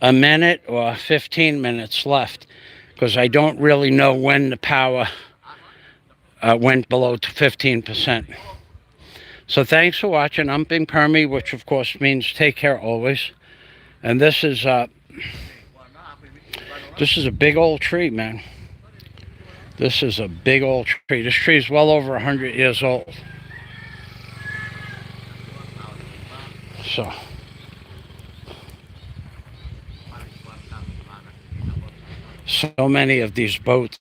a minute or 15 minutes left because I don't really know when the power went below 15%. So thanks for watching. I'm being Permy, which of course means take care always. And this is a big old tree, man. This is a big old tree. This tree is well over 100 years old. So many of these boats,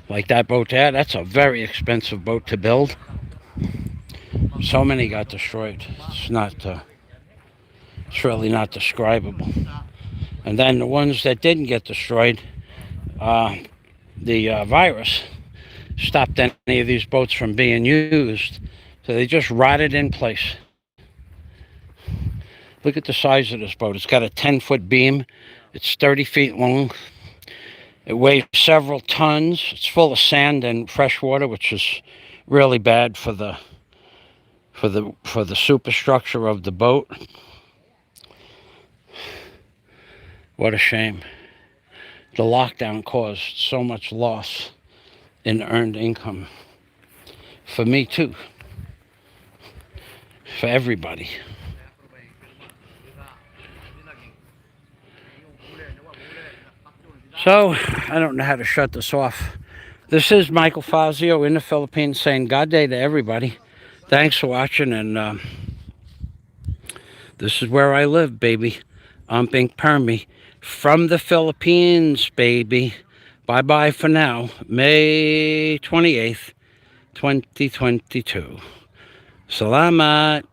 like that boat there, that's a very expensive boat to build. So many got destroyed. It's really not describable. And then the ones that didn't get destroyed, the virus stopped any of these boats from being used. So they just rotted in place. Look at the size of this boat. It's got a 10-foot beam. It's 30 feet long. It weighs several tons. It's full of sand and fresh water, which is really bad for the superstructure of the boat. What a shame. The lockdown caused so much loss in earned income. For me too. For everybody. So, I don't know how to shut this off. This is Michael Fazio in the Philippines saying God day to everybody. Thanks for watching, and this is where I live, baby. I'm Pink Permy from the Philippines, baby. Bye-bye for now. May 28th, 2022. Salamat.